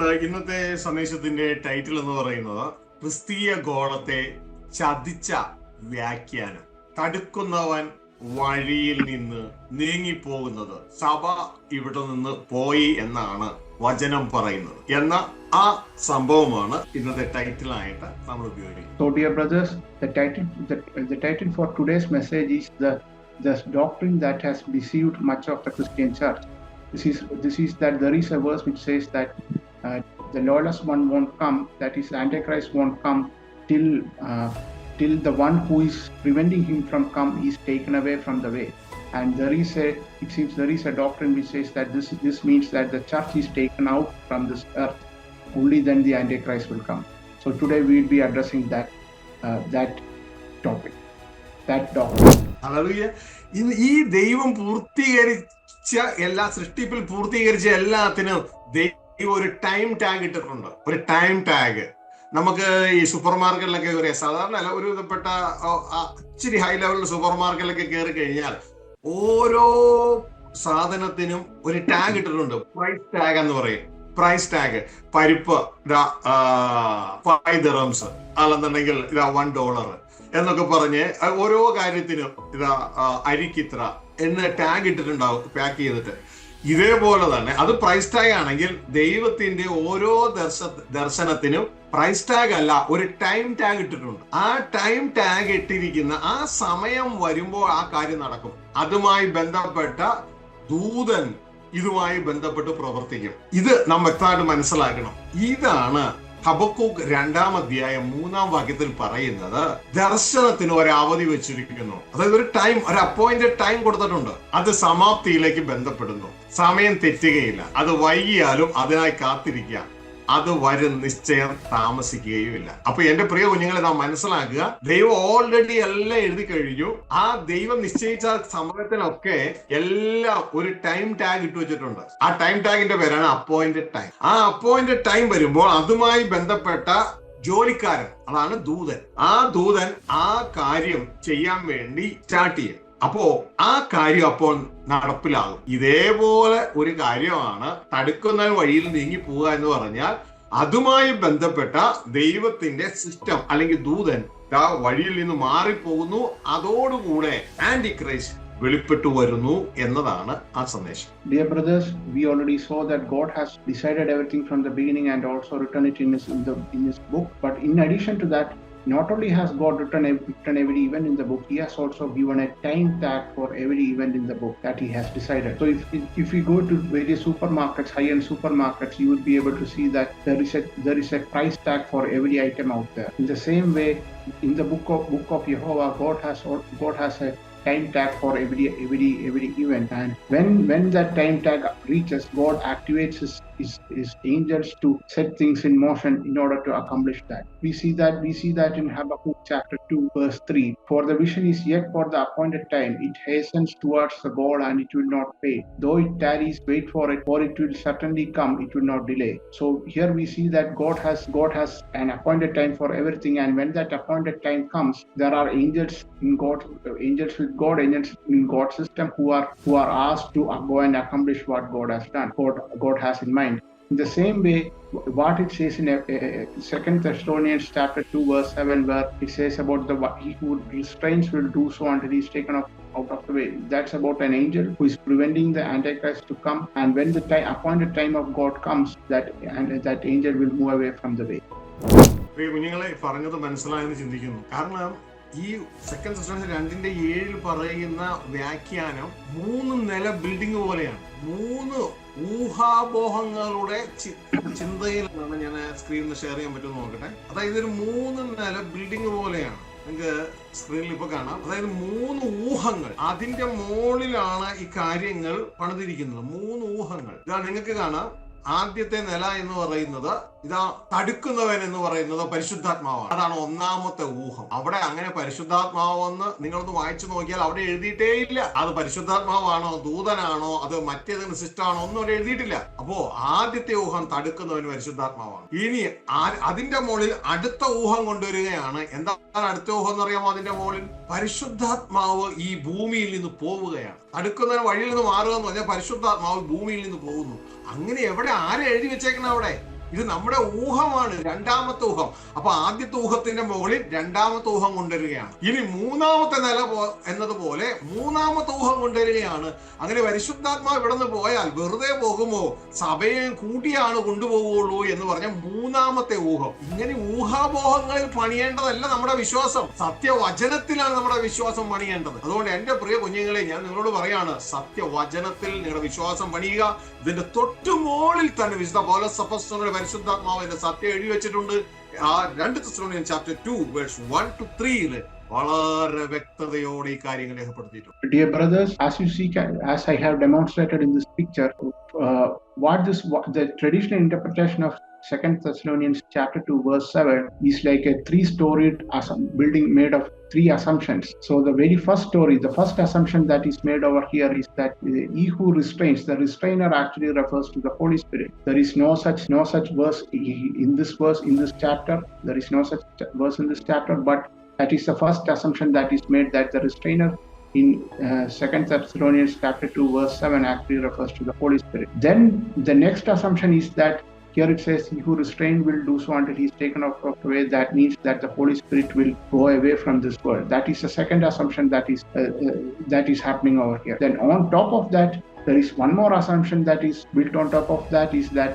അതുകൊണ്ട് ഇന്നത്തെ സന്ദേശത്തിന്റെ ടൈറ്റിൽ എന്ന് പറയുന്നത് ക്രിസ്തീയ ഗോളത്തെ ചതിച്ച വ്യാഖ്യാനം. തടുക്കുന്നവൻ വഴിയിൽ നിന്ന് നീങ്ങിപ്പോകുന്നത് സഭ ഇവിടെ നിന്ന് പോയി എന്നാണ് വചനം പറയുന്നത് എന്ന ആ സംഭവമാണ് ഇന്നത്തെ ടൈറ്റിലായിട്ട് നമ്മൾ ഉപയോഗിക്കുന്നത്. So dear brothers, the title for today's message is the doctrine that has deceived much of the Christian church. This is that there is a verse which says that the lawless one won't come, that is Antichrist won't come till the one who is preventing him from come is taken away from the way. And there is a doctrine which says that this means that the church is taken out from this earth. Only then the Antichrist will come. So today we will be addressing that topic, that doctrine. Hallelujah. ഈ ദൈവം പൂർത്തീകരിച്ച എല്ലാ സൃഷ്ടിപ്പിൽ പൂർത്തീകരിച്ച എല്ലാത്തിനും ദൈവം ഒരു time tag ഇട്ടിട്ടുണ്ട്. ഒരു ടൈം ടാഗ് നമുക്ക് ഈ സൂപ്പർ മാർക്കറ്റിലൊക്കെ ഒരു സാധാരണ അല്ല, ഒരു വിധപ്പെട്ട ഇച്ചിരി ഹൈ ലെവലിൽ സൂപ്പർ മാർക്കറ്റിലൊക്കെ കയറി കഴിഞ്ഞാൽ ഓരോ സാധനത്തിനും ഒരു ടാഗ് ഇട്ടിട്ടുണ്ട്. പ്രൈസ് ടാഗ് എന്ന് പറയും. Price tag. പരിപ്പ് $5 അല്ലെന്നുണ്ടെങ്കിൽ $1 എന്നൊക്കെ പറഞ്ഞ് ഓരോ കാര്യത്തിനും അരിക്കിത്ര എന്ന് ടാഗ് ഇട്ടിട്ടുണ്ടാവും പാക്ക് ചെയ്തിട്ട്. ഇതേപോലെ തന്നെ അത് പ്രൈസ് ടാഗ് ആണെങ്കിൽ ദൈവത്തിന്റെ ഓരോ ദർശനത്തിനും പ്രൈസ് ടാഗ് അല്ല, ഒരു ടൈം ടാഗ് ഇട്ടിട്ടുണ്ട്. ആ ടൈം ടാഗ് ഇട്ടിരിക്കുന്ന ആ സമയം വരുമ്പോൾ ആ കാര്യം നടക്കും. അതുമായി ബന്ധപ്പെട്ട ദൂതൻ ഇതുമായി ബന്ധപ്പെട്ട് പ്രവർത്തിക്കും. ഇത് നാം വ്യക്തമായിട്ട് മനസ്സിലാക്കണം. ഇതാണ് ഹബക്കൂക്ക് 2-ാം അധ്യായം 3-ാം വാക്യത്തിൽ പറയുന്നത്. ദർശനത്തിന് ഒരു അവധി വെച്ചിരിക്കുന്നു. അതായത് ഒരു ടൈം, ഒരു അപ്പോയിന്റഡ് ടൈം കൊടുത്തിട്ടുണ്ട്. അത് സമാപ്തിയിലേക്ക് ബന്ധപ്പെടുന്നു. സമയം തെറ്റുകയില്ല. അത് വൈകിയാലും അതിനായി കാത്തിരിക്കുക. അത് വരും, നിശ്ചയം താമസിക്കുകയുമില്ല. അപ്പൊ എന്റെ പ്രിയ കുഞ്ഞുങ്ങളെ നാം മനസ്സിലാക്കുക, ദൈവം ഓൾറെഡി എല്ലാം എഴുതി കഴിഞ്ഞു. ആ ദൈവം നിശ്ചയിച്ച സമയത്തിനൊക്കെ എല്ലാം ഒരു ടൈം ടാഗ് ഇട്ട് വെച്ചിട്ടുണ്ട്. ആ ടൈം ടാഗിന്റെ പേരാണ് അപ്പോയിന്റഡ് ടൈം. ആ അപ്പോയിന്റഡ് ടൈം വരുമ്പോൾ അതുമായി ബന്ധപ്പെട്ട ജോലിക്കാരൻ, അതാണ് ദൂതൻ. ആ ദൂതൻ ആ കാര്യം ചെയ്യാൻ വേണ്ടി സ്റ്റാർട്ട് ചെയ്യും. അപ്പോ ആ കാര്യം അപ്പോൾ നടപ്പിലാകും. ഇതേപോലെ ഒരു കാര്യമാണ് തടുക്കുന്ന വഴിയിൽ നീങ്ങി പോവുക എന്ന് പറഞ്ഞാൽ, അതുമായി ബന്ധപ്പെട്ട ദൈവത്തിന്റെ സിസ്റ്റം അല്ലെങ്കിൽ ദൂതൻ ആ വഴിയിൽ നിന്ന് മാറിപ്പോകുന്നു. അതോടുകൂടെ ആന്റിക്രൈസ്റ്റ് വെളിപ്പെട്ടു വരുന്നു എന്നതാണ് ആ സന്ദേശം. Dear brothers, we already saw that God has decided everything from the beginning and also written it in his book. But in addition to that, not only has God written every event in the book, he has also given a time tag for every event in the book that he has decided. So if we go to various supermarkets, high-end supermarkets, you will be able to see that there is a price tag for every item out there. In the same way, in the book of Jehovah, God has a time tag for every event, and when that time tag reaches, God activates his angels to set things in motion in order to accomplish that. We see that in Habakkuk chapter 2 verse 3. For the vision is yet for the appointed time, it hastens towards the goal and it will not fade. Though it tarries, wait for it, for it will certainly come, it will not delay. So here we see that God has an appointed time for everything, and when that appointed time comes, there are angels in God's system who are asked to go and accomplish what God has done, God has in mind. In the same way, what it says in 2 Thessalonians chapter 2 verse 7, where it says about he who restrains will do so until he is taken out of the way. That's about an angel who is preventing the Antichrist to come, and when the appointed time of God comes, that angel will move away from the way. കുഞ്ഞുങ്ങളെ പറഞ്ഞത് മനസ്സിലായെന്ന് ചിന്തിക്കുന്നു. കാരണം ഈ 2 Thessalonians 2:7 പറയുന്ന വ്യാഖ്യാനം 3 നില building പോലെയാണ്. 3 ഊഹാപോഹങ്ങളുടെ ചിന്തയിലാണ്. ഞാൻ സ്ക്രീനിൽ ഷെയർ ചെയ്യാൻ പറ്റുമെന്ന് നോക്കട്ടെ. അതായത് ഒരു 3 നില ബിൽഡിംഗ് പോലെയാണ്. നിങ്ങൾക്ക് സ്ക്രീനിൽ ഇപ്പൊ കാണാം. അതായത് 3 ഊഹങ്ങൾ, അതിന്റെ മുകളിലാണ് ഈ കാര്യങ്ങൾ പണിതിരിക്കുന്നത്. 3 ഊഹങ്ങൾ ഇതാ നിങ്ങൾക്ക് കാണാം. ആദ്യത്തെ നില എന്ന് പറയുന്നത് ഇതാ തടുക്കുന്നവൻ എന്ന് പറയുന്നത് പരിശുദ്ധാത്മാവാണ്. അതാണ് ഒന്നാമത്തെ ഊഹം. അവിടെ അങ്ങനെ പരിശുദ്ധാത്മാവെന്ന് നിങ്ങളൊന്ന് വായിച്ചു നോക്കിയാൽ അവിടെ എഴുതിയിട്ടേ ഇല്ല. അത് പരിശുദ്ധാത്മാവാണോ ദൂതനാണോ അത് മറ്റേതെങ്കിലും സിസ്റ്റാണോ ഒന്നും അവിടെ എഴുതിയിട്ടില്ല. അപ്പോ ആദ്യത്തെ ഊഹം തടുക്കുന്നവൻ പരിശുദ്ധാത്മാവാണ്. ഇനി അതിന്റെ മുകളിൽ അടുത്ത ഊഹം കൊണ്ടുവരികയാണ്. എന്താണ് അടുത്ത ഊഹം എന്ന് അറിയാമോ? അതിന്റെ മുകളിൽ പരിശുദ്ധാത്മാവ് ഈ ഭൂമിയിൽ നിന്ന് പോവുകയാണ്. തടുക്കുന്നവൻ വഴിയിൽ നിന്ന് മാറുക എന്ന് പറഞ്ഞാൽ പരിശുദ്ധാത്മാവ് ഭൂമിയിൽ നിന്ന് പോകുന്നു. അങ്ങനെ എവിടെ ആരെ എഴുതി വെച്ചേക്കണം? അവിടെ ഇത് നമ്മുടെ ഊഹമാണ്, രണ്ടാമത്തെ ഊഹം. അപ്പൊ ആദ്യത്തെ ഊഹത്തിന്റെ മുകളിൽ രണ്ടാമത്തെ ഊഹം കൊണ്ടുവരികയാണ്. ഇനി മൂന്നാമത്തെ നില എന്നതുപോലെ മൂന്നാമത്തെ ഊഹം കൊണ്ടുവരികയാണ്. അങ്ങനെ പരിശുദ്ധാത്മാവ് ഇവിടെ നിന്ന് പോയാൽ വെറുതെ പോകുമോ, സഭയെ കൂട്ടിയാണ് കൊണ്ടുപോകുള്ളൂ എന്ന് പറഞ്ഞ മൂന്നാമത്തെ ഊഹം. ഇങ്ങനെ ഊഹാപോഹങ്ങളിൽ പണിയേണ്ടതല്ല നമ്മുടെ വിശ്വാസം, സത്യവചനത്തിലാണ് നമ്മുടെ വിശ്വാസം പണിയേണ്ടത്. അതുകൊണ്ട് എന്റെ പ്രിയ കുഞ്ഞുങ്ങളെ, ഞാൻ നിങ്ങളോട് പറയാണ്, സത്യവചനത്തിൽ നിങ്ങളുടെ വിശ്വാസം പണിയുക. ഇതിന്റെ തൊട്ടുമോളിൽ തന്നെ വിശുദ്ധ പൗലോസ് അപ്പോസ്തലന്റെ പരിശുദ്ധാത്മാവിന്റെ സത്യം എഴുതി വെച്ചിട്ടുണ്ട്. ആ 2 Thessalonians chapter 2 verse 1 to 3 വളരെ വ്യക്തതയോടെ ഈ കാര്യങ്ങൾ രേഖപ്പെടുത്തിയിട്ടുണ്ട്. Dear brothers, as you see, as I have demonstrated in this picture, the traditional interpretation of 2 Thessalonians chapter 2 verse 7 is like a 3-storied building made of 3 assumptions. So the very first story, the first assumption that is made over here is that he who restrains, the restrainer actually refers to the Holy Spirit. There is no such verse in this chapter. There is no such verse in this chapter, but that is the first assumption that is made, that the restrainer in 2 Thessalonians chapter 2 verse 7 actually refers to the Holy Spirit. Then the next assumption is that here it says, he who restrained will do so until he is taken out of the way. That means that the Holy Spirit will go away from this world. That is the second assumption that is happening over here. Then on top of that, there is one more assumption that is built on top of that, is that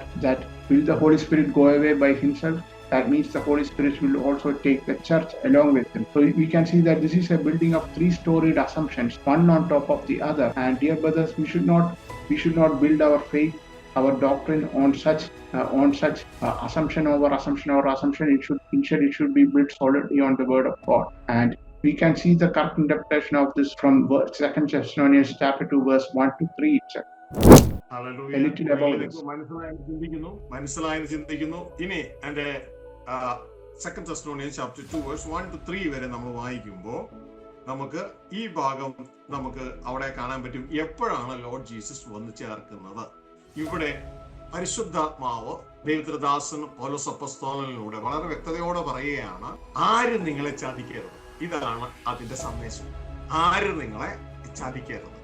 will the Holy Spirit go away by himself? That means the Holy Spirit will also take the church along with him. So we can see that this is a building of 3-storied assumptions, one on top of the other. And dear brothers, we should not build our faith, our doctrine on such assumption over assumption. It should be built solidly on the word of God. And we can see the correct interpretation of this from 2 Thessalonians chapter 2 verse 1 to 3 itself. മനസ്സിലായെന്ന് ചിന്തിക്കുന്നു. ഇനി എന്റെ 2 Thessalonians chapter 2 verse 1 to 3 വരെ നമ്മൾ വായിക്കുമ്പോൾ നമുക്ക് ഈ ഭാഗം നമുക്ക് അവിടെ കാണാൻ പറ്റും. എപ്പോഴാണ് ലോർഡ് ജീസസ് വന്ന് ചേർക്കുന്നത്? ഇവിടെ പരിശുദ്ധാത്മാവ് ദൈവദാസൻ പൗലോസ് അപ്പോസ്തലനിലൂടെ വളരെ വ്യക്തതയോടെ പറയുകയാണ്, ആരും നിങ്ങളെ ചതിക്കരുത്. ഇതാണ് അതിന്റെ സന്ദേശം. ആരും നിങ്ങളെ ചതിക്കരുത്.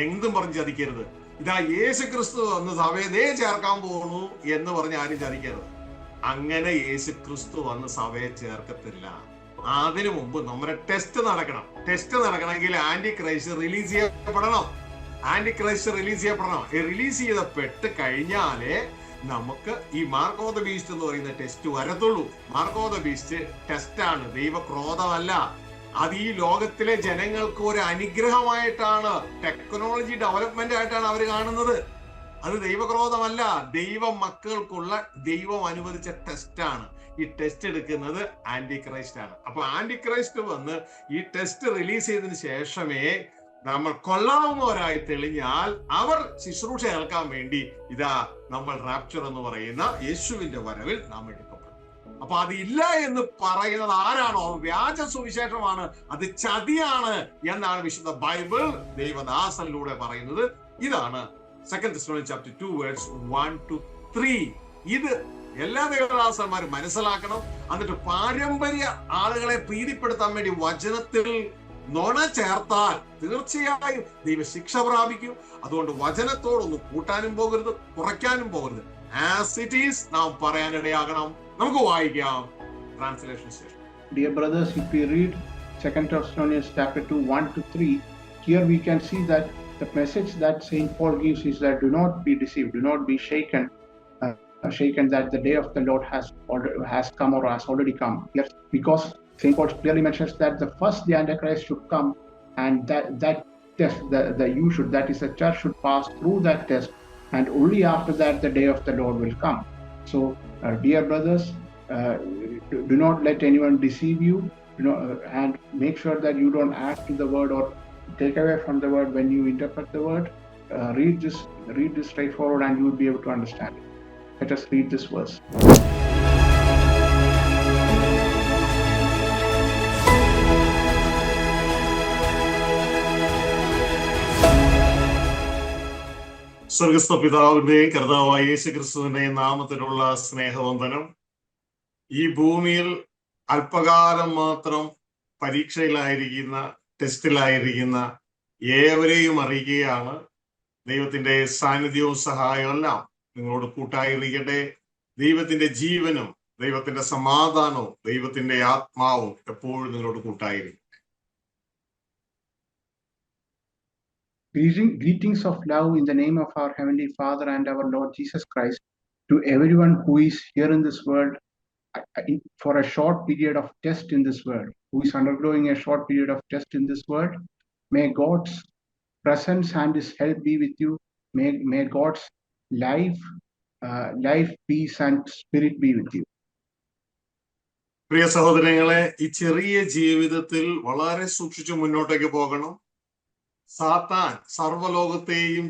എന്തും പറഞ്ഞ് ചതിക്കരുത്. ഇതാ യേശുക്രിസ്തു വന്ന് സഭയെ ചേർക്കാൻ പോകുന്നു എന്ന് പറഞ്ഞ് ആരും ചതിക്കരുത്. അങ്ങനെ യേശുക്രിസ്തു വന്ന് സഭയെ ചേർക്കത്തില്ല. അതിനു മുമ്പ് നമ്മുടെ ടെസ്റ്റ് നടക്കണം. ടെസ്റ്റ് നടക്കണമെങ്കിൽ ആന്റി ക്രൈസ്റ്റ് റിലീസ് ചെയ്യപ്പെടണം. റിലീസ് ചെയ്യപ്പെട്ട് കഴിഞ്ഞാലേ നമുക്ക് ഈ മാർക്ക് ഓഫ് ദ ബീസ്റ്റ് എന്ന് പറയുന്ന ടെസ്റ്റ് വരത്തുള്ളൂ. മാർക്ക് ഓഫ് ദ ബീസ്റ്റ് ടെസ്റ്റാണ്, ദൈവക്രോധമല്ല. അത് ഈ ലോകത്തിലെ ജനങ്ങൾക്ക് ഒരു അനുഗ്രഹമായിട്ടാണ്, ടെക്നോളജി ഡെവലപ്മെന്റ് ആയിട്ടാണ് അവർ കാണുന്നത്. അത് ദൈവക്രോധമല്ല, ദൈവ മക്കൾക്കുള്ള ദൈവം അനുവദിച്ച ടെസ്റ്റാണ്. ഈ ടെസ്റ്റ് എടുക്കുന്നത് ആന്റി ക്രൈസ്റ്റ് ആണ്. അപ്പൊ ആന്റി ക്രൈസ്റ്റ് വന്ന് ഈ ടെസ്റ്റ് റിലീസ് ചെയ്തതിന് ശേഷമേ നമ്മൾ കൊള്ളാവുന്നവരായി തെളിഞ്ഞാൽ അവർ ശുശ്രൂഷ ഏൽക്കാൻ വേണ്ടി ഇതാ നമ്മൾ റാപ്ചർ എന്ന് പറയുന്ന യേശുവിന്റെ വരവിൽ നാം എടുക്കപ്പെടും. അപ്പൊ അതില്ല എന്ന് പറയുന്നത് ആരാണോ വ്യാജ സുവിശേഷമാണ്, അത് ചതിയാണ് എന്നാണ് വിശുദ്ധ ബൈബിൾ ദൈവദാസനിലൂടെ പറയുന്നത്. ഇതാണ് 2 Thessalonians chapter 2 verse 1 to 3. ഇത് എല്ലാ ദൈവദാസന്മാരും മനസ്സിലാക്കണം. എന്നിട്ട് പാരമ്പര്യ ആളുകളെ പ്രീതിപ്പെടുത്താൻ വേണ്ടി വചനത്തിൽ നുണ ചേർത്താൽ തീർച്ചയായും ദൈവശിക്ഷ പ്രാപിക്കും. അതുകൊണ്ട് വചനത്തോടൊന്നും കൂട്ടാനും പോകരുത്, കുറയ്ക്കാനും പോകരുത്. ആസ് ഇറ്റ് ഈസ് നാം പറയാനിടയാകണം. നമുക്ക് വായിക്കാം translation station. Dear brothers, if we read 2 Thessalonians chapter 2 1 to 3, here we can see that the message that Saint Paul gives is that do not be deceived, do not be shaken that the day of the Lord has come or has already come. Yes, because Saint Paul clearly mentions that the Antichrist should come, and that test, that is the church should pass through that test, and only after that the day of the Lord will come. So, dear brothers, do not let anyone deceive you, and make sure that you don't add to the word or take away from the word when you interpret the word. Read this straightforward, and you will be able to understand it. Let us read this verse. സ്വർഗസ്ഥ പിതാവിന്റെയും കർത്താവായ യേശുക്രിസ്തുവിന്റെയും നാമത്തിലുള്ള സ്നേഹവന്ദനം. ഈ ഭൂമിയിൽ അല്പകാലം മാത്രം പരീക്ഷയിലായിരിക്കുന്ന, ടെസ്റ്റിലായിരിക്കുന്ന ഏവരെയും അറിയിക്കുകയാണ്. ദൈവത്തിന്റെ സാന്നിധ്യവും സഹായവും എല്ലാം നിങ്ങളോട് കൂട്ടായിരിക്കട്ടെ. ദൈവത്തിന്റെ ജീവനും ദൈവത്തിന്റെ സമാധാനവും ദൈവത്തിന്റെ ആത്മാവും എപ്പോഴും നിങ്ങളോട് കൂട്ടായിരിക്കും. Greetings of love in the name of our Heavenly Father and our Lord Jesus Christ to everyone who is here in this world for a short period of test in this world, who is undergoing a short period of test in this world. May God's presence and His help be with you. May God's life, peace, and spirit be with you. പ്രിയ സഹോദരങ്ങളെ, ഈ ചെറിയ ജീവിതത്തിൽ വളരെ സൂക്ഷിച്ചു മുന്നോട്ടേക്ക് പോകണം. സാത്താൻ സർവ്വലോകത്തെയും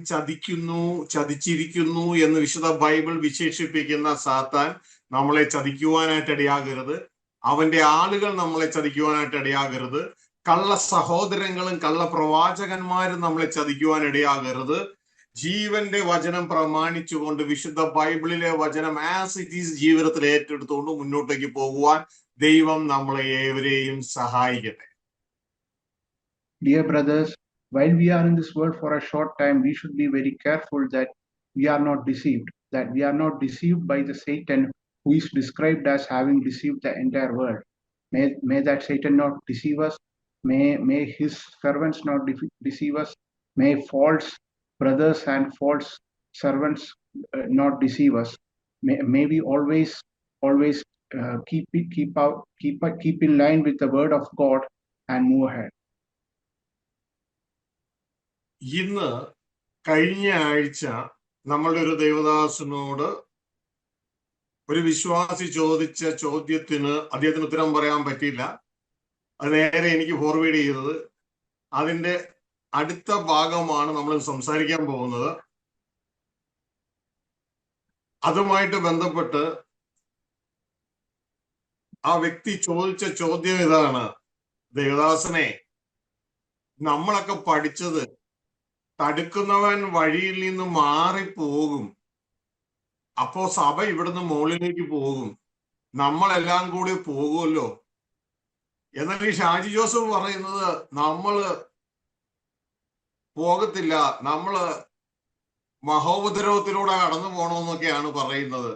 ചതിച്ചിരിക്കുന്നു എന്ന് വിശുദ്ധ ബൈബിൾ വിശേഷിപ്പിക്കുന്ന സാത്താൻ നമ്മളെ ചതിക്കുവാനായിട്ട് ഇടയാകരുത്. അവന്റെ ആളുകൾ നമ്മളെ ചതിക്കുവാനായിട്ട് ഇടയാകരുത്. കള്ള സഹോദരങ്ങളും കള്ള പ്രവാചകന്മാരും നമ്മളെ ചതിക്കുവാൻ ഇടയാകരുത്. ജീവന്റെ വചനം പ്രമാണിച്ചുകൊണ്ട് വിശുദ്ധ ബൈബിളിലെ വചനം ആസ് ഇറ്റ് ഈസ് ജീവിതത്തിൽ ഏറ്റെടുത്തുകൊണ്ട് മുന്നോട്ടേക്ക് പോകുവാൻ ദൈവം നമ്മളെ ഏവരെയും സഹായിക്കട്ടെ. Dear brothers, while we are in this world for a short time, we should be very careful that we are not deceived by the Satan who is described as having deceived the entire world. May that Satan not deceive us. May his servants not deceive us. May false brothers and false servants not deceive us. May we always keep in line with the word of God and move ahead. ഇന്ന് കഴിഞ്ഞ ആഴ്ച നമ്മളുടെ ഒരു ദേവദാസനോട് ഒരു വിശ്വാസി ചോദിച്ച ചോദ്യത്തിന് അദ്ദേഹത്തിന് ഉത്തരം പറയാൻ പറ്റിയില്ല. അത് നേരെ എനിക്ക് ഫോർവേഡ് ചെയ്തത്. അതിന്റെ അടുത്ത ഭാഗമാണ് നമ്മൾ സംസാരിക്കാൻ പോകുന്നത്. അതുമായിട്ട് ബന്ധപ്പെട്ട് ആ വ്യക്തി ചോദിച്ച ചോദ്യം ഇതാണ്: ദേവദാസനെ, നമ്മളൊക്കെ പഠിച്ചത് തടുക്കുന്നവൻ വഴിയിൽ നിന്ന് മാറിപ്പോകും, അപ്പോ സഭ ഇവിടുന്ന് മുകളിലേക്ക് പോകും, നമ്മളെല്ലാം കൂടി പോകുമല്ലോ. എന്നാൽ ഈ ഷാജി ജോസഫ് പറയുന്നത് നമ്മള് പോകത്തില്ല, നമ്മള് മഹോപദ്രവത്തിലൂടെ കടന്നു പോകണമെന്നൊക്കെയാണ് പറയുന്നത്.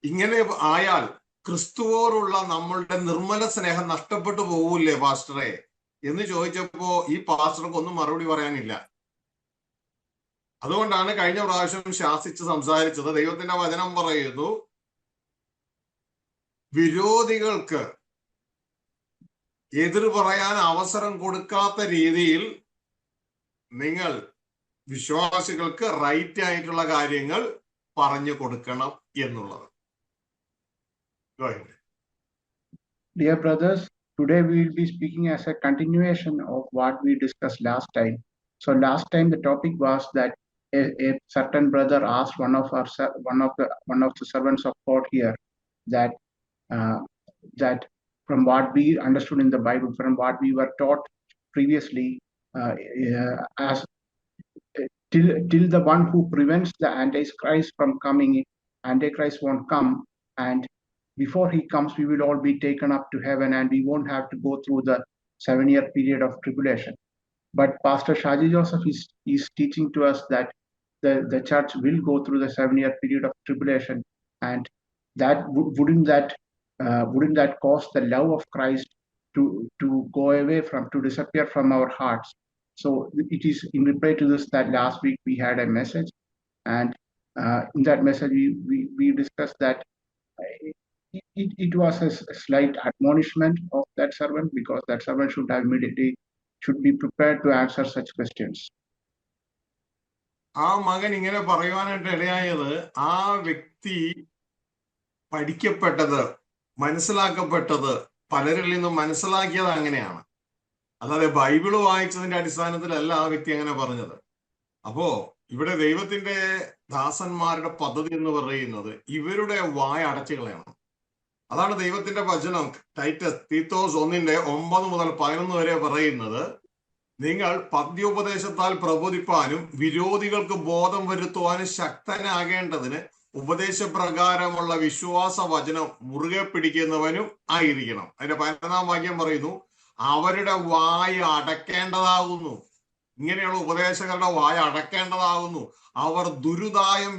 ഇങ്ങനെ ആയാൽ ക്രിസ്തുവോടുള്ള നമ്മളുടെ നിർമ്മല സ്നേഹം നഷ്ടപ്പെട്ടു പോകൂലേ പാസ്റ്ററെ എന്ന് ചോദിച്ചപ്പോ ഈ പാസ്റ്റർക്ക് ഒന്നും മറുപടി പറയാനില്ല. അതുകൊണ്ടാണ് കഴിഞ്ഞ പ്രാവശ്യം ശാസിച്ച് സംസാരിച്ചത്. ദൈവത്തിന്റെ വചനം പറയുന്നു, വിരോധികൾക്ക് എതിർ പറയാൻ അവസരം കൊടുക്കാത്ത രീതിയിൽ നിങ്ങൾ വിശ്വാസികൾക്ക് റൈറ്റ് ആയിട്ടുള്ള കാര്യങ്ങൾ പറഞ്ഞു കൊടുക്കണം എന്നുള്ളത്. Dear brothers, today we will be speaking as a continuation of what we discussed last time. So last time the topic was that a certain brother asked one of the servants of God here that from what we understood in the Bible, from what we were taught previously, as till the one who prevents the Antichrist from coming, Antichrist won't come, and before he comes, we will all be taken up to heaven and we won't have to go through the 7-year period of tribulation. But Pastor Shaji Joseph is teaching to us that the church will go through the 7-year period of tribulation, and that wouldn't that cause the love of Christ to go away, to disappear from our hearts? So it is in reply to this that last week we had a message, and in that message we discussed that it was a slight admonishment of that servant, because that servant should be prepared to answer such questions. ആ മകൻ ഇങ്ങനെ പറയുവാനായിട്ട് ഇടയായത്, ആ വ്യക്തി പഠിക്കപ്പെട്ടത്, മനസ്സിലാക്കപ്പെട്ടത്, പലരിൽ നിന്നും മനസ്സിലാക്കിയത് അങ്ങനെയാണ്. അല്ലാതെ ബൈബിള് വായിച്ചതിന്റെ അടിസ്ഥാനത്തിലല്ല ആ വ്യക്തി അങ്ങനെ പറഞ്ഞത്. അപ്പോ ഇവിടെ ദൈവത്തിന്റെ ദാസന്മാരുടെ പദ്ധതി എന്ന് പറയുന്നത് ഇവരുടെ വായ അടച്ചു കളയണം. അതാണ് ദൈവത്തിന്റെ വചനം തീത്തോസ് 1:9 മുതൽ 11 വരെ പറയുന്നത്. നിങ്ങൾ പദ്യോപദേശത്താൽ പ്രബോധിപ്പാനും വിരോധികൾക്ക് ബോധം വരുത്തുവാനും ശക്തനാകേണ്ടതിന് ഉപദേശപ്രകാരമുള്ള വിശ്വാസ വചനം മുറുകെ പിടിക്കുന്നവനും ആയിരിക്കണം. അതിന്റെ 11-ാം വാക്യം പറയുന്നു, അവരുടെ വായ അടക്കേണ്ടതാകുന്നു. ഇങ്ങനെയുള്ള ഉപദേശകരുടെ വായ അടക്കേണ്ടതാകുന്നു. അവർ ദുരാദായം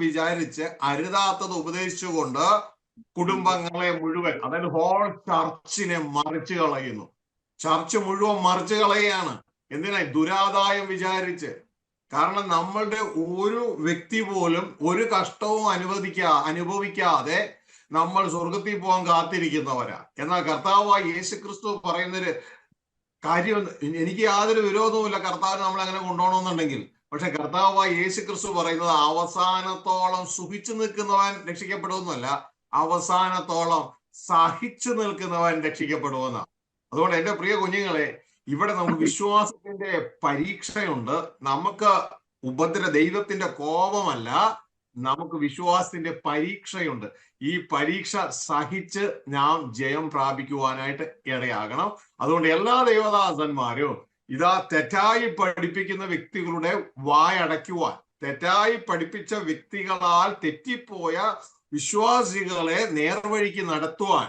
വിചാരിച്ച് അരുതാത്തത് ഉപദേശിച്ചുകൊണ്ട് കുടുംബങ്ങളെ മുഴുവൻ, അതായത് ഹോൾ ചർച്ചിനെ മറിച്ചു കളയുന്നു. ചർച്ച് മുഴുവൻ മറിച്ചു കളയുകയാണ്. എന്തിനായി? ദുരാദായം വിചാരിച്ച്. കാരണം നമ്മളുടെ ഒരു വ്യക്തി പോലും ഒരു കഷ്ടവും അനുഭവിക്കാതെ നമ്മൾ സ്വർഗത്തിൽ പോകാൻ കാത്തിരിക്കുന്നവരാ. എന്നാൽ കർത്താവായ യേശുക്രിസ്തു പറയുന്നൊരു കാര്യം, എനിക്ക് യാതൊരു വിരോധവുമില്ല കർത്താവിന് നമ്മൾ അങ്ങനെ കൊണ്ടുപോകണമെന്നുണ്ടെങ്കിൽ. പക്ഷെ കർത്താവായ യേശുക്രിസ്തു പറയുന്നത് അവസാനത്തോളം സുഖിച്ചു നിൽക്കുന്നവൻ രക്ഷിക്കപ്പെടുമെന്നല്ല, അവസാനത്തോളം സഹിച്ചു നിൽക്കുന്നവൻ രക്ഷിക്കപ്പെടുമെന്ന. അതുകൊണ്ട് എന്റെ പ്രിയ കുഞ്ഞുങ്ങളെ, ഇവിടെ നമുക്ക് വിശ്വാസത്തിന്റെ പരീക്ഷയുണ്ട്. നമുക്ക് ദൈവത്തിന്റെ കോപമല്ല, നമുക്ക് വിശ്വാസത്തിന്റെ പരീക്ഷയുണ്ട്. ഈ പരീക്ഷ സഹിച്ച് നാം ജയം പ്രാപിക്കുവാനായിട്ട് ഇടയാകണം. അതുകൊണ്ട് എല്ലാ ദൈവദാസന്മാരും ഇതാ തെറ്റായി പഠിപ്പിക്കുന്ന വ്യക്തികളുടെ വായടയ്ക്കുവാൻ, തെറ്റായി പഠിപ്പിച്ച വ്യക്തികളാൽ തെറ്റിപ്പോയ വിശ്വാസികളെ നേർവഴിക്ക് നടത്തുവാൻ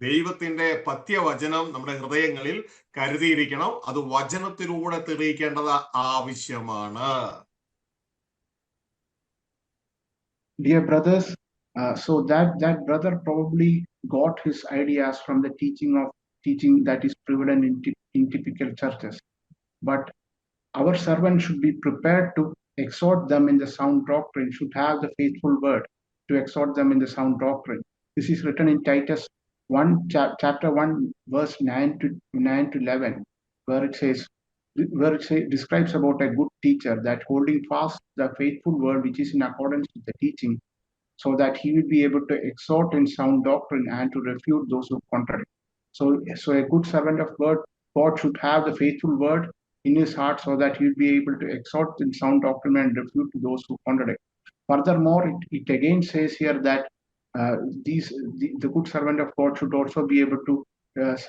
ദൈവത്തിന്റെ പത്യവചനം നമ്മുടെ ഹൃദയങ്ങളിൽ കരുതിയിരിക്കണം. അത് വചനത്തിലൂടെ തെളിയിക്കേണ്ടത് ആവശ്യമാണ്. Dear brothers, so that brother probably got his ideas from the teaching that is prevalent in typical churches. But our servant should be prepared to exhort them in the sound doctrine, should have the faithful word to exhort them in the sound doctrine. This is written in Titus 1, chapter 1, verse 9 to 11, where it describes about a good teacher that holding fast the faithful word which is in accordance with the teaching, so that he will be able to exhort in sound doctrine and to refute those who contradict. So a good servant of God should have the faithful word in his heart, so that he will be able to exhort in sound doctrine and refute those who contradict. Furthermore, it again says here that the good servant of God should also be able to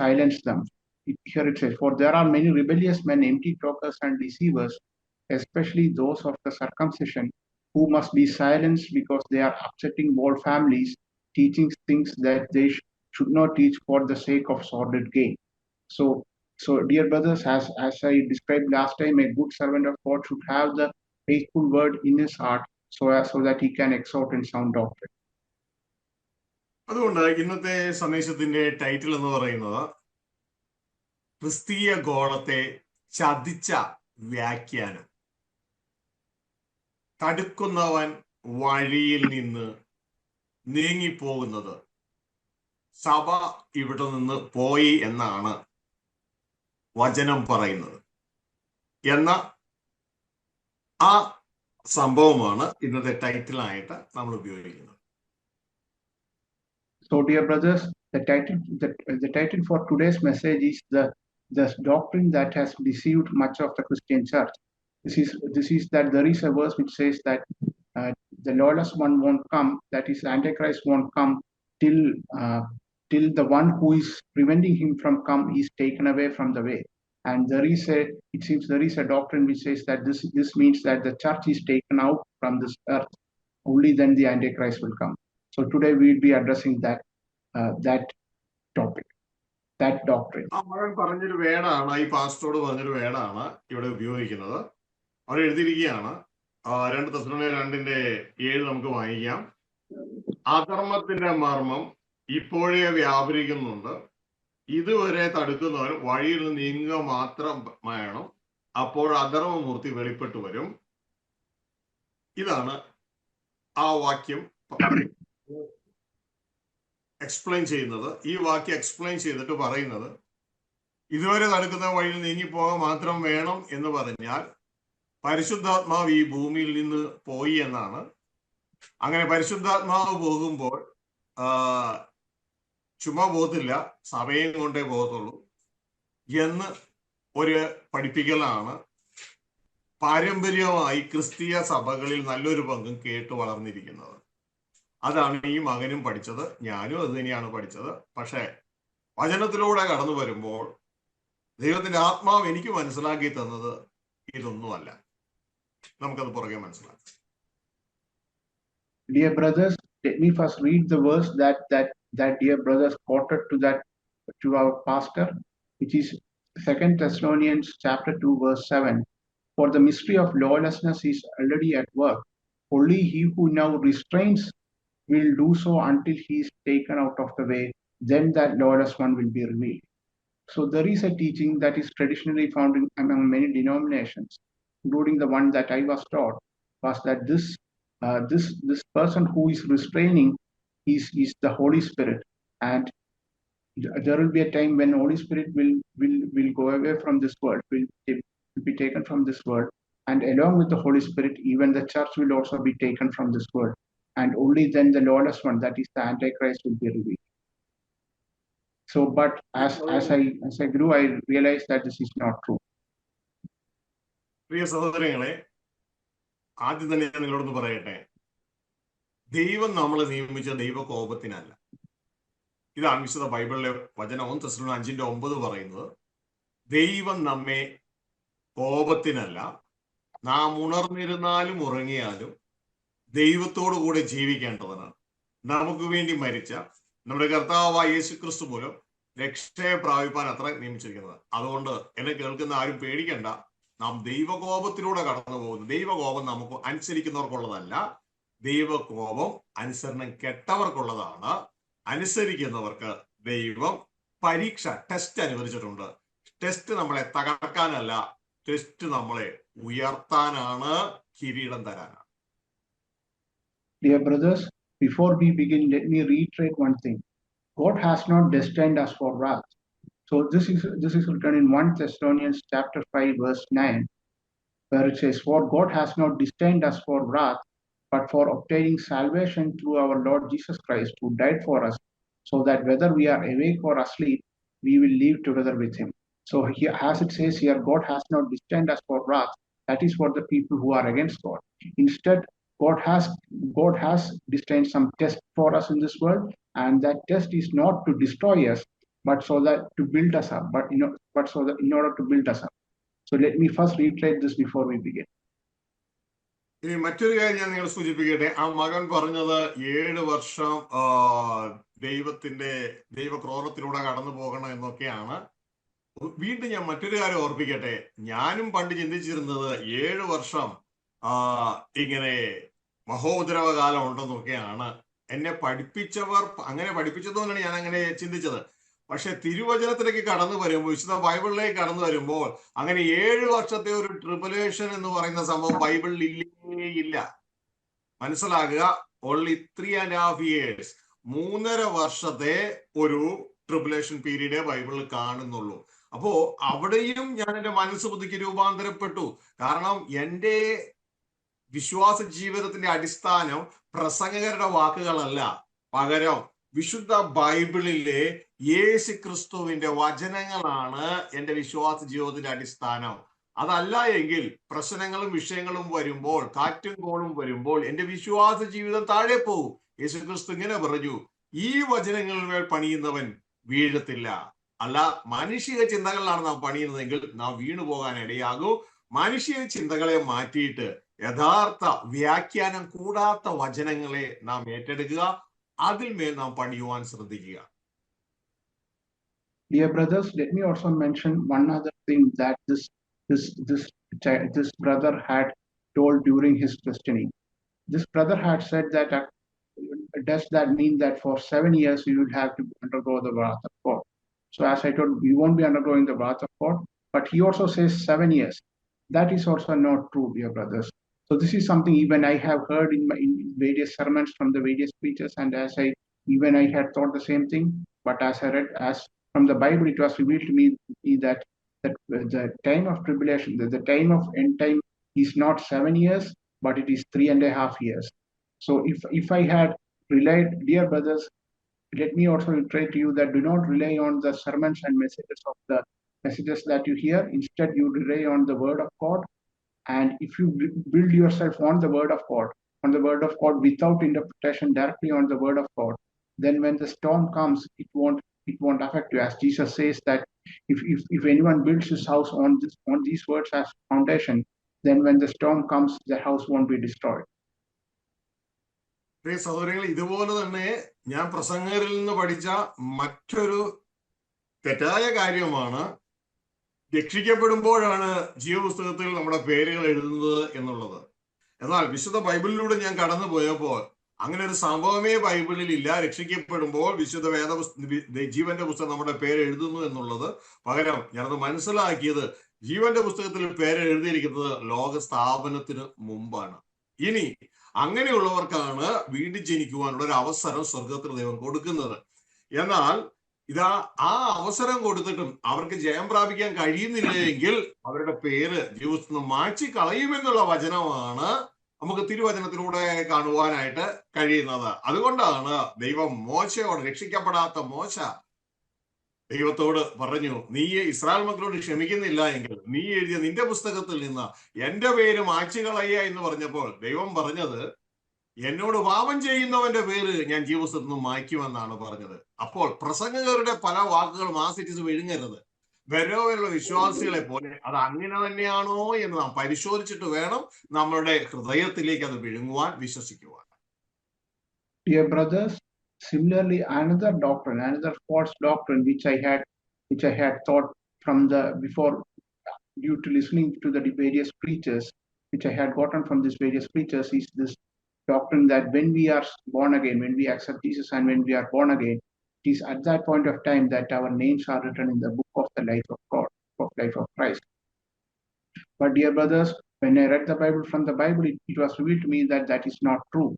silence them. Here it says, for there are many rebellious men, empty talkers and deceivers, especially those of the circumcision, who must be silenced because they are upsetting whole families, teaching things that they should not teach for the sake of sordid gain. So dear brothers, as I described last time, a good servant of God should have the faithful word in his heart, so that he can exhort in sound doctrine. അതുകൊണ്ട് ഇന്നത്തെ സന്ദേശത്തിന്റെ title എന്ന് പറയുന്നത് ക്രിസ്തീയ ഗോളത്തെ ചതിച്ച വ്യാഖ്യാനം. തടുക്കുന്നവൻ വഴിയിൽ നിന്ന് നീങ്ങിപ്പോകുന്നത്. സഭ ഇവിടെ നിന്ന് പോയി എന്നാണ് വചനം പറയുന്നത് എന്ന ആ സംഭവമാണ് ഇന്നത്തെ ടൈറ്റിലായിട്ട് നമ്മൾ ഉപയോഗിക്കുന്നത്. So dear brothers, the title for today's message is the doctrine that has deceived much of the Christian church. This is that there is a verse which says that the lawless one won't come, that is Antichrist won't come till the one who is preventing him from come is taken away from the way. And it seems there is a doctrine which says that this means that the church is taken out from this earth, only then the Antichrist will come. So today we will be addressing that topic, that doctrine. അവൻ പറഞ്ഞൊരു വേടാണ്, ഈ പാസ്റ്ററോട് പറഞ്ഞൊരു വേടാണ് ഇവിടെ ഉപയോഗിക്കുന്നത്. അവർ എഴുതിയിരിക്കുകയാണ്, 2 തെസ്സലോനിക്കർ 2:7 നമുക്ക് വായിക്കാം. അധർമ്മത്തിന്റെ മർമ്മം ഇപ്പോഴേ വ്യാപരിക്കുന്നുണ്ട്, ഇതുവരെ തടുക്കുന്നവർ വഴിയിൽ നിന്ന് നീങ്ങുക മാത്രം വേണം, അപ്പോൾ അധർമ്മമൂർത്തി വെളിപ്പെട്ടു വരും. ഇതാണ് ആ വാക്യം എക്സ്പ്ലെയിൻ ചെയ്യുന്നത്. ഈ വാക്യം എക്സ്പ്ലെയിൻ ചെയ്തിട്ട് പറയുന്നത്, ഇതുവരെ നടക്കുന്ന വഴിയിൽ നീങ്ങിപ്പോകാൻ മാത്രം വേണം എന്ന് പറഞ്ഞാൽ പരിശുദ്ധാത്മാവ് ഈ ഭൂമിയിൽ നിന്ന് പോയി എന്നാണ്. അങ്ങനെ പരിശുദ്ധാത്മാവ് പോകുമ്പോൾ ചുമ്മാ പോകത്തില്ല, സഭയും കൊണ്ടേ പോകത്തുള്ളൂ എന്ന് ഒരു പഠിപ്പിക്കലാണ് പാരമ്പര്യമായി ക്രിസ്തീയ സഭകളിൽ നല്ലൊരു പങ്കും കേട്ട് വളർന്നിരിക്കുന്നത്. അതാണ് ഈ മകനും പഠിച്ചത്, ഞാനും അത് തന്നെയാണ് പഠിച്ചത്. പക്ഷെ വചനത്തിലൂടെ കടന്നു വരുമ്പോൾ ദൈവത്തിന്റെ ആത്മാവ് എനിക്ക് മനസ്സിലാക്കി തന്നത് ഇതൊന്നുമല്ല. നമുക്കത് പുറകെ മനസ്സിലാക്കാം. Dear brothers, let me first read the verse that dear brothers quoted to our pastor, which is 2 Thessalonians chapter 2 verse 7, for the mystery of lawlessness is already at work. Only he who now restrains will do so until he is taken out of the way. Then that lawless one will be revealed. So there is a teaching that is traditionally found among many denominations, including the one that I was taught, was that this person who is restraining is the Holy Spirit, and there will be a time when Holy Spirit will go away from this world, will be taken from this world, and along with the Holy Spirit, even the church will also be taken from this world, and only then the lawless one, that is the Antichrist, will be revealed. So, but as I grew, I realized that this is not true. പ്രിയ സഹോദരങ്ങളെ, ആദ്യം തന്നെ ഞാൻ നിങ്ങളോടൊന്ന് പറയട്ടെ, ദൈവം നമ്മളെ നിയമിച്ച ദൈവകോപത്തിനല്ല. ഇതാണ് വിശുദ്ധ ബൈബിളിലെ വചനം 1 തെസ്സലോനിക്കർ 5:9 പറയുന്നത്. ദൈവം നമ്മെ കോപത്തിനല്ല, നാം ഉണർന്നിരുന്നാലും ഉറങ്ങിയാലും ദൈവത്തോടു കൂടെ ജീവിക്കേണ്ടതാണ്. നമുക്ക് വേണ്ടി മരിച്ച നമ്മുടെ കർത്താവായ യേശുക്രിസ്തു മൂലം രക്ഷയെ പ്രാപിപ്പാൻ അത്ര നിയമിച്ചിരിക്കുന്നത്. അതുകൊണ്ട് എന്നെ കേൾക്കുന്ന ആരും പേടിക്കണ്ട. നാം ദൈവകോപത്തിലൂടെ കടന്നു പോകുന്നു. ദൈവകോപം നമുക്ക് അനുസരിക്കുന്നവർക്കുള്ളതല്ല. ദൈവകോപം അനുസരണം കെട്ടവർക്കുള്ളതാണ്. അനുസരിക്കുന്നവർക്ക് ദൈവം പരീക്ഷ, ടെസ്റ്റ് അനുവദിച്ചിട്ടുണ്ട്. ടെസ്റ്റ് നമ്മളെ തകർക്കാനല്ല, ടെസ്റ്റ് നമ്മളെ ഉയർത്താനാണ്, കിരീടം തരാനാണ്. Dear brothers, before we begin, let me reiterate one thing. God has not destined us for wrath. So this is written in 1 Thessalonians chapter 5 verse 9, where it says, for God has not destined us for wrath, but for obtaining salvation through our Lord Jesus Christ, who died for us, so that whether we are awake or asleep, we will live together with him. So here, as it says here, God has not destined us for wrath. That is for the people who are against God. Instead, God has destined some test for us in this world, and that test is not to destroy us, but so that to build us up. But so that in order to build us up. So let me first reiterate this before we begin. ഇനി മറ്റൊരു കാര്യം ഞാൻ നിങ്ങൾ സൂചിപ്പിക്കട്ടെ. ആ മകൻ പറഞ്ഞത് 7 വർഷം ദൈവക്രോധത്തിലൂടെ കടന്നു പോകണം എന്നൊക്കെയാണ്. വീണ്ടും ഞാൻ മറ്റൊരു കാര്യം ഓർപ്പിക്കട്ടെ. ഞാനും പണ്ട് ചിന്തിച്ചിരുന്നത് 7 വർഷം ഇങ്ങനെ മഹോദരവകാലം ഉണ്ടെന്നൊക്കെയാണ്. എന്നെ പഠിപ്പിച്ചവർ അങ്ങനെ പഠിപ്പിച്ചതുകൊണ്ടാണ് ഞാൻ അങ്ങനെ ചിന്തിച്ചത്. പക്ഷെ തിരുവചനത്തിലേക്ക് കടന്നു വരുമ്പോൾ, വിശുദ്ധ ബൈബിളിലേക്ക് കടന്നു വരുമ്പോൾ, അങ്ങനെ 7 വർഷത്തെ ഒരു ട്രിബുലേഷൻ എന്ന് പറയുന്ന സംഭവം ബൈബിളിൽ ഇല്ല. മനസ്സിലാക്കുക, ഓൺലി 3.5 years, 3.5 വർഷത്തെ ഒരു ട്രിബുലേഷൻ പീരീഡേ ബൈബിളിൽ കാണുന്നുള്ളൂ. അപ്പോ അവിടെയും ഞാൻ എൻ്റെ മനസ്സ് പുതുക്കി രൂപാന്തരപ്പെട്ടു. കാരണം എൻ്റെ വിശ്വാസ ജീവിതത്തിന്റെ അടിസ്ഥാനം പ്രസംഗകരുടെ വാക്കുകളല്ല, പകരം വിശുദ്ധ ബൈബിളിലെ യേശു ക്രിസ്തുവിന്റെ വചനങ്ങളാണ് എൻ്റെ വിശ്വാസ ജീവിതത്തിന്റെ അടിസ്ഥാനം. അതല്ല എങ്കിൽ പ്രശ്നങ്ങളും വിഷയങ്ങളും വരുമ്പോൾ, കാറ്റും കോളും വരുമ്പോൾ എൻ്റെ വിശ്വാസ ജീവിതം താഴെ പോകും. യേശു ക്രിസ്തു ഇങ്ങനെ പറഞ്ഞു, ഈ വചനങ്ങളിൽ പണിയുന്നവൻ വീഴത്തില്ല. അല്ല, മാനുഷിക ചിന്തകളിലാണ് നാം പണിയുന്നതെങ്കിൽ നാം വീണുപോകാൻ ഇടയാകും. മാനുഷിക ചിന്തകളെ മാറ്റിയിട്ട് യഥാർത്ഥ വ്യാഖ്യാനം കൂടാത്ത വചനങ്ങളെ നാം ഏറ്റെടുക്കുക, അതിന്മേൽ നാം പണിയുവാൻ ശ്രദ്ധിക്കുക. Dear brothers, let me also mention one other thing that this brother had told during his questioning. This brother had said that does that mean that for 7 years you will have to undergo the wrath of God? So as I told, you won't be undergoing the wrath of God, but he also says 7 years. That is also not true, dear brothers. So this is something even I have heard in various sermons from the various preachers, and I had thought the same thing. But as I read, as from the Bible, it was revealed to me that the time of tribulation, the time of end time, is not 7 years, but it is 3.5 years. So if I had relied, dear brothers, let me also reiterate to you that do not rely on the sermons and messages that you hear. Instead, you rely on the word of God. And if you build yourself on the word of God without interpretation, directly on the word of God, then when the storm comes, it won't affect you. As Jesus says that if anyone builds his house on these words as foundation, then when the storm comes, the house won't be destroyed. പ്രിയ സഹോദരങ്ങൾ, ഇതുപോലെ തന്നെ ഞാൻ പ്രസംഗകരിൽ നിന്ന് പഠിച്ച മറ്റൊരു തെറ്റായ കാര്യമാണ്, രക്ഷിക്കപ്പെടുമ്പോഴാണ് ജീവപുസ്തകത്തിൽ നമ്മുടെ പേരുകൾ എഴുതുന്നത് എന്നുള്ളത്. എന്നാൽ വിശുദ്ധ ബൈബിളിലൂടെ ഞാൻ കടന്നു പോയപ്പോൾ അങ്ങനെ ഒരു സംഭവമേ ബൈബിളിൽ ഇല്ല. രക്ഷിക്കപ്പെടുമ്പോൾ വിശുദ്ധ ജീവന്റെ പുസ്തകം നമ്മുടെ പേര് എഴുതുന്നു എന്നുള്ളത്. പകരം ഞാനത് മനസ്സിലാക്കിയത് ജീവന്റെ പുസ്തകത്തിൽ പേര് എഴുതിയിരിക്കുന്നത് ലോക സ്ഥാപനത്തിന് മുമ്പാണ്. ഇനി അങ്ങനെയുള്ളവർക്കാണ് വീണ്ടും ജനിക്കുവാനുള്ള ഒരു അവസരം സ്വർഗത്തിൽ ദൈവം കൊടുക്കുന്നത്. എന്നാൽ ഇതാ ആ അവസരം കൊടുത്തിട്ടും അവർക്ക് ജയം പ്രാപിക്കാൻ കഴിയുന്നില്ല എങ്കിൽ അവരുടെ പേര് ജീവിതത്തിൽ നിന്ന് മാറ്റി കളയുമെന്നുള്ള വചനമാണ് നമുക്ക് തിരുവചനത്തിലൂടെ കാണുവാനായിട്ട് കഴിയുന്നത്. അതുകൊണ്ടാണ് ദൈവം മോശയോട്, രക്ഷിക്കപ്പെടാത്ത മോശ ദൈവത്തോട് പറഞ്ഞു, നീ ഇസ്രായേൽ മക്കളോട് ക്ഷമിക്കുന്നില്ല എങ്കിൽ നീ എഴുതിയ നിന്റെ പുസ്തകത്തിൽ നിന്ന് എന്റെ പേര് മായ്ച്ചു കളയുക എന്ന് പറഞ്ഞപ്പോൾ ദൈവം പറഞ്ഞത്, എന്നോട് പാപം ചെയ്യുന്നവന്റെ പേര് ഞാൻ ജീവപുസ്തകത്തിൽ നിന്ന് മായ്ക്കുമെന്നാണ് പറഞ്ഞത്. അപ്പോൾ പ്രസംഗകരുടെ പല വാക്കുകളും ആശ്രയിച്ച് വിഴുങ്ങരുത്. വരവയുള്ള വിശ്വാസികളെ പോലെ അത് അങ്ങനെ തന്നെയാണോ എന്ന് നാം പരിശോധിച്ചിട്ട് വേണം നമ്മളുടെ ഹൃദയത്തിലേക്ക് അത് വിഴുങ്ങുവാൻ, വിശ്വസിക്കുവാൻ. Dear brothers, similarly, another doctrine, another false doctrine which I had thought from the before, due to listening to the various preachers, which I had gotten from these various preachers, is this doctrine that when we are born again, when we accept Jesus and when we are born again, it is at that point of time that our names are written in the book of the life of God, of life of Christ. But dear brothers, when I read the Bible from the Bible, it was revealed to me that that is not true.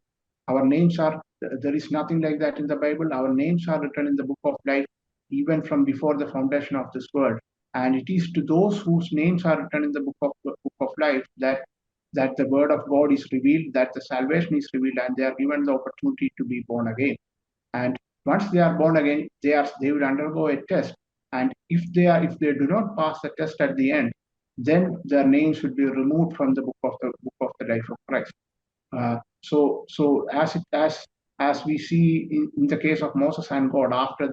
Our names are, there is nothing like that in the Bible. Our names are written in the book of life, even from before the foundation of this world. And it is to those whose names are written in the book of life that the word of God is revealed, that the salvation is revealed, and they are given the opportunity to be born again. And once they are born again, they will undergo a test. And if they do not pass the test at the end, then their names should be removed from the book of the life of Christ. So as we see in the case of Moses and God, after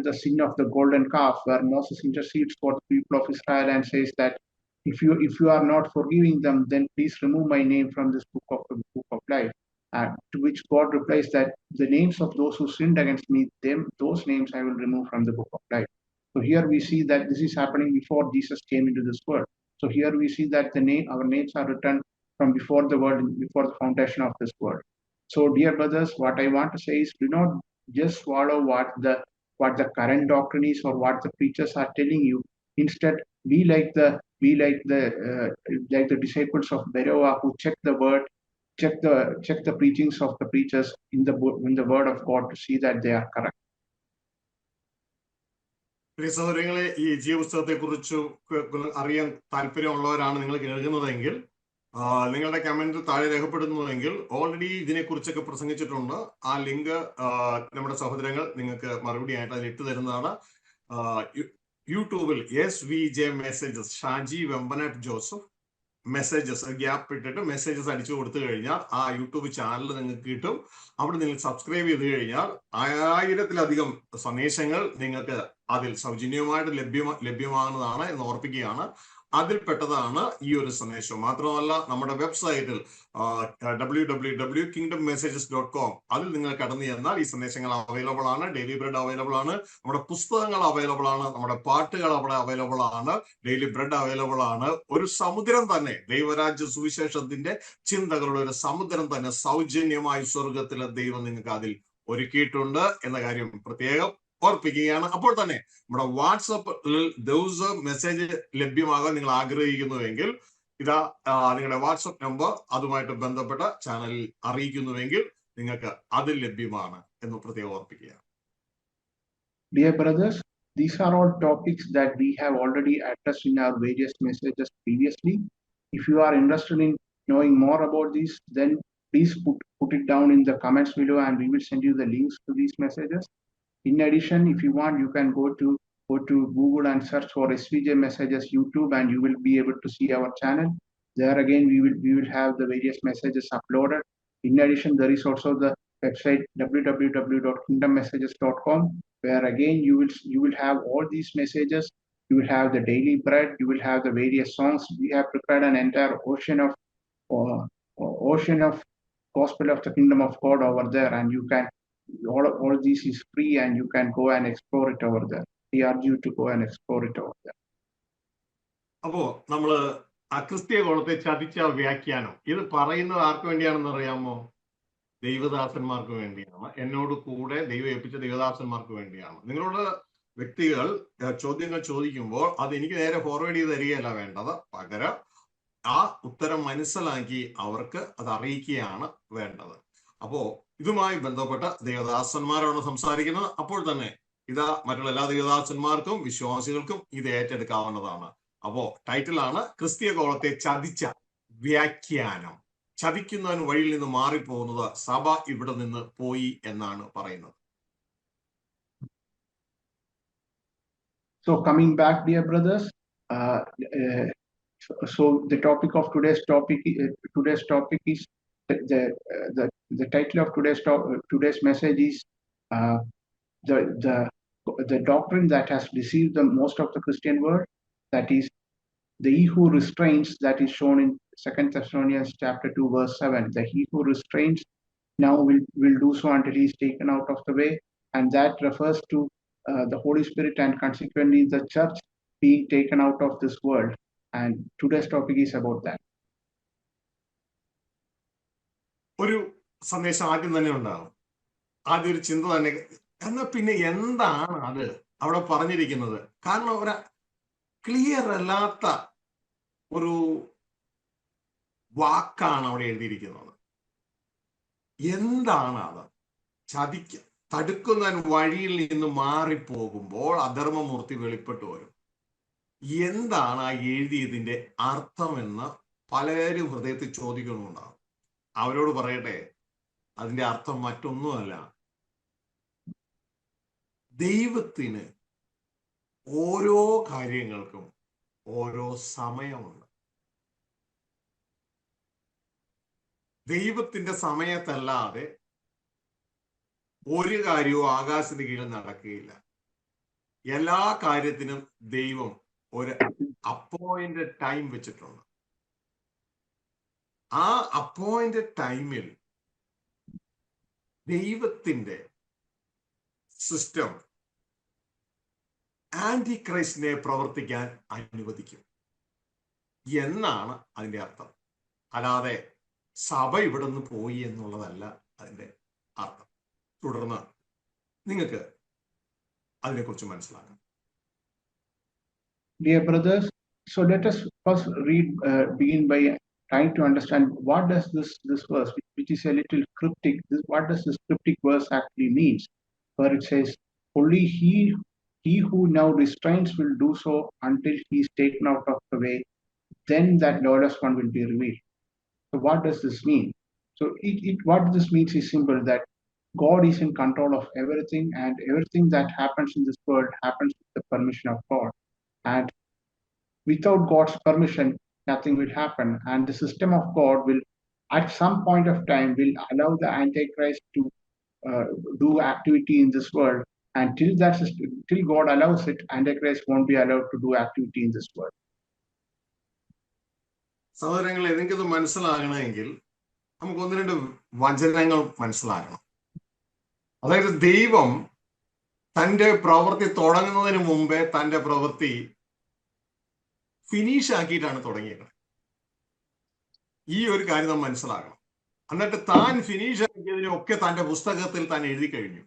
the sin of the golden calf, where Moses intercedes for the people of Israel and says that if you are not forgiving them, then please remove my name from this book of life. To which God replies that the names of those who sinned against me, those names I will remove from the book of life. So here we see that this is happening before Jesus came into this world. So here we see that our names are written from before the world, before the foundation of this world. So dear brothers, what I want to say is, do not just swallow what the current doctrine is or what the preachers are telling you. Instead, be like the disciples of Beroah, who check the word, check the preachings of the preachers in the word of God to see that they are correct. പ്രിയ സഹോദരങ്ങളെ, ഈ ജീവപുസ്തകത്തെ കുറിച്ച് അറിയാൻ താല്പര്യമുള്ളവരാണ് നിങ്ങൾ കേൾക്കുന്നതെങ്കിൽ നിങ്ങളുടെ comment താഴെ രേഖപ്പെടുത്തുന്നതെങ്കിൽ already ഇതിനെക്കുറിച്ചൊക്കെ പ്രസംഗിച്ചിട്ടുണ്ട്. ആ link നമ്മുടെ സഹോദരങ്ങൾ നിങ്ങൾക്ക് മറുപടി ആയിട്ട് അതിൽ ഇട്ട് തരുന്നതാണ്. യൂട്യൂബിൽ SVJ messages, Shaji Vempanattu Joseph messages gap ഇട്ടിട്ട് മെസ്സേജസ് അടിച്ചു കൊടുത്തു കഴിഞ്ഞാൽ ആ യൂട്യൂബ് ചാനൽ നിങ്ങൾക്ക് കിട്ടും. അവിടെ നിങ്ങൾ സബ്സ്ക്രൈബ് ചെയ്ത് കഴിഞ്ഞാൽ 1000-ലധികം സന്ദേശങ്ങൾ നിങ്ങൾക്ക് അതിൽ സൗജന്യമായിട്ട് ലഭ്യമാകുന്നതാണ് എന്ന് ഓർപ്പിക്കുകയാണ്. അതിൽപ്പെട്ടതാണ് ഈ ഒരു സന്ദേശം. മാത്രമല്ല, നമ്മുടെ വെബ്സൈറ്റിൽ www.kingdommessages.com അതിൽ നിങ്ങൾ കടന്നു ചെന്നാൽ ഈ സന്ദേശങ്ങൾ അവൈലബിൾ ആണ്. ഡെയിലി ബ്രെഡ് അവൈലബിൾ ആണ്, നമ്മുടെ പുസ്തകങ്ങൾ അവൈലബിൾ ആണ്, നമ്മുടെ പാട്ടുകൾ അവിടെ അവൈലബിൾ ആണ്, ഡെയിലി ബ്രെഡ് അവൈലബിൾ ആണ്. ഒരു സമുദ്രം തന്നെ, ദൈവരാജ്യ സുവിശേഷത്തിന്റെ ചിന്തകളുടെ ഒരു സമുദ്രം തന്നെ സൗജന്യമായി സ്വർഗത്തിലെ ദൈവം നിങ്ങൾക്ക് അതിൽ ഒരുക്കിയിട്ടുണ്ട് എന്ന കാര്യം പ്രത്യേകം ഓർപ്പിക്കുകയാണ്. അപ്പോൾ തന്നെ നമ്മുടെ വാട്സപ്പിൽ ദിവസം മെസ്സേജ് ലഭ്യമാകാൻ നിങ്ങൾ ആഗ്രഹിക്കുന്നുവെങ്കിൽ ഇതാ നിങ്ങളുടെ വാട്സപ്പ് നമ്പർ അതുമായിട്ട് ബന്ധപ്പെട്ട ചാനലിൽ അറിയിക്കുന്നുവെങ്കിൽ നിങ്ങൾക്ക് അതിൽ ലഭ്യമാണ് എന്ന് പ്രത്യേകം ഓർപ്പിക്കുക. Dear brothers, these are all topics that we have already addressed in our various messages previously. If you are interested in knowing more about this, then please put it down in the comments below and we will send you the links to these messages. In addition, if you want, you can go to Google and search for SVJ Messages YouTube, and you will be able to see our channel. There again, we will have the various messages uploaded. In addition, there is also the website www.kingdommessages.com, where again you will have all these messages. You will have the daily bread. You will have the various songs. We have prepared an entire ocean of gospel of the kingdom of God over there, and you can. All this is free and you can go and explore it over there. We urge you to go and explore it over there. അപ്പോ നമ്മള് ആ ക്രിസ്തീയ കോളത്തെ ചതിച്ച വ്യാഖ്യാനം ഇത് പറയുന്നത് ആർക്ക് വേണ്ടിയാണെന്ന് അറിയാമോ? ദൈവദാസന്മാർക്ക് വേണ്ടിയാണ്. എന്നോട് കൂടെ ദൈവം ഏൽപ്പിച്ച ദൈവദാസന്മാർക്ക് വേണ്ടിയാണ്. നിങ്ങളോട് വ്യക്തികൾ ചോദ്യങ്ങൾ ചോദിക്കുമ്പോൾ അത് എനിക്ക് നേരെ ഫോർവേഡ് ചെയ്ത് തരികയല്ല വേണ്ടത്, പകരം ആ ഉത്തരം മനസ്സിലാക്കി അവർക്ക് അത് അറിയിക്കുകയാണ് വേണ്ടത്. അപ്പോ ഇതുമായി ബന്ധപ്പെട്ട ദൈവദാസന്മാരാണ് സംസാരിക്കുന്നത്. അപ്പോൾ തന്നെ ഇതാ മറ്റുള്ള എല്ലാ ദൈവദാസന്മാർക്കും വിശ്വാസികൾക്കും ഇത് ഏറ്റെടുക്കാവുന്നതാണ്. അപ്പോ ടൈറ്റിലാണ് ക്രിസ്തീയ കോളത്തെ ചതിച്ച വ്യാഖ്യാനം. ചതിക്കുന്നവൻ വഴിയിൽ നിന്ന് മാറിപ്പോകുന്നത് സഭ ഇവിടെ നിന്ന് പോയി എന്നാണ് പറയുന്നത്. So coming back, dear brothers, so the topic of today's topic is the title of today's message is the doctrine that has deceived the most of the Christian world, that is the he who restrains, that is shown in 2 Thessalonians chapter 2 verse 7. The he who restrains now will do so until he is taken out of the way, and that refers to the Holy Spirit and consequently the church being taken out of this world. And today's topic is about that. ഒരു സന്ദേശം ആദ്യം തന്നെ ഉണ്ടാകും, ആദ്യം ഒരു ചിന്ത തന്നെ. എന്നാൽ പിന്നെ എന്താണ് അത് അവിടെ പറഞ്ഞിരിക്കുന്നത്? കാരണം ഒരു ക്ലിയർ അല്ലാത്ത ഒരു വാക്കാണ് അവിടെ എഴുതിയിരിക്കുന്നത്. എന്താണ് അത്? തടുക്കുന്നവൻ വഴിയിൽ നിന്ന് മാറിപ്പോകുമ്പോൾ അധർമ്മമൂർത്തി വെളിപ്പെട്ടു വരും. എന്താണ് ആ എഴുതിയതിന്റെ അർത്ഥമെന്ന് പലരും ഹൃദയത്തിൽ ചോദിക്കുന്നുണ്ടാവും. അവരോട് പറയട്ടെ, അതിന്റെ അർത്ഥം മറ്റൊന്നുമല്ല. ദൈവത്തിന് ഓരോ കാര്യങ്ങൾക്കും ഓരോ സമയമുണ്ട്. ദൈവത്തിന്റെ സമയത്തല്ലാതെ ഒരു കാര്യവും ആകാശത്തിന് കീഴിൽ നടക്കുകയില്ല. എല്ലാ കാര്യത്തിനും ദൈവം ഒരു അപ്പോയിന്റഡ് ടൈം വെച്ചിട്ടുണ്ട്. ആ അപ്പോയിന്റഡ് ടൈമിൽ ദൈവത്തിന്റെ സിസ്റ്റം ആന്റി ക്രൈസ്റ്റിനെ പ്രവർത്തിക്കാൻ അനുവദിക്കും എന്നാണ് അതിന്റെ അർത്ഥം. അല്ലാതെ സഭ ഇവിടെ നിന്ന് പോയി എന്നുള്ളതല്ല അതിന്റെ അർത്ഥം. തുടർന്ന് നിങ്ങൾക്ക് അതിനെക്കുറിച്ച് മനസ്സിലാക്കാം. Dear brothers, so let us first begin by trying to understand what does this verse, which is a little cryptic, what does this cryptic verse actually means? Where it says, only he who now restrains will do so until he is taken out of the way, then that lawless one will be revealed. So what does this mean? So what this means is simple, that God is in control of everything, and everything that happens in this world happens with the permission of God. And without God's permission, nothing will happen. And the system of God will, at some point of time, will allow the Antichrist to do activity in this world. And till God allows it, Antichrist won't be allowed to do activity in this world. സഹോദരങ്ങളെ, നിങ്ങൾക്കിത് മനസ്സിലാകണമെങ്കിൽ നമുക്ക് ഒന്ന് രണ്ട് വചനങ്ങൾ മനസ്സിലാക്കണം. അതായത് ദൈവം തന്റെ പ്രവൃത്തി തുടങ്ങുന്നതിന് മുമ്പേ തന്റെ പ്രവൃത്തി ഫിനിഷ് ആക്കിയിട്ടാണ് തുടങ്ങിയത്. ഈ ഒരു കാര്യം നാം മനസ്സിലാക്കണം. എന്നിട്ട് താൻ ഫിനിഷ് ആക്കിയതിനൊക്കെ തന്റെ പുസ്തകത്തിൽ താൻ എഴുതി കഴിഞ്ഞു.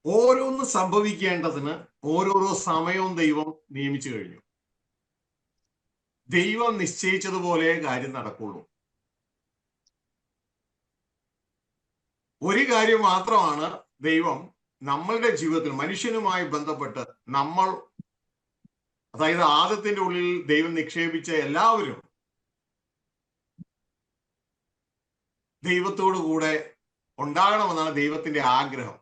ഓരോന്ന് സംഭവിക്കേണ്ടതിന് ഓരോരോ സമയവും ദൈവം നിയമിച്ചു കഴിഞ്ഞു. ദൈവം നിശ്ചയിച്ചതുപോലെ കാര്യം നടക്കുള്ളൂ. ഒരു കാര്യം മാത്രമാണ് ദൈവം നമ്മളുടെ ജീവിതത്തിൽ മനുഷ്യനുമായി ബന്ധപ്പെട്ട് നമ്മൾ, അതായത് ആദത്തിന്റെ ഉള്ളിൽ ദൈവം നിക്ഷേപിച്ച എല്ലാവരും ദൈവത്തോടു കൂടെ ഉണ്ടാകണമെന്നാണ് ദൈവത്തിന്റെ ആഗ്രഹം.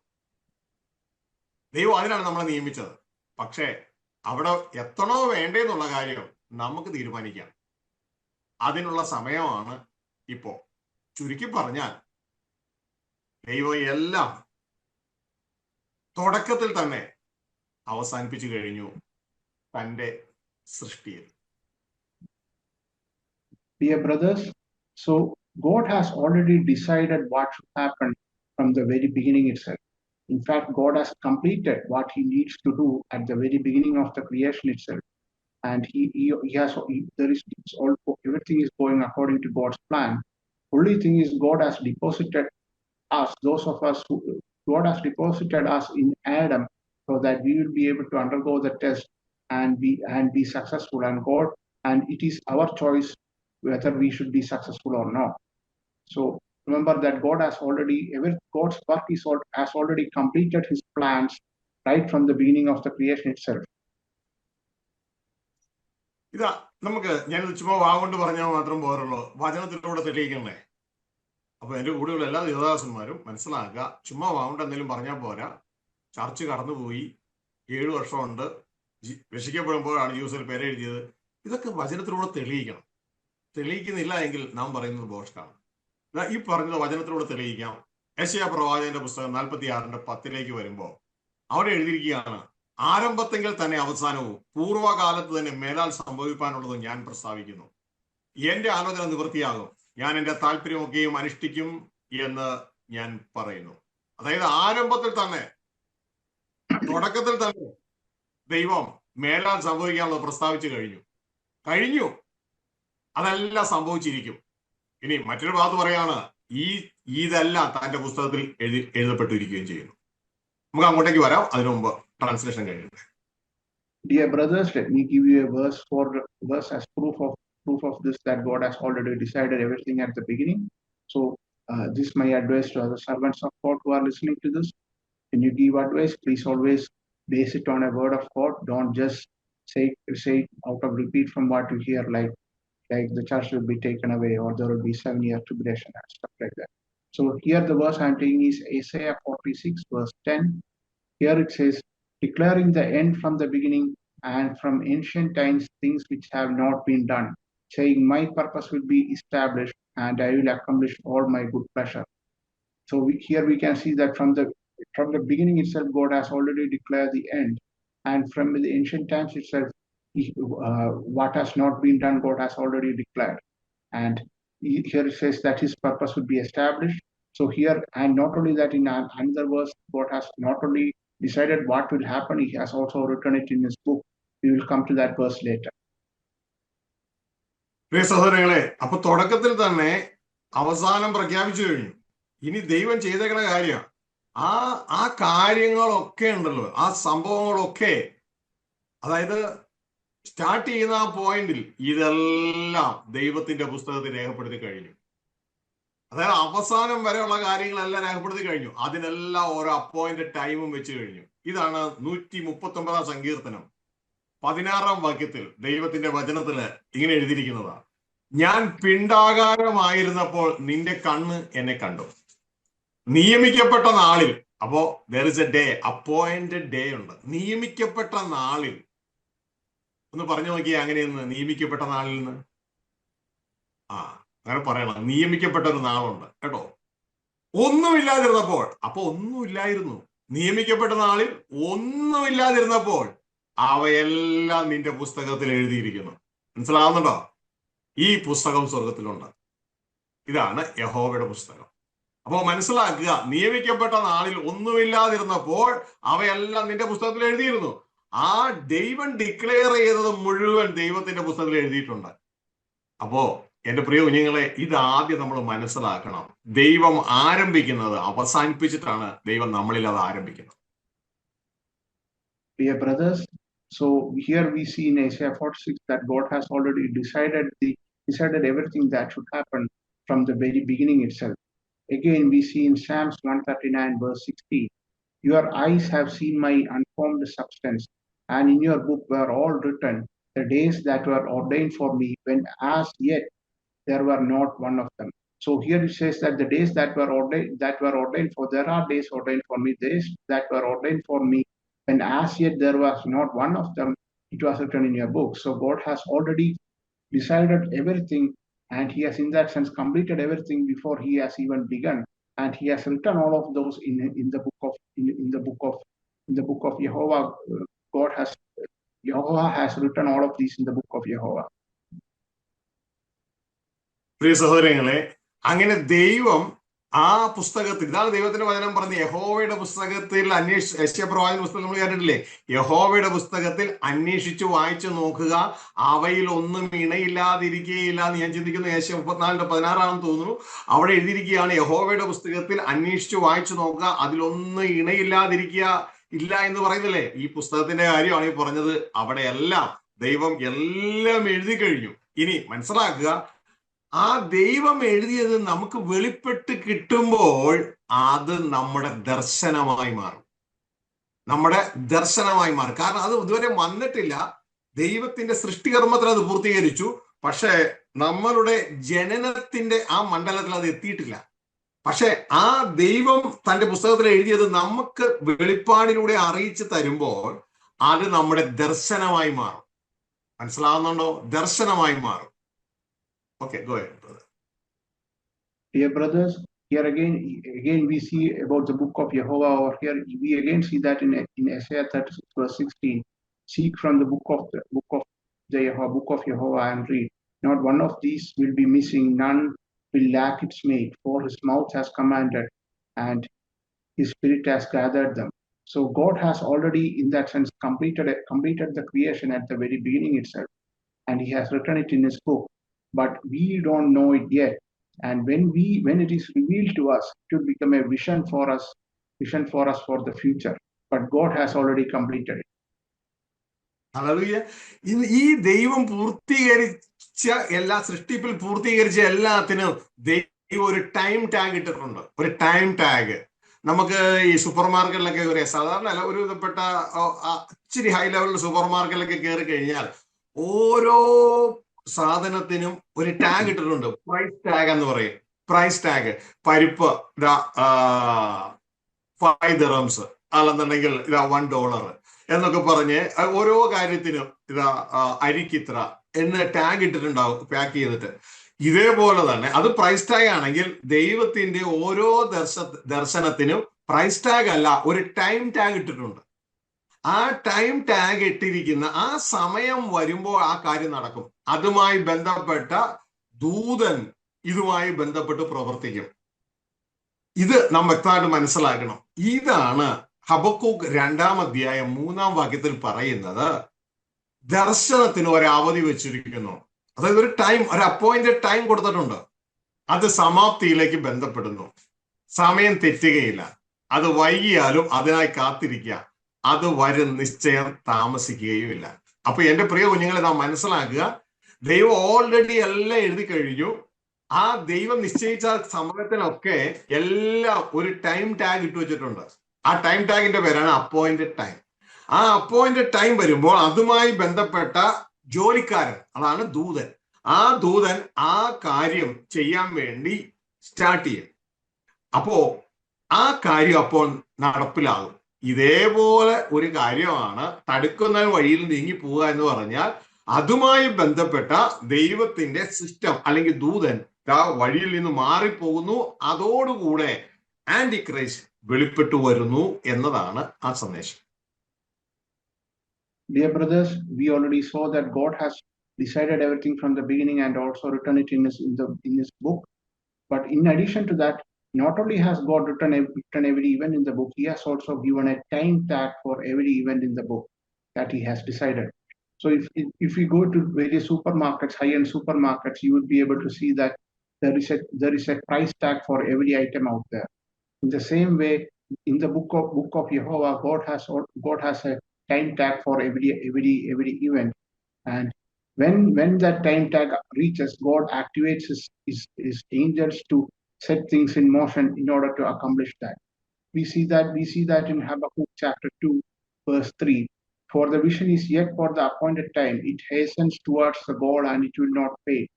ദൈവം അതിനാണ് നമ്മളെ നിയമിച്ചത്. പക്ഷേ അവിടെ എത്തണോ വേണ്ടേന്നുള്ള കാര്യം നമുക്ക് തീരുമാനിക്കാം. അതിനുള്ള സമയമാണ് ഇപ്പോ. ചുരുക്കി പറഞ്ഞാൽ ദൈവം എല്ലാം തുടക്കത്തിൽ തന്നെ അവസാനിപ്പിച്ചു കഴിഞ്ഞു തന്റെ സൃഷ്ടിയിൽ. Dear brothers, so God has already decided what should happen from the very beginning itself. In fact, God has completed what he needs to do at the very beginning of the creation itself. And there is all, everything is going according to God's plan. Only thing is God has deposited us, those of us who God has deposited us in Adam, so that we will be able to undergo the test and be successful. And it is our choice whether we should be successful or not. So remember that God's work has already completed his plans right from the beginning of the creation itself. ഇതാ നമുക്ക് ഞാനിത് ചുമ്മാ വാഗൊണ്ട് പറഞ്ഞാൽ മാത്രം പോരുള്ളൂ, വചനത്തിലൂടെ തെളിയിക്കണേ. അപ്പൊ എന്റെ കൂടെയുള്ള എല്ലാ ദേവദാസന്മാരും മനസ്സിലാക്കുക, ചുമ്മാ വാഗൊണ്ട് എന്തെങ്കിലും പറഞ്ഞാൽ പോരാ. ചർച്ച് കടന്നുപോയി, 7 വർഷമുണ്ട്, രക്ഷിക്കപ്പെടുമ്പോഴാണ് ജ്യൂസിൽ പേരെഴുതിയത്. ഇതൊക്കെ വചനത്തിലൂടെ തെളിയിക്കണം. തെളിയിക്കുന്നില്ല എങ്കിൽ നാം പറയുന്നത് ബോഷ്കാണ്. ഈ പറഞ്ഞത് വചനത്തിലൂടെ തെളിയിക്കാം. യെശയ്യാ പ്രവാചകന്റെ പുസ്തകം 46:10 വരുമ്പോൾ അവിടെ എഴുതിയിരിക്കുകയാണ്, ആരംഭത്തെങ്കിൽ തന്നെ അവസാനവും പൂർവ്വകാലത്ത് തന്നെ മേലാൽ സംഭവിക്കാനുള്ളത് ഞാൻ പ്രസ്താവിക്കുന്നു. എന്റെ ആലോചന നിവൃത്തിയാകും, ഞാൻ എന്റെ താല്പര്യമൊക്കെയും അനുഷ്ഠിക്കും എന്ന് ഞാൻ പറയുന്നു. അതായത് ആരംഭത്തിൽ തന്നെ, തുടക്കത്തിൽ തന്നെ ദൈവം മേലാൽ സംഭവിക്കാനുള്ളത് പ്രസ്താവിച്ചു കഴിഞ്ഞു. അതെല്ലാം സംഭവിച്ചിരിക്കും. ഇനി മറ്റൊരു ഭാഗത്ത് പറയാണ്, ഇതെല്ലാം തന്റെ പുസ്തകത്തിൽ എഴുതപ്പെട്ടിരിക്കുകയും ചെയ്യുന്നു. നമുക്ക് അങ്ങോട്ടേക്ക് വരാം, അതിനു മുമ്പ് ട്രാൻസ്ലേഷൻ കഴിയട്ടെ. Dear brothers, let me give you a verse as proof of this, that God has already decided everything at the beginning. So this is my advice to other servants of God who are listening to this. When you give advice, please always base it on a word of God. Don't just say it out of repeat from what you hear, like the church will be taken away, or there will be 7-year tribulation and stuff like that. So here the verse I'm taking is Isaiah 46 verse 10. Here it says, declaring the end from the beginning and from ancient times things which have not been done, saying my purpose will be established and I will accomplish all my good pleasure. So here we can see that from the beginning itself, God has already declared the end, and from the ancient times itself, what has not been done, God has already declared. And here it says that his purpose would be established. So here, and not only that, in another verse, God has not only decided what will happen, he has also written it in his book. We will come to that verse later. പ്രിയ സഹോദരങ്ങളെ, അപ്പൊ തുടക്കത്തിൽ തന്നെ അവസാനം പ്രഖ്യാപിച്ചു കഴിഞ്ഞു. ഇനി ദൈവം ചെയ്തേക്കുന്ന കാര്യം, ആ കാര്യങ്ങളൊക്കെ ഉണ്ടല്ലോ, ആ സംഭവങ്ങളൊക്കെ, അതായത് സ്റ്റാർട്ട് ചെയ്യുന്ന ആ പോയിന്റിൽ ഇതെല്ലാം ദൈവത്തിന്റെ പുസ്തകത്തിൽ രേഖപ്പെടുത്തി കഴിഞ്ഞു. അതായത് അവസാനം വരെയുള്ള കാര്യങ്ങളെല്ലാം രേഖപ്പെടുത്തി കഴിഞ്ഞു. അതിനെല്ലാം ഓരോ അപ്പോയിന്റഡ് ടൈമും വെച്ച് കഴിഞ്ഞു. ഇതാണ് 139 സങ്കീർത്തനം 16 വാക്യത്തിൽ ദൈവത്തിന്റെ വചനത്തില് ഇങ്ങനെ എഴുതിയിരിക്കുന്നതാണ്, ഞാൻ പിണ്ടാകാരമായിരുന്നപ്പോൾ നിന്റെ കണ്ണ് എന്നെ കണ്ടു. നിയമിക്കപ്പെട്ട നാളിൽ, അപ്പോ there is a day, appointed day ഉണ്ട്. നിയമിക്കപ്പെട്ട നാളിൽ, ഒന്ന് പറഞ്ഞു നോക്കിയേ അങ്ങനെയെന്ന്, നിയമിക്കപ്പെട്ട നാളിൽ നിന്ന്. അങ്ങനെ പറയണം, നിയമിക്കപ്പെട്ട ഒരു നാളുണ്ട് കേട്ടോ. ഒന്നുമില്ലാതിരുന്നപ്പോൾ, അപ്പൊ ഒന്നുമില്ലായിരുന്നു. നിയമിക്കപ്പെട്ട നാളിൽ ഒന്നുമില്ലാതിരുന്നപ്പോൾ അവയെല്ലാം നിന്റെ പുസ്തകത്തിൽ എഴുതിയിരിക്കുന്നു. മനസ്സിലാവുന്നുണ്ടോ? ഈ പുസ്തകം സ്വർഗത്തിലുണ്ട്. ഇതാണ് യഹോവയുടെ പുസ്തകം. അപ്പോ മനസ്സിലാക്കുക, നിയമിക്കപ്പെട്ട നാളിൽ ഒന്നുമില്ലാതിരുന്നപ്പോൾ അവയെല്ലാം നിന്റെ പുസ്തകത്തിൽ എഴുതിയിരുന്നു. ആ ദൈവം ഡിക്ലെയർ ചെയ്തത് മുഴുവൻ ദൈവത്തിന്റെ പുസ്തകത്തിൽ എഴുതിയിട്ടുണ്ട്. അപ്പോ എന്റെ പ്രിയ കുഞ്ഞുങ്ങളെ, ഇതാദ്യം നമ്മൾ മനസ്സിലാക്കണം. ദൈവം ആരംഭിക്കുന്നത് അവസാനിപ്പിച്ചിട്ടാണ് ദൈവം നമ്മളിൽ അത് ആരംഭിക്കുന്നത്. Dear brothers, so here we see in Isaiah 46 that God has already decided everything that should happen from the very beginning itself. Again, we see in Psalms 139 verse 60, your eyes have seen my unformed substance, and in your book were all written the days that were ordained for me, when as yet there were not one of them. So here it says that the days that were ordained for, there are days ordained for me, days that were ordained for me, when as yet there was not one of them, it was written in your book. So God has already decided everything, and he has in that sense completed everything before he has even begun, and he has written all of those in the book of Jehovah. Jehovah has written all of these in the book of Jehovah. പ്രിയ സഹോദരങ്ങളെ, അങ്ങനെ ദൈവം ആ പുസ്തകത്തിൽ, ഇതാണ് ദൈവത്തിന്റെ വചനം പറഞ്ഞ്, യഹോവയുടെ പുസ്തകത്തിൽ യെശയ്യാപ്രവാചകന്റെ പുസ്തകം നമ്മൾ കേട്ടിട്ടില്ലേ? യഹോവയുടെ പുസ്തകത്തിൽ അന്വേഷിച്ചു വായിച്ചു നോക്കുക, അവയിൽ ഒന്നും ഇണയില്ലാതിരിക്കുകയില്ല എന്ന് ഞാൻ ചിന്തിക്കുന്നു. യേശയ്യാ 34:16 തോന്നുന്നു. അവിടെ എഴുതിയിരിക്കുകയാണ്, യഹോവയുടെ പുസ്തകത്തിൽ അന്വേഷിച്ചു വായിച്ചു നോക്കുക, അതിലൊന്നും ഇണയില്ലാതിരിക്കുക ഇല്ല എന്ന് പറയുന്നില്ലേ? ഈ പുസ്തകത്തിന്റെ കാര്യമാണ് ഈ പറഞ്ഞത്. അവിടെയെല്ലാം ദൈവം എല്ലാം എഴുതി കഴിഞ്ഞു. ഇനി മനസ്സിലാക്കുക, ആ ദൈവം എഴുതിയത് നമുക്ക് വെളിപ്പെട്ട് കിട്ടുമ്പോൾ അത് നമ്മുടെ ദർശനമായി മാറും. നമ്മുടെ ദർശനമായി മാറും. കാരണം അത് ഇതുവരെ വന്നിട്ടില്ല. ദൈവത്തിന്റെ സൃഷ്ടികർമ്മത്തിൽ അത് പൂർത്തീകരിച്ചു. പക്ഷെ നമ്മളുടെ ജനനത്തിന്റെ ആ മണ്ഡലത്തിൽ അത് എത്തിയിട്ടില്ല. പക്ഷെ ആ ദൈവം തന്റെ പുസ്തകത്തിൽ എഴുതിയത് നമുക്ക് വെളിപ്പാടിലൂടെ അറിയിച്ചു തരുമ്പോൾ അത് നമ്മുടെ ദർശനമായി മാറും. മനസ്സിലാവുന്നുണ്ടോ? ദർശനമായി മാറും. Okay, go ahead, brother. Dear brothers, here again we see about the book of Jehovah over here. We again see that in Isaiah 36:16. Seek from the book of Jehovah and read. Not one of these will be missing, none will lack its mate, for his mouth has commanded and his spirit has gathered them. So God has already, in that sense, completed the creation at the very beginning itself, and he has written it in his book. But we don't know it yet. And when it is revealed to us, it will become a vision for us for the future. But God has already completed it. Hallelujah. ഈ ദൈവം പൂർത്തീകരിച്ച സൃഷ്ടിപ്പിൽ പൂർത്തീകരിച്ച എല്ലാത്തിനും ദൈവം ഒരു time tag ഇട്ടിട്ടുണ്ട്. ഒരു time tag നമുക്ക് ഈ സൂപ്പർ മാർക്കറ്റിലൊക്കെ ഒരു സാധാരണ അല്ല, ഒരു വിധപ്പെട്ട ഇച്ചിരി ഹൈ ലെവലിൽ സൂപ്പർ മാർക്കറ്റിലൊക്കെ കയറി കഴിഞ്ഞാൽ ഓരോ സാധനത്തിനും ഒരു ടാഗ് ഇട്ടിട്ടുണ്ട്. പ്രൈസ് ടാഗ് എന്ന് പറയും. Price tag. പരിപ്പ് $5, അല്ലെന്നുണ്ടെങ്കിൽ $1 എന്നൊക്കെ പറഞ്ഞ് ഓരോ കാര്യത്തിനും അരിക്കിത്ര എന്ന് ടാഗ് ഇട്ടിട്ടുണ്ടാവും പാക്ക് ചെയ്തിട്ട്. ഇതേപോലെ തന്നെ അത് പ്രൈസ് ടാഗ് ആണെങ്കിൽ ദൈവത്തിന്റെ ഓരോ ദർശനത്തിനും പ്രൈസ് ടാഗ് അല്ല, ഒരു ടൈം ടാഗ് ഇട്ടിട്ടുണ്ട്. ആ ടൈം ടാഗ് ഇട്ടിരിക്കുന്ന ആ സമയം വരുമ്പോൾ ആ കാര്യം നടക്കും. അതുമായി ബന്ധപ്പെട്ട ദൂതൻ ഇതുമായി ബന്ധപ്പെട്ട് പ്രവർത്തിക്കും. ഇത് നാം വ്യക്തമായിട്ട് മനസ്സിലാക്കണം. ഇതാണ് ഹബക്കൂക്ക് 2-ാം അധ്യായം 3-ാം വാക്യത്തിൽ പറയുന്നത്. ദർശനത്തിന് ഒരു അവധി വെച്ചിരിക്കുന്നു. അതായത് ഒരു അപ്പോയിന്റഡ് ടൈം കൊടുത്തിട്ടുണ്ട്. അത് സമാപ്തിയിലേക്ക് ബന്ധപ്പെടുന്നു. സമയം തെറ്റുകയില്ല. അത് വൈകിയാലും അതിനായി കാത്തിരിക്കുക. അത് വരും നിശ്ചയം താമസിക്കുകയുമില്ല. അപ്പൊ എന്റെ പ്രിയ കുഞ്ഞുങ്ങളെ നാം മനസ്സിലാക്കുക, ദൈവം ഓൾറെഡി എല്ലാം എഴുതി കഴിഞ്ഞു. ആ ദൈവം നിശ്ചയിച്ച സമയത്തിനൊക്കെ എല്ലാം ഒരു ടൈം ടാഗ് ഇട്ട് വെച്ചിട്ടുണ്ട്. ആ ടൈം ടാഗിന്റെ പേരാണ് അപ്പോയിന്റഡ് ടൈം. ആ അപ്പോയിന്റഡ് ടൈം വരുമ്പോൾ അതുമായി ബന്ധപ്പെട്ട ജോലിക്കാരൻ, അതാണ് ദൂതൻ. ആ ദൂതൻ ആ കാര്യം ചെയ്യാൻ വേണ്ടി സ്റ്റാർട്ട് ചെയ്യും. അപ്പോ ആ കാര്യം അപ്പോൾ നടപ്പിലാകും. ഇതേപോലെ ഒരു കാര്യമാണ് തടുക്കുന്ന വഴിയിൽ നീങ്ങി പോവുക എന്ന് പറഞ്ഞാൽ, അതുമായി ബന്ധപ്പെട്ട ദൈവത്തിന്റെ സിസ്റ്റം അല്ലെങ്കിൽ ദൂതൻ ആ വഴിയിൽ നിന്ന് മാറിപ്പോകുന്നു. അതോടുകൂടെ ആന്റി ക്രൈസ്റ്റ് വെളിപ്പെട്ടു വരുന്നു എന്നതാണ് ആ സന്ദേശം. Dear brothers, we already saw that God has decided everything from the beginning and also written it in his book. But in addition to that, not only has God written every event in the book, he has also given a time tag for every event in the book that he has decided. So if we go to various supermarkets, high-end supermarkets, you would be able to see that there is a price tag for every item out there. In the same way, in the book of Jehovah, God has a time tag for every event. And when that time tag reaches, God activates his angels to set things in motion in order to accomplish that. We see that in Habakkuk chapter 2, verse 3. For the vision is yet for the appointed time. It hastens towards the goal and it will not fade.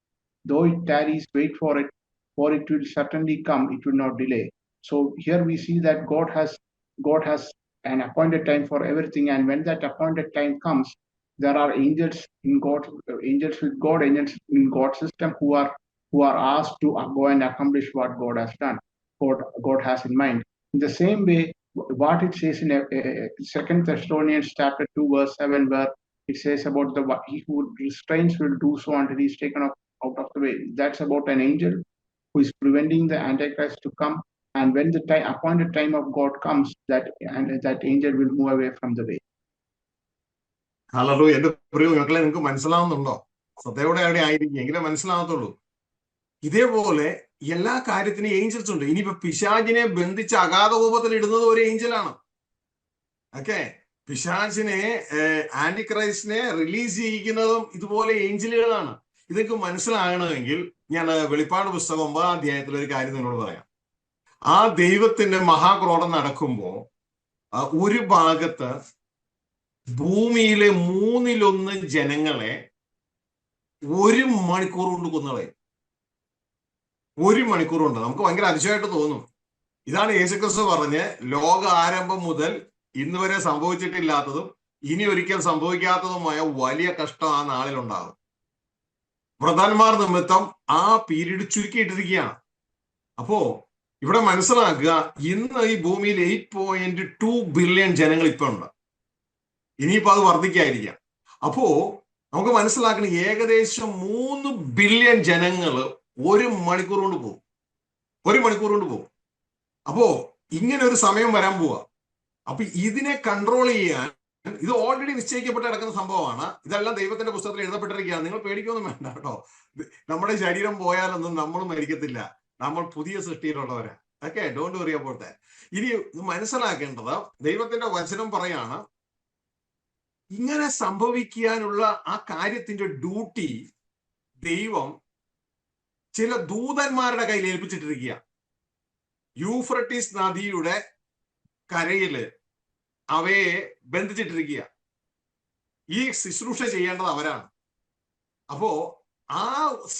Though it tarries, wait for it, for it will certainly come. It will not delay. So here we see that God has an appointed time for everything, and when that appointed time comes, there are angels in God's system who are asked to go and accomplish what God has done, God has in mind. In the same way, what it says in 2 Thessalonians chapter 2, verse 7, where it says about he who restrains will do so until he is taken out of the way. That's about an angel. who is preventing the Antichrist to come. And when the appointed time of God comes, that angel will move away from the way. Hallelujah. എന്റെ പ്രിയ മക്കളെ, നിങ്ങൾക്ക് മനസ്സിലാവുന്നുണ്ടോ? ശ്രദ്ധയോടെ അവിടെ ആയിരിക്കും, എങ്കിലേ മനസ്സിലാവത്തുള്ളൂ. ഇതേപോലെ എല്ലാ കാര്യത്തിനും ഏഞ്ചൽസ് ഉണ്ട്. ഇനിയിപ്പോ പിശാചിനെ ബന്ധിച്ച് അഗാധ കൂപത്തിൽ ഇടുന്നത് ഒരു ഏഞ്ചലാണ്. ഓക്കെ, പിശാചിനെ ആന്റിക്രൈസ്റ്റിനെ റിലീസ് ചെയ്യിക്കുന്നതും ഇതുപോലെ ഏഞ്ചലുകളാണ്. ഇതൊക്കെ മനസ്സിലാകണമെങ്കിൽ ഞാൻ വെളിപ്പാട് പുസ്തകം 9 അധ്യായത്തിൽ ഒരു കാര്യം നിങ്ങളോട് പറയാം. ആ ദൈവത്തിന്റെ മഹാക്രോധം നടക്കുമ്പോ ഒരു ഭാഗത്ത് ഭൂമിയിലെ 1/3 ജനങ്ങളെ 1 മണിക്കൂർ കൊണ്ട് കൊന്നുകളയും. 1 മണിക്കൂർ കൊണ്ട്. നമുക്ക് ഭയങ്കര അതിശയമായിട്ട് തോന്നും. ഇതാണ് യേശുക്രിസ്തു പറഞ്ഞ് ലോക ആരംഭം മുതൽ ഇന്ന് വരെ സംഭവിച്ചിട്ടില്ലാത്തതും ഇനി ഒരിക്കൽ സംഭവിക്കാത്തതുമായ വലിയ കഷ്ടം ആ നാളിലുണ്ടാകും. വ്രതന്മാർ നിമിത്തം ആ പീരീഡ് ചുരുക്കിയിട്ടിരിക്കുകയാണ്. അപ്പോ ഇവിടെ മനസ്സിലാക്കുക, ഇന്ന് ഈ ഭൂമിയിൽ 8.2 ബില്യൺ ജനങ്ങൾ ഇപ്പൊ ഉണ്ട്. ഇനിയിപ്പോ അത് വർദ്ധിക്കാതിരിക്കാം. അപ്പോ നമുക്ക് മനസ്സിലാക്കണം, ഏകദേശം 3 ബില്യൺ ജനങ്ങൾ 1 മണിക്കൂർ കൊണ്ട് പോകും. 1 മണിക്കൂർ കൊണ്ട് പോകും. അപ്പോ ഇങ്ങനെ ഒരു സമയം വരാൻ പോവാ. അപ്പൊ ഇതിനെ കൺട്രോൾ ചെയ്യാൻ, ഇത് ഓൾറെഡി നിശ്ചയിക്കപ്പെട്ട് കിടക്കുന്ന സംഭവമാണ്. ഇതെല്ലാം ദൈവത്തിന്റെ പുസ്തകത്തിൽ എഴുതപ്പെട്ടിരിക്കുകയാണ്. നിങ്ങൾ പേടിക്കൊന്നും വേണ്ട കേട്ടോ. നമ്മുടെ ശരീരം പോയാലൊന്നും നമ്മൾ മരിക്കത്തില്ല. നമ്മൾ പുതിയ സൃഷ്ടിയിലുള്ളവരാ. Okay, don't worry about that. ഇനി മനസ്സിലാക്കേണ്ടത്, ദൈവത്തിന്റെ വചനം പറയാണ്, ഇങ്ങനെ സംഭവിക്കാനുള്ള ആ കാര്യത്തിന്റെ ഡ്യൂട്ടി ദൈവം ചില ദൂതന്മാരുടെ കയ്യിൽ ഏൽപ്പിച്ചിട്ടിരിക്കുക. യൂഫ്രട്ടീസ് നദിയുടെ കരയില് അവയെ ബന്ധിച്ചിട്ടിരിക്കുക. ഈ ശുശ്രൂഷ ചെയ്യേണ്ടത് അവരാണ്. അപ്പോ ആ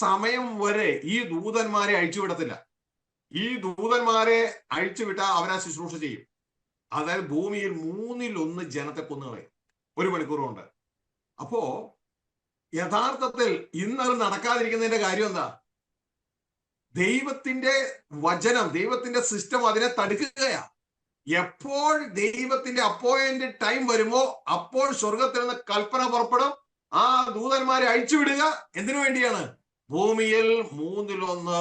സമയം വരെ ഈ ദൂതന്മാരെ അഴിച്ചുവിടത്തില്ല. ഈ ദൂതന്മാരെ അഴിച്ചുവിട്ടാൽ അവരാ ശുശ്രൂഷ ചെയ്യും. അതായത് ഭൂമിയിൽ 1/3 ജനത്തെ കൊന്നുകളയും 1 മണിക്കൂർ കൊണ്ട്. അപ്പോ യഥാർത്ഥത്തിൽ ഇന്നത് നടക്കാതിരിക്കുന്നതിന്റെ കാര്യം എന്താ? ദൈവത്തിന്റെ വചനം, ദൈവത്തിന്റെ സിസ്റ്റം അതിനെ തടുക്കുകയാ. എപ്പോൾ ദൈവത്തിന്റെ അപ്പോയിന്റഡ് ടൈം വരുമ്പോ അപ്പോൾ സ്വർഗത്തിൽ നിന്ന് കൽപ്പന പുറപ്പെടും, ആ ദൂതന്മാരെ അഴിച്ചുവിടുക. എന്തിനു വേണ്ടിയാണ്? ഭൂമിയിൽ 1/3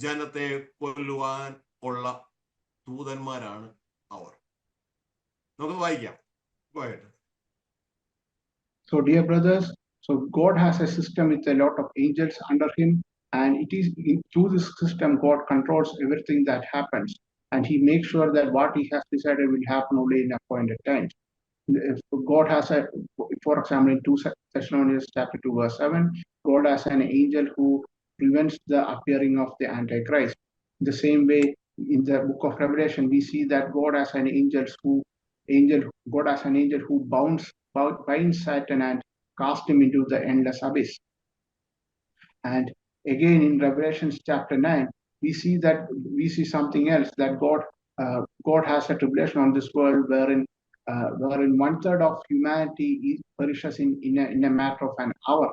ജനത്തെ കൊല്ലുവാൻ ഉള്ള ദൂതന്മാരാണ് അവർ. നമുക്ക് വായിക്കാം. So dear brothers, so God has a system with a lot of angels under him, and it is through this system God controls everything that happens, and he makes sure that what he has decided will happen only in appointed time. If God has a, for example, in 2 Thessalonians chapter 2 verse 7, God has an angel who prevents the appearing of the Antichrist. The same way in the book of Revelation, we see that God has an angel who binds Satan and casts him into the endless abyss. And again in Revelation chapter 9, we see something else, that God has a tribulation on this world wherein 1/3 of humanity perishes in a matter of an hour.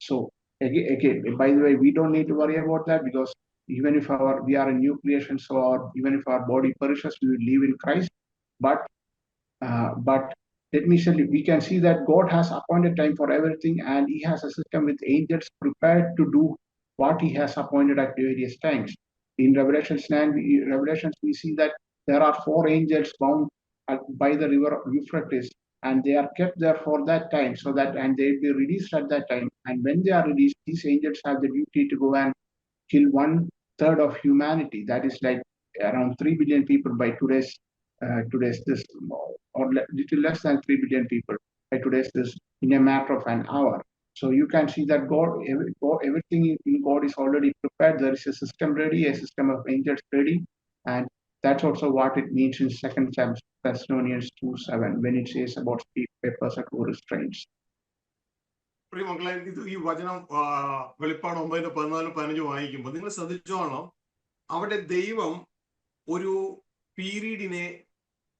So again, by the way, we don't need to worry about that, because even if we are a new creation, so even if our body perishes, we will live in Christ. But let me say, we can see that God has appointed time for everything, and he has a system with angels prepared to do what he has appointed at various times. In Revelations 9, we see that there are 4 angels bound by the river Euphrates, and they are kept there for that time, and they will be released at that time. And when they are released, these angels have the duty to go and kill 1/3 of humanity. That is like around 3 billion people by today's this, or little less than 3 billion people by today's this, in a matter of an hour. So you can see that everything in God is already prepared. There is a system ready, a system of angels ready, and that's also what it means in 2 Thessalonians 2:7 when it says about a person who restrains. പ്രിയമക്കളെ, ഇത് ഈ വചനം വെളിപ്പാട് 9:14-15 വായിക്കുമ്പോൾ നിങ്ങൾ ശ്രദ്ധിച്ചോളാം. അവിടെ ദൈവം ഒരു പീരീഡിനെ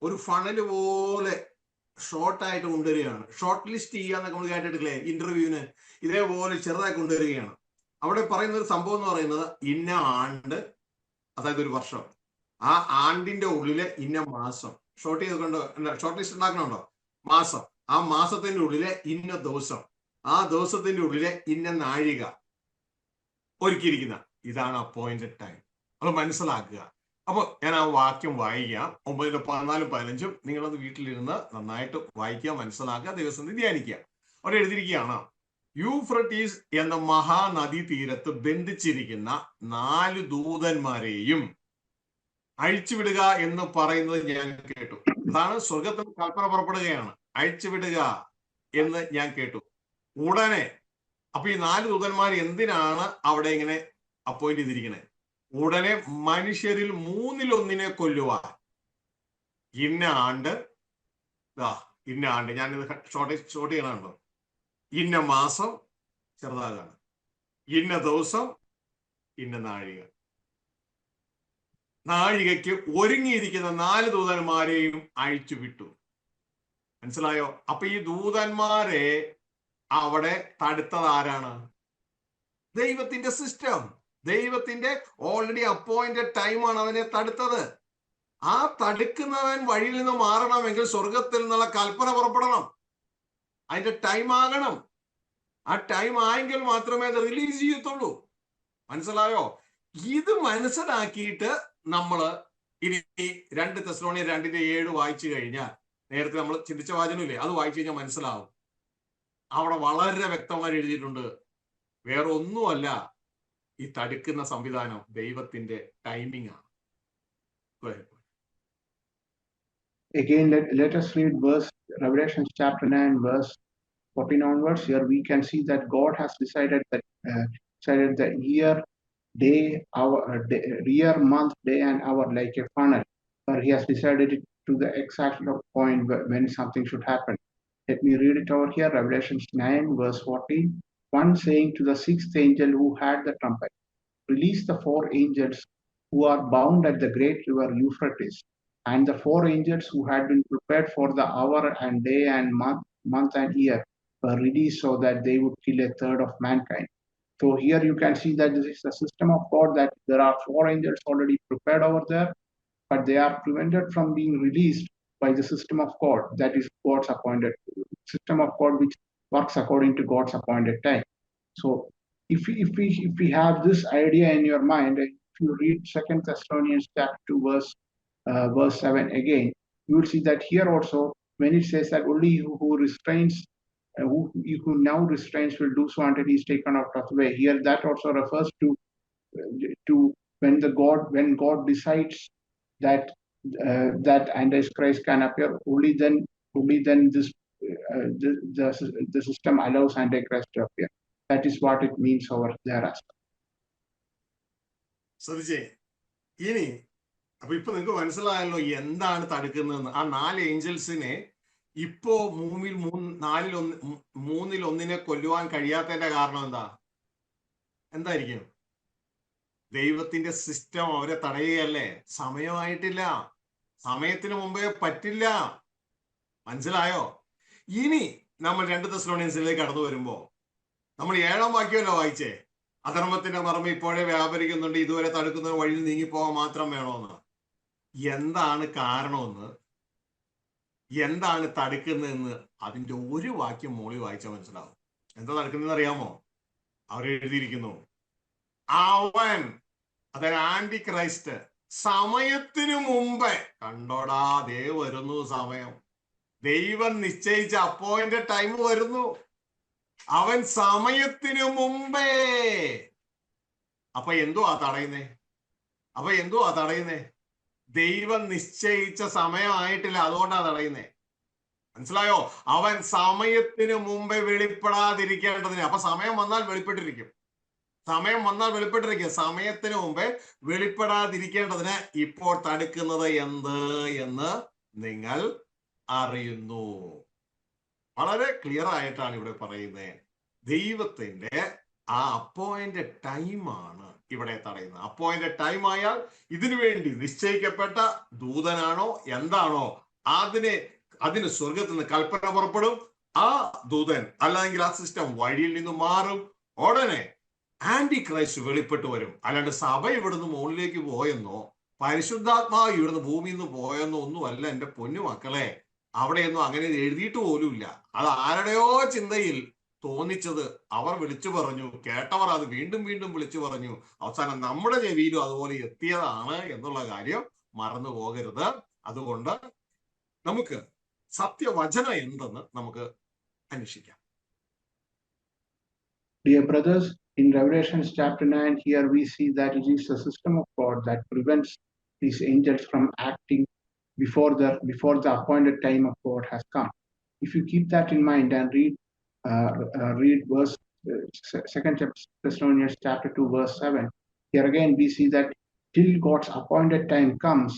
ഒരു ഫണല് പോലെ ഷോർട്ടായിട്ട് കൊണ്ടുവരികയാണ്. ഷോർട്ട് ലിസ്റ്റ് ചെയ്യാന്നൊക്കെ നമ്മൾ കേട്ടിട്ടില്ലേ ഇന്റർവ്യൂവിന്? ഇതേപോലെ ചെറുതായി കൊണ്ടുവരികയാണ്. അവിടെ പറയുന്ന ഒരു സംഭവം എന്ന് പറയുന്നത്, ഇന്ന ആണ്ട്, അതായത് ഒരു വർഷം, ആ ആണ്ടിന്റെ ഉള്ളിലെ ഇന്ന മാസം, ഷോർട്ട് ലിസ്റ്റ് ഉണ്ടാക്കണുണ്ടോ? മാസം, ആ മാസത്തിന്റെ ഉള്ളിലെ ഇന്ന ദിവസം, ആ ദിവസത്തിന്റെ ഉള്ളിലെ ഇന്ന നാഴിക ഒരുക്കിയിരിക്കുന്ന ഇതാണ് അപ്പോയിന്റഡ് ടൈം. അത് മനസ്സിലാക്കുക. അപ്പൊ ഞാൻ ആ വാക്യം വായിക്കാം, 9:14-15. നിങ്ങളത് വീട്ടിലിരുന്ന് നന്നായിട്ട് വായിക്കുക, മനസ്സിലാക്കുക, ദിവസം ധ്യാനിക്കുക. അവിടെ എഴുതിയിരിക്കുകയാണ്, യൂഫ്രട്ടീസ് എന്ന മഹാനദി തീരത്ത് ബന്ധിച്ചിരിക്കുന്ന 4 ദൂതന്മാരെയും അഴിച്ചുവിടുക എന്ന് പറയുന്നത് ഞാൻ കേട്ടു. അതാണ് സ്വർഗത്തിൽ കൽപ്പന പുറപ്പെടുകയാണ്, അഴിച്ചുവിടുക എന്ന് ഞാൻ കേട്ടു. ഉടനെ അപ്പൊ ഈ 4 ദൂതന്മാർ എന്തിനാണ് അവിടെ ഇങ്ങനെ അപ്പോയിന്റ് ചെയ്തിരിക്കുന്നത്? ഉടനെ മനുഷ്യരിൽ 1/3 കൊല്ലുവാൻ ഇന്ന ആണ്ട്, ഞാനിത് ഷോർട്ട് ചെയ്യണുണ്ടോ, ഇന്ന മാസം ചെറുതാകാണ്, ഇന്ന ദിവസം, ഇന്ന നാഴികയ്ക്ക് ഒരുങ്ങിയിരിക്കുന്ന 4 ദൂതന്മാരെയും അഴിച്ചു വിട്ടു. മനസ്സിലായോ? അപ്പൊ ഈ ദൂതന്മാരെ അവിടെ തടുത്തത് ആരാണ്? ദൈവത്തിന്റെ സിസ്റ്റം, ദൈവത്തിന്റെ ഓൾറെഡി അപ്പോയിന്റഡ് ടൈമാണ് അവനെ തടുത്തത്. ആ തടുക്കുന്നവൻ വഴിയിൽ നിന്ന് മാറണമെങ്കിൽ സ്വർഗത്തിൽ നിന്നുള്ള കൽപ്പന പുറപ്പെടണം, അതിന്റെ ടൈം ആകണം. ആ ടൈം ആയെങ്കിൽ മാത്രമേ അത് റിലീസ് ചെയ്യത്തുള്ളൂ. മനസ്സിലായോ? ഇത് മനസ്സിലാക്കിയിട്ട് നമ്മൾ ഇനി 2 തെസ്സലോനിയർ 2:7 വായിച്ചു കഴിഞ്ഞാൽ, നേരത്തെ നമ്മൾ ചിന്തിച്ച വാചനമില്ലേ, അത് വായിച്ചു കഴിഞ്ഞാൽ മനസ്സിലാവും. അവിടെ വളരെ വ്യക്തമായി എഴുതിയിട്ടുണ്ട്, വേറെ ഒന്നുമല്ല, ഈ തടുക്കുന്ന സംവിധാനം ദൈവത്തിന്റെ ടൈമിംഗ് ആണ്. Again, let us read Revelation chapter 9, verse 14 onwards. Here we can see that God has decided the year, day, hour, year, month, day, and hour like a funnel. Where He has decided it to the exact point when something should happen. Let me read it over here. Revelation 9, verse 14. One saying to the 6th angel who had the trumpet, release the 4 angels who are bound at the great river Euphrates. And the 4 angels who had been prepared for the hour and day and month and year were released so that they would kill 1/3 of mankind. So here you can see that this is the system of God, that there are 4 angels already prepared over there, but they are prevented from being released by the system of God. That is God's appointed system of God, which works according to God's appointed time. So if we have this idea in your mind, if you read 2 Thessalonians chapter 2, verse 7 again, you will see that here also, when it says that only who restrains, who now restrains will do so until he is taken out of the way. Here that also refers to when God decides that that Antichrist can appear, only then the system allows Antichrist to appear. That is what it means over there as well. ശ്രദ്ധിച്ചേ. ഇനി അപ്പൊ ഇപ്പൊ നിങ്ങൾക്ക് മനസ്സിലായല്ലോ എന്താണ് തടുക്കുന്നതെന്ന്. ആ 4 ഏഞ്ചൽസിനെ ഇപ്പോ 3/1 കൊല്ലുവാൻ കഴിയാത്തതിന്റെ കാരണം എന്തായിരിക്കും? ദൈവത്തിന്റെ സിസ്റ്റം അവരെ തടയുകയല്ലേ. സമയമായിട്ടില്ല, സമയത്തിന് മുമ്പേ പറ്റില്ല. മനസ്സിലായോ? ഇനി നമ്മൾ 2 തെസ്സലോനിയൻസിലേക്ക് കടന്നു വരുമ്പോ നമ്മൾ 7-ാം വാക്യമല്ലോ വായിച്ചേ, അധർമ്മത്തിന്റെ മർമ്മ ഇപ്പോഴേ വ്യാപരിക്കുന്നുണ്ട്, ഇതുവരെ തടുക്കുന്ന വഴിയിൽ നീങ്ങിപ്പോകാൻ മാത്രം വേണമെന്ന്. എന്താണ് കാരണമെന്ന്, എന്താണ് തടുക്കുന്നതെന്ന് അതിന്റെ ഒരു വാക്യം മോളിൽ വായിച്ചാൽ മനസ്സിലാവും. എന്താ തടുക്കുന്നതെന്ന് അറിയാമോ? അവരെഴുതിയിരിക്കുന്നു, അവൻ, അതായത് ആന്റി ക്രൈസ്റ്റ്, സമയത്തിനു മുമ്പേ, കണ്ടോടാ ദേ വരുന്നു സമയം, ദൈവം നിശ്ചയിച്ച അപ്പോയിന്റഡ് ടൈം വരുന്നു, അവൻ സമയത്തിനു മുമ്പേ. അപ്പൊ എന്തുവാ തടയുന്നേ? ദൈവം നിശ്ചയിച്ച സമയമായിട്ടില്ല, അതുകൊണ്ടാ തടയുന്നേ. മനസ്സിലായോ? അവൻ സമയത്തിന് മുമ്പേ വെളിപ്പെടാതിരിക്കേണ്ടതിന്. അപ്പൊ സമയം വന്നാൽ വെളിപ്പെട്ടിരിക്കും. സമയത്തിന് മുമ്പേ വെളിപ്പെടാതിരിക്കേണ്ടതിന് ഇപ്പോൾ തടുക്കുന്നത് എന്ന് നിങ്ങൾ അറിയുന്നു. വളരെ ക്ലിയർ ആയിട്ടാണ് ഇവിടെ പറയുന്നത്. ദൈവത്തിന്റെ ആ അപ്പോയിന്റഡ് ടൈമാണ് ഇവിടെ തടയുന്നത്. അപ്പോയിന്റഡ് ടൈം ആയാൽ ഇതിനു വേണ്ടി നിശ്ചയിക്കപ്പെട്ട ദൂതനാണോ എന്താണോ അതിന് സ്വർഗത്തിൽ നിന്ന് കൽപ്പന പുറപ്പെടും. ആ ദൂതൻ അല്ലെങ്കിൽ ആ സിസ്റ്റം വഴിയിൽ നിന്ന് മാറും. ഉടനെ ആന്റി ക്രൈസ്റ്റ് വെളിപ്പെട്ടു വരും. അല്ലാണ്ട് സഭ ഇവിടുന്ന് മുകളിലേക്ക് പോയെന്നോ പരിശുദ്ധാത്മാവ് ഇവിടുന്ന് ഭൂമിയിൽ നിന്ന് പോയെന്നോ ഒന്നുമല്ല എന്റെ പൊന്നു മക്കളെ. അവിടെയൊന്നും അങ്ങനെ എഴുതിയിട്ട് പോലുമില്ല. അത് ആരുടെയോ ചിന്തയിൽ തോന്നിച്ചത് അവർ വിളിച്ചു പറഞ്ഞു, കേട്ടവർ അത് വീണ്ടും വീണ്ടും വിളിച്ചു പറഞ്ഞു, അവസാനം നമ്മുടെ ചെവിയിലും അതുപോലെ എത്തിയതാണ് എന്നുള്ള കാര്യം മറന്നു പോകരുത്. അതുകൊണ്ട് നമുക്ക് സത്യവചനം എന്തെന്ന് നമുക്ക് അന്വേഷിക്കാം. Dear brothers, in Revelation chapter 9, here we see that it is the system of God that prevents these angels from acting before the appointed time of God has come. If you keep that in mind and read verse 2 Thessalonians chapter 2 verse 7, here again we see that till God's appointed time comes,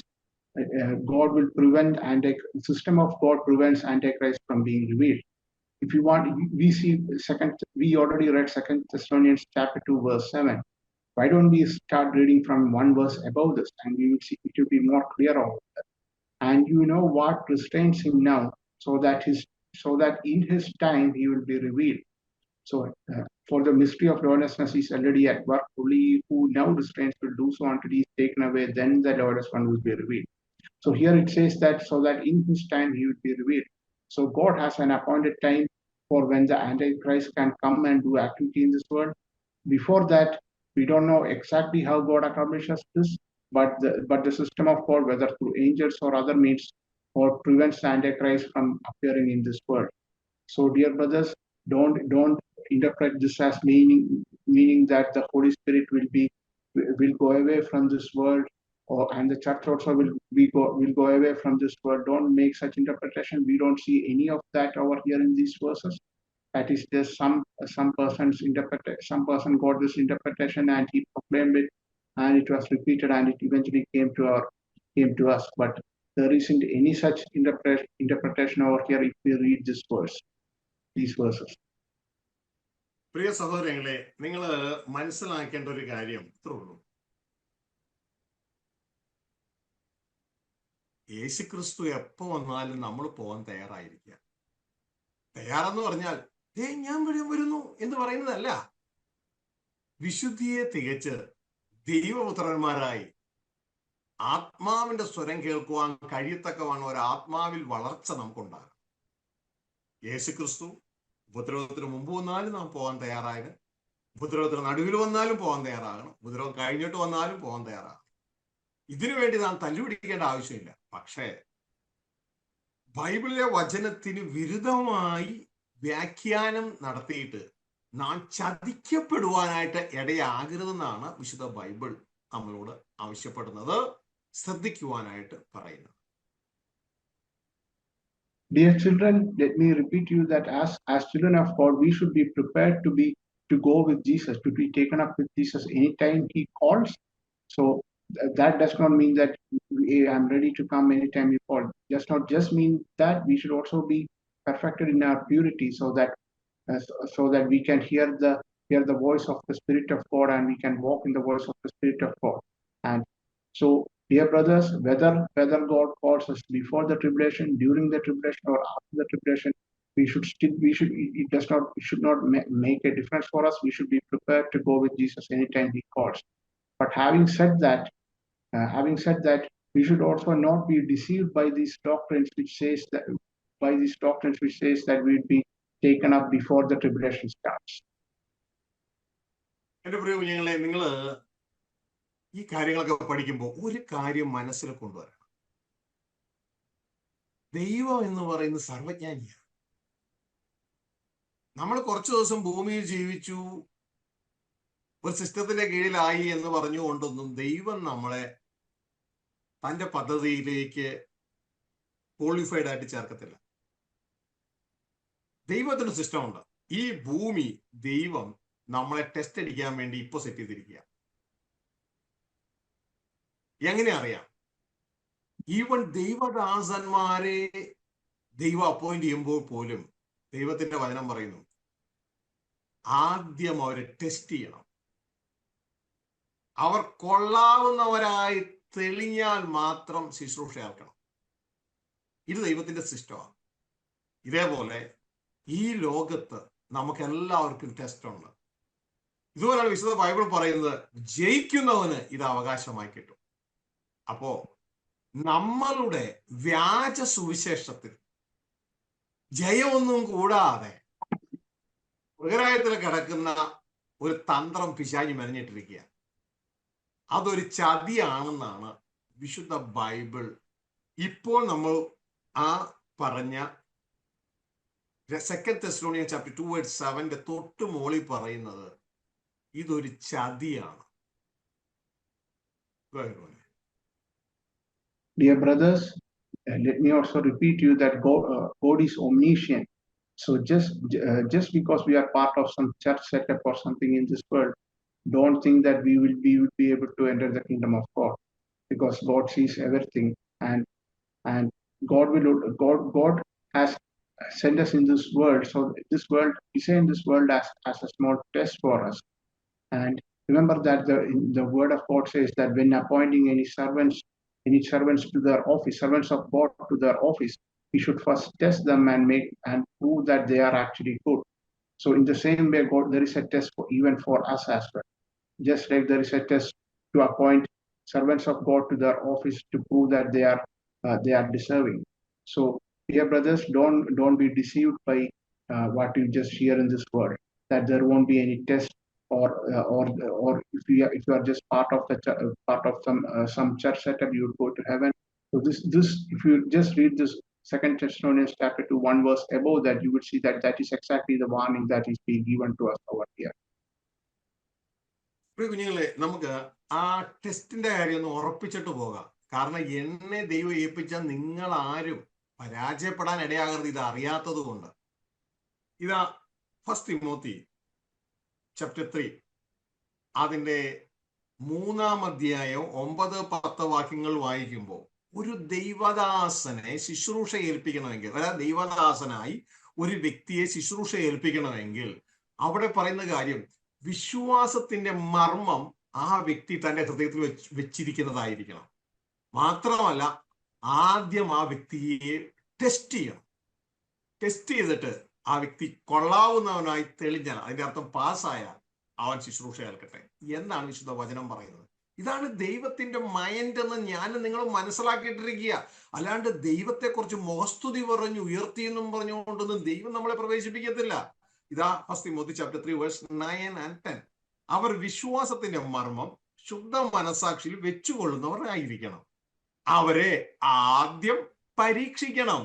God will prevent the system of God prevents Antichrist from being revealed. If you want, we already read 2 Thessalonians chapter 2 verse 7. Why don't we start reading from one verse above this, and we will see it will be more clear over that. And you know what restrains him now, so that in his time he will be revealed. So for the mystery of lawlessness is already at work. Only who now restrains will do so until he is taken away, then the lawless one will be revealed. So here it says that so that in his time he will be revealed. So God has an appointed time for when the Antichrist can come and do activity in this world. Before that, we don't know exactly how God accomplishes this, but the system of God, whether through angels or other means, or prevents the Antichrist from appearing in this world. So, dear brothers, don't interpret this as meaning that the Holy Spirit will go away from this world, and the church also will go away from this world. Don't make such interpretation. We don't see any of that over here in these verses. That is just some person got this interpretation and he proclaimed it, and it was repeated, and it eventually came to us. But there isn't any such interpretation over here if we read these verses. പ്രിയ സഹോദരങ്ങളെ, നിങ്ങൾ മനസ്സിലാക്കേണ്ട ഒരു കാര്യം ഇത്രേ ഉള്ളൂ. യേശുക്രിസ്തു എപ്പോ വന്നാലും നമ്മൾ പോകാൻ തയ്യാറായിരിക്കുക. തയ്യാറെന്ന് പറഞ്ഞാൽ ഞാൻ വരുന്നു എന്ന് പറയുന്നതല്ല. വിശുദ്ധിയെ തികച്ച് ദൈവപുത്രന്മാരായി ആത്മാവിന്റെ സ്വരം കേൾക്കുവാൻ കഴിയത്തക്കവണ്ണം ഒരു ആത്മാവിൽ വളർച്ച നമുക്കുണ്ടാകും. യേശുക്രിസ്തു ഉപദ്രവത്തിന് മുമ്പ് വന്നാലും നാം പോകാൻ തയ്യാറാകണം. ഉപദ്രവത്തിന് നടുവിൽ വന്നാലും പോകാൻ തയ്യാറാകണം. ഉപദ്രവം കഴിഞ്ഞിട്ട് വന്നാലും പോകാൻ തയ്യാറാകണം. ഇതിനു വേണ്ടി നാം തല്ലുപിടിക്കേണ്ട ആവശ്യമില്ല. പക്ഷേ ബൈബിളിലെ വചനത്തിന് വിരുദ്ധമായി വ്യാഖ്യാനം നടത്തിയിട്ട് നാം ചതിക്കപ്പെടുവാനായിട്ട് ഇടയാകരുതെന്നാണ് വിശുദ്ധ ബൈബിൾ നമ്മളോട് ആവശ്യപ്പെടുന്നത്, ശ്രദ്ധിക്കുവാനായിട്ട് പറയുന്നത്. Dear children, let me repeat to you that as children of God, we should be prepared to go with Jesus, to be taken up with Jesus anytime he calls. So that does not mean that I'm ready to come anytime you call. Does not just mean that. We should also be perfected in our purity, so that we can hear the voice of the Spirit of God, and we can walk in the voice of the Spirit of God. And so, dear brothers, whether God calls us before the tribulation, during the tribulation, or after the tribulation, it should not make a difference for us. We should be prepared to go with Jesus anytime he calls. But having said that, we should also not be deceived by these doctrines which says that we'll be taken up before the tribulation starts. എന്റെ പ്രിയ കുഞ്ഞുങ്ങളെ, നിങ്ങൾ ഈ കാര്യങ്ങളൊക്കെ പഠിക്കുമ്പോൾ ഒരു കാര്യം മനസ്സിൽ കൊണ്ടുവരണം. ദൈവം എന്ന് പറയുന്നത് സർവജ്ഞാനിയാണ്. നമ്മൾ കുറച്ചു ദിവസം ഭൂമിയിൽ ജീവിച്ചു, ഒരു സിസ്റ്റത്തിന്റെ കീഴിലായി എന്ന് പറഞ്ഞുകൊണ്ടൊന്നും ദൈവം നമ്മളെ തന്റെ പദ്ധതിയിലേക്ക് ക്വാളിഫൈഡ് ആയിട്ട് ചേർക്കത്തില്ല. ദൈവത്തിന് സിസ്റ്റമുണ്ട്. ഈ ഭൂമി ദൈവം നമ്മളെ ടെസ്റ്റ് അടിക്കാൻ വേണ്ടി ഇപ്പൊ സെറ്റ് ചെയ്തിരിക്കുക. എങ്ങനെ അറിയാം? ഈവൻ ദൈവദാസന്മാരെ ദൈവം അപ്പോയിന്റ് ചെയ്യുമ്പോൾ പോലും ദൈവത്തിന്റെ വചനം പറയുന്നു, ആദ്യം അവരെ ടെസ്റ്റ് ചെയ്യണം. അവർ കൊള്ളാവുന്നവരായി തെളിഞ്ഞാൽ മാത്രം ശുശ്രൂഷ ഏൽക്കണം. ഇത് ദൈവത്തിന്റെ സിസ്റ്റമാണ്. ഇതേപോലെ ഈ ലോകത്ത് നമുക്ക് എല്ലാവർക്കും ടെസ്റ്റ് ഉണ്ട്. ഇതുപോലെയാണ് വിശുദ്ധ ബൈബിൾ പറയുന്നത്, ജയിക്കുന്നവന് ഇത് അവകാശമായി കിട്ടും. അപ്പോ നമ്മളുടെ വ്യാജ സുവിശേഷത്തിൽ ജയമൊന്നും കൂടാതെ മൃഗരായത്തിൽ കിടക്കുന്ന ഒരു തന്ത്രം പിശാചി മെനഞ്ഞിട്ടിരിക്കുക. അതൊരു ചതിയാണെന്നാണ് വിശുദ്ധ ബൈബിൾ ഇപ്പോൾ നമ്മൾ ആ പറഞ്ഞ 2 Thessalonians chapter 2:7 തൊട്ട് മോളിൽ പറയുന്നത് ഇതൊരു ചതിയാണ്. Dear brothers, let me also repeat to you that God is omniscient. So just because we are part of some church setup or something in this world, don't think that we will be able to enter the kingdom of God, because God sees everything, and God has sent us in this world. So this world, He sent this world as a small test for us. And remember that the word of God says that when appointing any servants to their office, servants of God to their office, we should first test them and prove that they are actually good. So in the same way, God, there is a test even for us as well. Just like there is a test to appoint servants of God to their office to prove that they are deserving. So, dear brothers, don't be deceived by what you just hear in this world, that there won't be any test, or if you are just part of some church setup, you will go to heaven. So this if you just read this 2 Thessalonians chapter 2, 1 verse above that, you will see that is exactly the warning that is being given to us over here. കുഞ്ഞുങ്ങളെ, നമുക്ക് ആ ടെസ്റ്റിന്റെ കാര്യം ഒന്ന് ഉറപ്പിച്ചിട്ട് പോകാം. കാരണം എന്നെ ദൈവം ഏൽപ്പിച്ച നിങ്ങൾ ആരും പരാജയപ്പെടാൻ ഇടയാകരുത്, ഇത് അറിയാത്തത് കൊണ്ട്. ഇതാ 1 Timothy chapter 3 അതിന്റെ 3-ാം അധ്യായം 9-10 വാക്യങ്ങൾ വായിക്കുമ്പോൾ, ഒരു ദൈവദാസനെ ശുശ്രൂഷ ഏൽപ്പിക്കണമെങ്കിൽ, അതായത് ദൈവദാസനായി ഒരു വ്യക്തിയെ ശുശ്രൂഷ ഏൽപ്പിക്കണമെങ്കിൽ അവിടെ പറയുന്ന കാര്യം, വിശ്വാസത്തിന്റെ മർമ്മം ആ വ്യക്തി തന്റെ ഹൃദയത്തിൽ വെച്ചിരിക്കുന്നതായിരിക്കണം. മാത്രമല്ല, ആദ്യം ആ വ്യക്തിയെ ടെസ്റ്റ് ചെയ്യണം. ടെസ്റ്റ് ചെയ്തിട്ട് ആ വ്യക്തി കൊള്ളാവുന്നവനായി തെളിഞ്ഞാൽ, അതിന്റെ അർത്ഥം പാസ്സായാൽ അവൻ ശുശ്രൂഷ ഏൽക്കട്ടെ എന്നാണ് വിശുദ്ധ വചനം പറയുന്നത്. ഇതാണ് ദൈവത്തിന്റെ മൈൻഡ് എന്ന് ഞാൻ നിങ്ങൾ മനസ്സിലാക്കിയിട്ടിരിക്കുക. അല്ലാണ്ട് ദൈവത്തെക്കുറിച്ച് മുഖസ്തുതി പറഞ്ഞു ഉയർത്തിയെന്നും പറഞ്ഞുകൊണ്ടൊന്നും ദൈവം നമ്മളെ പ്രവേശിപ്പിക്കത്തില്ല. ഇതാ 1 Timothy chapter 3 verse 9 and 10. അവർ വിശ്വാസത്തിന്റെ മർമ്മം ശുദ്ധ മനസാക്ഷിയിൽ വെച്ചുകൊള്ളുന്നവരായിരിക്കണം. അവരെ ആദ്യം പരീക്ഷിക്കണം.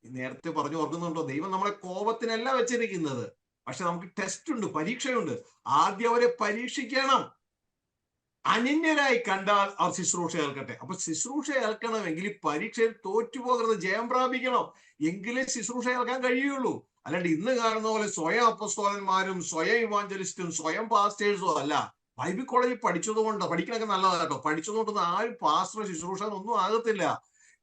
നേരത്തെ പറഞ്ഞു ഓർക്കുന്നുണ്ടോ, ദൈവം നമ്മളെ കോപത്തിനല്ല വെച്ചിരിക്കുന്നത്, പക്ഷെ നമുക്ക് ടെസ്റ്റ് ഉണ്ട്, പരീക്ഷയുണ്ട്. ആദ്യം അവരെ പരീക്ഷിക്കണം. അനന്യരായി കണ്ടാൽ അവർ ശുശ്രൂഷ ഏൽക്കട്ടെ. അപ്പൊ ശുശ്രൂഷ ഏൽക്കണമെങ്കിൽ പരീക്ഷയിൽ തോറ്റുപോകരുത്, ജയം പ്രാപിക്കണം. എങ്കിലേ ശുശ്രൂഷ ഏൽക്കാൻ കഴിയുള്ളൂ. അല്ലാണ്ട് ഇന്ന് കാണുന്ന പോലെ സ്വയം അപ്പസ്തോലന്മാരും സ്വയം ഇവാഞ്ചലിസ്റ്റും സ്വയം പാസ്റ്റേഴ്സും അല്ല. ബൈബിൾ കോളേജിൽ പഠിച്ചതുകൊണ്ട്, പഠിക്കണൊക്കെ നല്ലതാണ് കേട്ടോ, പഠിച്ചതുകൊണ്ടൊന്നും ആരും പാസ്റ്റർ ശുശ്രൂഷ ഒന്നും ആകത്തില്ല.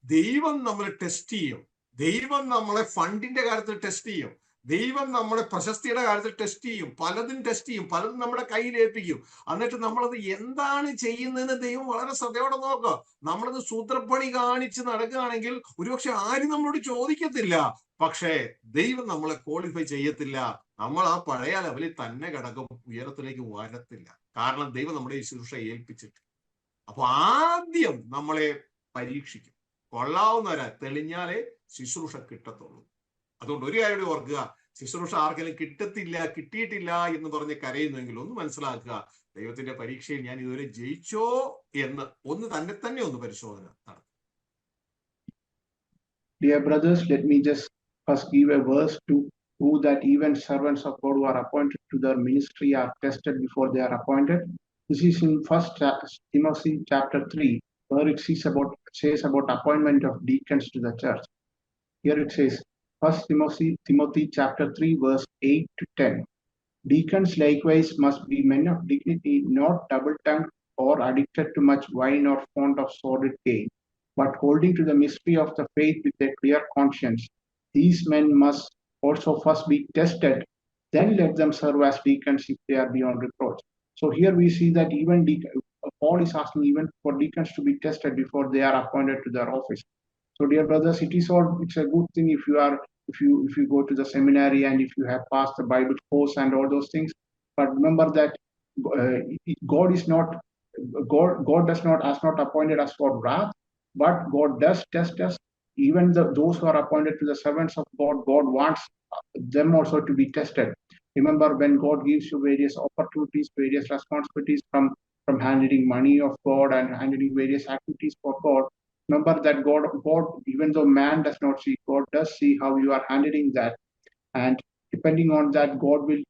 ദൈവം നമ്മളെ ടെസ്റ്റ് ചെയ്യും. ദൈവം നമ്മളെ ഫണ്ടിന്റെ കാര്യത്തിൽ ടെസ്റ്റ് ചെയ്യും. ദൈവം നമ്മളെ പ്രശസ്തിയുടെ കാര്യത്തിൽ ടെസ്റ്റ് ചെയ്യും. പലതും ടെസ്റ്റ് ചെയ്യും, പലതും നമ്മുടെ കയ്യിൽ ഏൽപ്പിക്കും. എന്നിട്ട് നമ്മളത് എന്താണ് ചെയ്യുന്നതെന്ന് ദൈവം വളരെ ശ്രദ്ധയോടെ നോക്കുക. നമ്മളത് സൂത്രപ്പണി കാണിച്ച് നടക്കുകയാണെങ്കിൽ ഒരുപക്ഷെ ആരും നമ്മളോട് ചോദിക്കത്തില്ല. പക്ഷേ ദൈവം നമ്മളെ ക്വാളിഫൈ ചെയ്യത്തില്ല. നമ്മൾ ആ പഴയ ലെവലിൽ തന്നെ കിടക്കും, ഉയരത്തിലേക്ക് വരത്തില്ല. കാരണം ദൈവം നമ്മുടെ ശുശ്രൂഷ ഏൽപ്പിച്ചിട്ട്. അപ്പൊ ആദ്യം നമ്മളെ പരീക്ഷിക്കും. കൊള്ളാവുന്നവരാ തെളിഞ്ഞാലേ ശുശ്രൂഷ കിട്ടത്തുള്ളൂ. അതുകൊണ്ട് ഒരു കാര്യം ഓർക്കുക, ശുശ്രൂഷ ആർക്കെങ്കിലും കിട്ടിയിട്ടില്ല എന്ന് പറഞ്ഞ് കരയുന്നെങ്കിൽ ഒന്ന് മനസ്സിലാക്കുക, ദൈവത്തിന്റെ പരീക്ഷയിൽ ഞാൻ ഇതുവരെ ജയിച്ചോ എന്ന് തന്നെ ഒന്ന് പരിശോധന നടത്തും. Dear brothers, let me just first give a verse to prove that even servants of God who are appointed to their ministry are tested before they are appointed. This is in 1 Timothy chapter 3, where it says about appointment of deacons to the church. Here it says, 1 Timothy chapter 3, verse 8 to 10. Deacons likewise must be men of dignity, not double-tongued or addicted to much wine or fond of sordid gain, but holding to the mystery of the faith with a clear conscience. These men must also first be tested, then let them serve as deacons if they are beyond reproach. So here we see that even Paul is asking even for deacons to be tested before they are appointed to their office. So dear brothers, it's a good thing if you go to the seminary and if you have passed the Bible course and all those things. But remember that God has not appointed us for wrath, but God does test us. Even those who are appointed to the servants of God, God wants them also to be tested. Remember, when God gives you various opportunities, various responsibilities from handling money of God and handling various activities for God, remember that God, even though man does not see, God does see how you are handling that. And depending on that, God will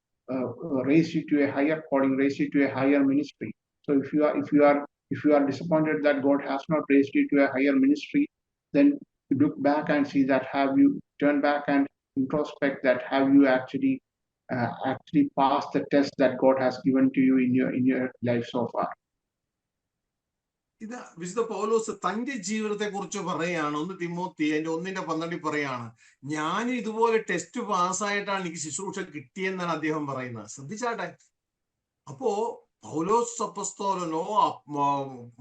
raise you to a higher calling, raise you to a higher ministry. So if you are disappointed that God has not raised you to a higher ministry, then look back and see that have you turn back and introspect that have you actually passed the test that God has given to you in your life so far. ഇത് വിശുദ്ധ പൗലോസ് തന്റെ ജീവിതത്തെ കുറിച്ച് പറയാണ്. 1 Timothy 1:12 പറയാണ്, ഞാൻ ഇതുപോലെ test പാസ്സായിട്ടാണ് എനിക്ക് ശുശ്രൂഷ കിട്ടിയെന്നാണ് അദ്ദേഹം പറയുന്നത്. ശ്രദ്ധിച്ചാട്ടെ. അപ്പോ പൗലോസ് അപ്പോസ്തലനോ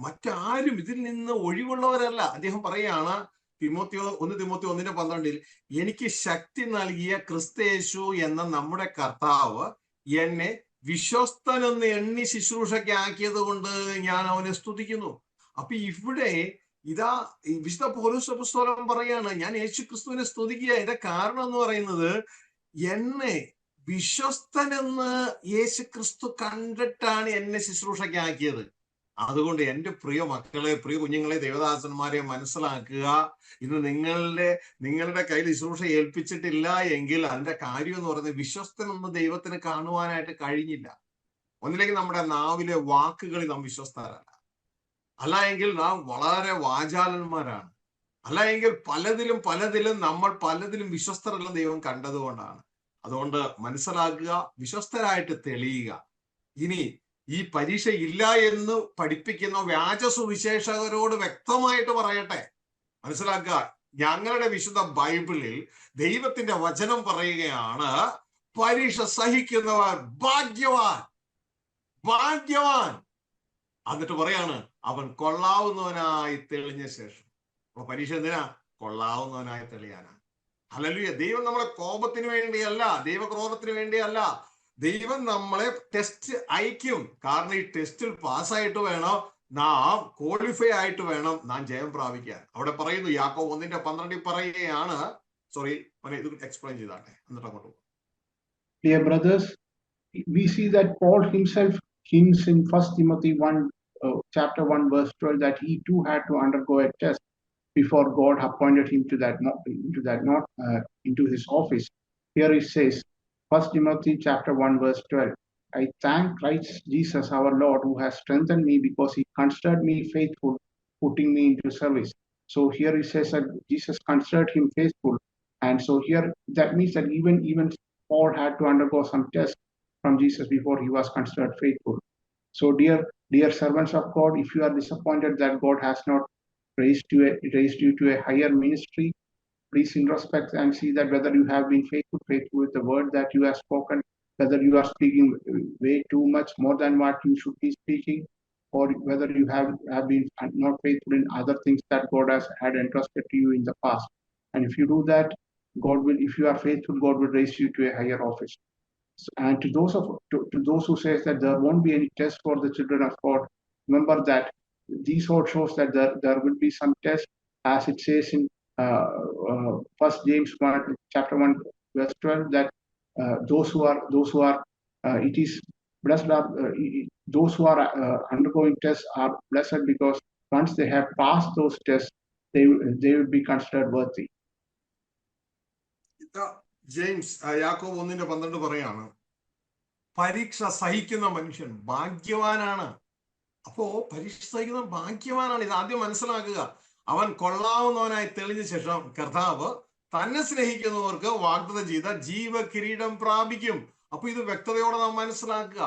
മറ്റാരും ഇതിൽ നിന്ന് ഒഴിവുള്ളവരല്ല. അദ്ദേഹം പറയാണ് 1 തിമോത്തി 1:12, എനിക്ക് ശക്തി നൽകിയ ക്രിസ്തയേശു എന്ന നമ്മുടെ കർത്താവ് എന്നെ വിശ്വസ്തനെന്ന് എണ്ണി ശുശ്രൂഷയ്ക്ക് ആക്കിയത് കൊണ്ട് ഞാൻ അവനെ സ്തുതിക്കുന്നു. അപ്പൊ ഇവിടെ ഇതാ വിശുദ്ധ പൗലോസ് അപ്പോസ്തലൻ പറയാണ്, ഞാൻ യേശു ക്രിസ്തുവിനെ സ്തുതിക്കുക. ഇതിന്റെ കാരണം എന്ന് പറയുന്നത്, എന്നെ വിശ്വസ്തനെന്ന് യേശു ക്രിസ്തു കണ്ടിട്ടാണ് എന്നെ ശുശ്രൂഷയ്ക്ക് ആക്കിയത്. അതുകൊണ്ട് എൻ്റെ പ്രിയ മക്കളെ, പ്രിയ കുഞ്ഞുങ്ങളെ, ദേവദാസന്മാരെ മനസ്സിലാക്കുക. ഇന്ന് നിങ്ങളുടെ കയ്യിൽ ശുശ്രൂഷ ഏൽപ്പിച്ചിട്ടില്ല എങ്കിൽ അതിന്റെ കാര്യം എന്ന് പറയുന്നത്, വിശ്വസ്തനെന്ന് ദൈവത്തിന് കാണുവാനായിട്ട് കഴിഞ്ഞില്ല. ഒന്നില്ലെങ്കിൽ നമ്മുടെ നാവിലെ വാക്കുകളിൽ നാം വിശ്വസ്തരല്ല, അല്ല എങ്കിൽ നാം വളരെ വാചാലന്മാരാണ്, അല്ല എങ്കിൽ പലതിലും നമ്മൾ വിശ്വസ്തരല്ല ദൈവം കണ്ടതുകൊണ്ടാണ്. അതുകൊണ്ട് മനസ്സിലാക്കുക, വിശ്വസ്തരായിട്ട് തെളിയുക. ഇനി ഈ പരീക്ഷ ഇല്ല എന്ന് പഠിപ്പിക്കുന്ന വ്യാജ സുവിശേഷകരോട് വ്യക്തമായിട്ട് പറയട്ടെ, മനസ്സിലാക്കുക, ഞങ്ങളുടെ വിശുദ്ധ ബൈബിളിൽ ദൈവത്തിന്റെ വചനം പറയുകയാണ്, പരീക്ഷ സഹിക്കുന്നവർ ഭാഗ്യവാൻ. എന്നിട്ട് പറയാണ്, അവൻ കൊള്ളാവുന്നവനായി തെളിഞ്ഞ ശേഷം. അപ്പൊ പരീക്ഷ എന്തിനാ? കൊള്ളാവുന്നവനായി തെളിയാനാ. ഹല്ലേലൂയ. ദൈവം നമ്മളെ കോപത്തിന് വേണ്ടിയല്ല, ദൈവക്രോധത്തിന് വേണ്ടിയല്ല. ദൈവം നമ്മളെ ടെസ്റ്റ് അയക്കും. കാരണം ഈ ടെസ്റ്റിൽ പാസ്സായിട്ട് വേണം, നാം ക്വാളിഫൈ ആയിട്ട് വേണം നാം ജയം പ്രാപിക്കാൻ. അവിടെ പറയുന്നു, യാക്കോബ് 1:12 പറയുകയാണ്. സോറി, ഇത് എക്സ്പ്ലെയിൻ ചെയ്താട്ടെ, എന്നിട്ട് അങ്ങോട്ട്. Dear brothers, we see that Paul himself hints in 1 Timothy 1, chapter 1, verse 12, that he too had to undergo a test before God appointed him into his office. Here it says, 1 Timothy chapter 1, verse 12, I thank Christ Jesus our Lord, who has strengthened me because he considered me faithful, putting me into service. So here it says that Jesus considered him faithful. And so here that means that even Paul had to undergo some tests from Jesus before he was considered faithful. So dear servants of God, if you are disappointed that God has not raised you to a higher ministry, please introspect and see that whether you have been faithful with the word that you have spoken, whether you are speaking way too much more than what you should be speaking, or whether you have been not faithful in other things that God has had entrusted to you in the past. And if you do that, if you are faithful, God will raise you to a higher office. And to those who says that there won't be any test for the children of God, remember that these all shows that there will be some test, as it says in 1 James 1, chapter 1, verse 12, that those who are it is blessed are those who are undergoing tests are blessed, because once they have passed those tests, they will be considered worthy. James യാക്കോബ് 1:12 പറയാണ്, പരീക്ഷ സഹിക്കുന്ന മനുഷ്യൻ ഭാഗ്യവാനാണ്. അപ്പോ പരീക്ഷ സഹിക്കുന്ന ഭാഗ്യവാനാണ്. ഇത് ആദ്യം മനസ്സിലാക്കുക. അവൻ കൊള്ളാവുന്നവനായി തെളിഞ്ഞ ശേഷം കർത്താവ് തന്നെ സ്നേഹിക്കുന്നവർക്ക് വാഗ്ദത്തം ചെയ്ത ജീവകിരീടം പ്രാപിക്കും. അപ്പൊ ഇത് വ്യക്തതയോടെ നാം മനസ്സിലാക്കുക.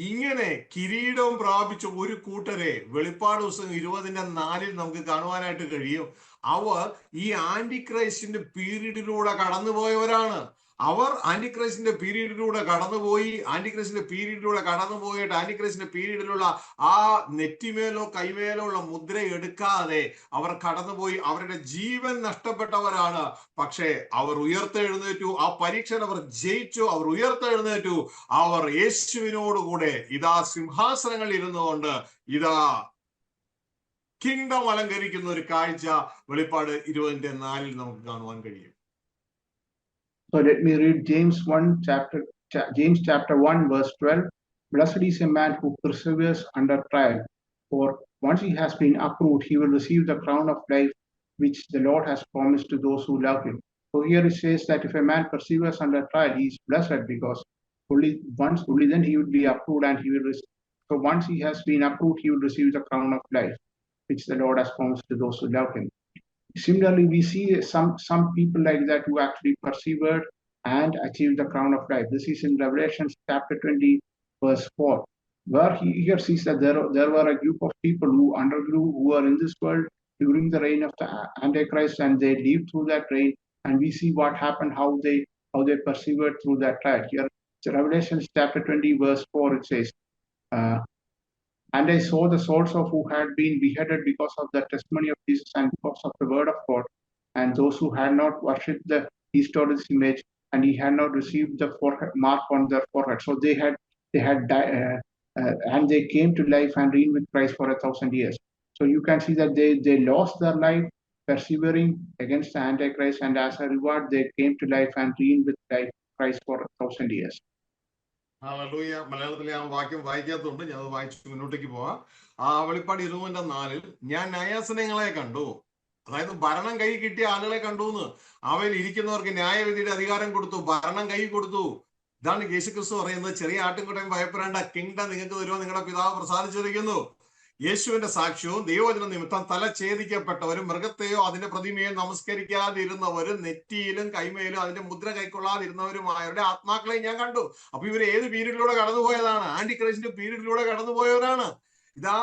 ഇങ്ങനെ കിരീടവും പ്രാപിച്ച ഒരു കൂട്ടരെ വെളിപ്പാട് ദിവസം 20:4 നമുക്ക് കാണുവാനായിട്ട് കഴിയും. അവർ ഈ ആന്റിക്രൈസ്റ്റിന്റെ പീരീഡിലൂടെ കടന്നുപോയവരാണ്. അവർ ആന്റിക്രൈസ്റ്റിന്റെ പീരീഡിലൂടെ കടന്നുപോയിട്ട് ആന്റിക്രൈസ്റ്റിന്റെ പീരീഡിലുള്ള ആ നെറ്റിമേലോ കൈമേലോ ഉള്ള മുദ്ര എടുക്കാതെ അവർ കടന്നുപോയി. അവരുടെ ജീവൻ നഷ്ടപ്പെട്ടവരാണ്. പക്ഷേ അവർ ഉയർത്തെഴുന്നേറ്റു. ആ പരീക്ഷയിൽ അവർ ജയിച്ചു. അവർ ഉയർത്തെഴുന്നേറ്റു. അവർ യേശുവിനോടുകൂടെ ഇതാ സിംഹാസനങ്ങളിൽ ഇരുന്നുകൊണ്ട് ഇതാ കിങ്ഡം അലങ്കരിക്കുന്ന ഒരു കാഴ്ച വെളിപ്പാട് 20:4 നമുക്ക് കാണുവാൻ കഴിയും. So let me read James 1, chapter James chapter 1 verse 12, blessed is a man who perseveres under trial, for once he has been approved, he will receive the crown of life which the Lord has promised to those who love him. So here it says that if a man perseveres under trial, he is blessed, because only then he will be approved, and he will receive. So once he has been approved, he will receive the crown of life which the Lord has promised to those who love him. Similarly, we see some people like that who actually persevered and achieved the crown of life. This is in Revelation chapter 20, verse 4, where he here sees that there were a group of people who were in this world during the reign of the Antichrist, and they lived through that reign. And we see what happened, how they persevered through that trial. Here, Revelation chapter 20, verse 4, it says, and I saw the souls of who had been beheaded because of the testimony of Jesus and because of the word of God, and those who had not worshipped the beast or his image, and he had not received the mark on their forehead. So they had died, and they came to life and reigned with Christ for 1,000 years. So you can see that they lost their life persevering against the Antichrist, and as a reward they came to life and reigned with Christ for 1,000 years. Hallelujah. മലയാളത്തിലെ ആ വാക്യം വായിക്കാത്തതുകൊണ്ട് ഞാൻ അത് വായിച്ചു മുന്നോട്ടേക്ക് പോവാം. ആ വെളിപ്പാട് 20:4 ഞാൻ ന്യായാസനങ്ങളെ കണ്ടു, അതായത് ഭരണം കൈ കിട്ടിയ ആളുകളെ കണ്ടു എന്ന്. അവയിൽ ഇരിക്കുന്നവർക്ക് ന്യായവിധിയുടെ അധികാരം കൊടുത്തു, ഭരണം കൈ കൊടുത്തു. ഇതാണ് യേശുക്രിസ്തു പറയുന്നത്, ചെറിയ ആട്ടിൻകുട്ടൻ ഭയപ്പെടേണ്ട, കിങ്ഡം നിങ്ങൾക്ക് തരുവാൻ നിങ്ങളുടെ പിതാവ് പ്രസാദിച്ചിരിക്കുന്നു. യേശുവിന്റെ സാക്ഷ്യവും ദൈവവചന നിമിത്തം തല ഛേദിക്കപ്പെട്ടവരും മൃഗത്തെയോ അതിന്റെ പ്രതിമയോ നമസ്കരിക്കാതിരുന്നവരും നെറ്റിയിലും കൈമയിലും അതിന്റെ മുദ്ര കൈക്കൊള്ളാതിരുന്നവരുമായവരുടെ ആത്മാക്കളെ ഞാൻ കണ്ടു. അപ്പൊ ഇവർ ഏത് പീരീഡിലൂടെ കടന്നുപോയതാണ്? ആന്റി ക്രൈസ്റ്റിന്റെ പീരീഡിലൂടെ കടന്നുപോയവരാണ്. ഇതാ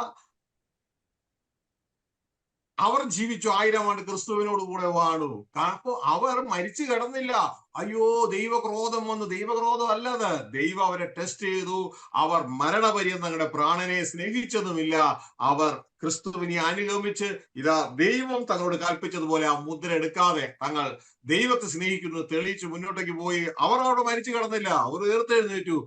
അവർ ജീവിച്ചു 1000 ആണ്ട് ക്രിസ്തുവിനോട് കൂടെ വാണു. അപ്പോ അവർ മരിച്ചു കിടന്നില്ല. അയ്യോ ദൈവക്രോധം വന്നു. ദൈവക്രോധം അല്ലത്, ദൈവം അവരെ ടെസ്റ്റ് ചെയ്തു. അവർ മരണപര്യന്തം തങ്ങളുടെ പ്രാണനെ സ്നേഹിച്ചതുമില്ല. അവർ ക്രിസ്തുവിനെ അനുഗമിച്ച് ഇതാ ദൈവം തങ്ങളോട് കൽപ്പിച്ചതുപോലെ ആ മുദ്ര എടുക്കാതെ തങ്ങൾ ദൈവത്തെ സ്നേഹിക്കുന്നു തെളിയിച്ച് മുന്നോട്ടേക്ക് പോയി. അവർ അവിടെ മരിച്ചു കിടന്നില്ല, അവർ ഉയർത്തെഴുന്നേറ്റു.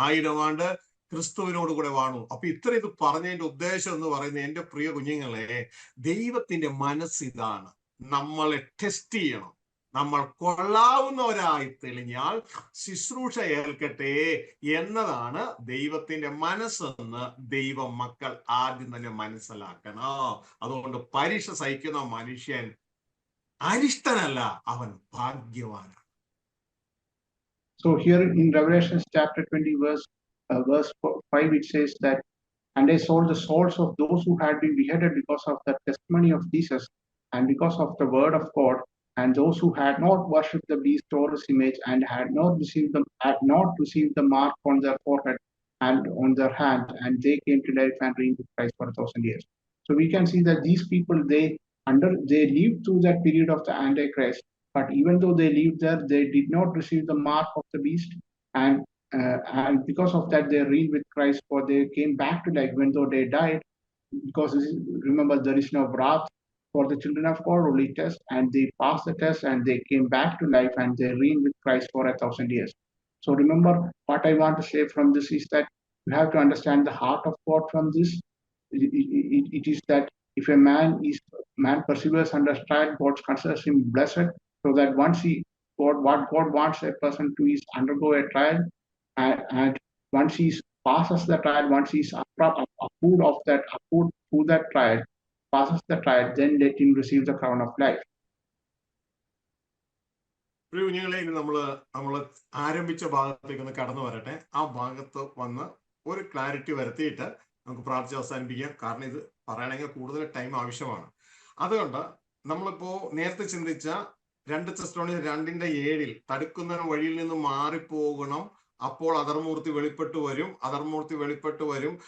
1000 ആണ്ട് ക്രിസ്തുവിനോട് കൂടെ വാണു. അപ്പൊ ഇത്ര ഇത് പറഞ്ഞതിന്റെ ഉദ്ദേശം എന്ന് പറയുന്നത്, എന്റെ പ്രിയ കുഞ്ഞുങ്ങളെ, ദൈവത്തിന്റെ മനസ്സിതാണ്. നമ്മളെ ടെസ്റ്റ് ചെയ്യണം. നമ്മൾ കൊള്ളാവുന്നവരായി തെളിഞ്ഞാൽ ശുശ്രൂഷ ഏൽക്കട്ടെ എന്നതാണ് ദൈവത്തിന്റെ മനസ്സെന്ന് ദൈവ മക്കൾ ആദ്യം തന്നെ മനസ്സിലാക്കണം. അതുകൊണ്ട് പരീക്ഷ സഹിക്കുന്ന മനുഷ്യൻ അരിഷ്ടനല്ല, അവൻ ഭാഗ്യവാനാണ്. So here in Revelation chapter 20 verse 5, it says that, and I saw the souls of those who had been beheaded because of the testimony of Jesus and because of the word of God, and those who had not worshipped the beast or his image, and had not received the mark on their forehead and on their hand, and they came to life and reigned with Christ for 1,000 years. So we can see that these people, they lived through that period of the Antichrist, but even though they lived there, they did not receive the mark of the beast, and because of that they reigned with Christ, for they came back to life even though they died, because remember, there is no wrath for the children of God, only test, and they passed the test and they came back to life and they reigned with Christ for 1,000 years. So remember, what I want to say from this is that you have to understand the heart of God from this. It is that if a man perseveres under trial, God considers him blessed, so that once what God wants a person to is undergo a trial, and once he passes the trial, once he's approved through that trial, passes the trial, then let him receive the crown of life. കുഞ്ഞുങ്ങളെ, ഇനി നമ്മള് ആരംഭിച്ച ഭാഗത്തേക്ക് ഒന്ന് കടന്നു വരട്ടെ. ആ ഭാഗത്ത് വന്ന് ഒരു ക്ലാരിറ്റി വരുത്തിയിട്ട് നമുക്ക് പ്രാർത്ഥിച്ച് അവസാനിപ്പിക്കാം. കാരണം ഇത് പറയണമെങ്കിൽ കൂടുതൽ ടൈം ആവശ്യമാണ്. അതുകൊണ്ട് നമ്മളിപ്പോ നേരത്തെ ചിന്തിച്ച 2 തെസ്സലോനിക്കർ 2:7 തടുക്കുന്ന വഴിയിൽ നിന്ന് മാറിപ്പോകണം, അപ്പോൾ അധർമ്മൂർത്തി വെളിപ്പെട്ടു വരും.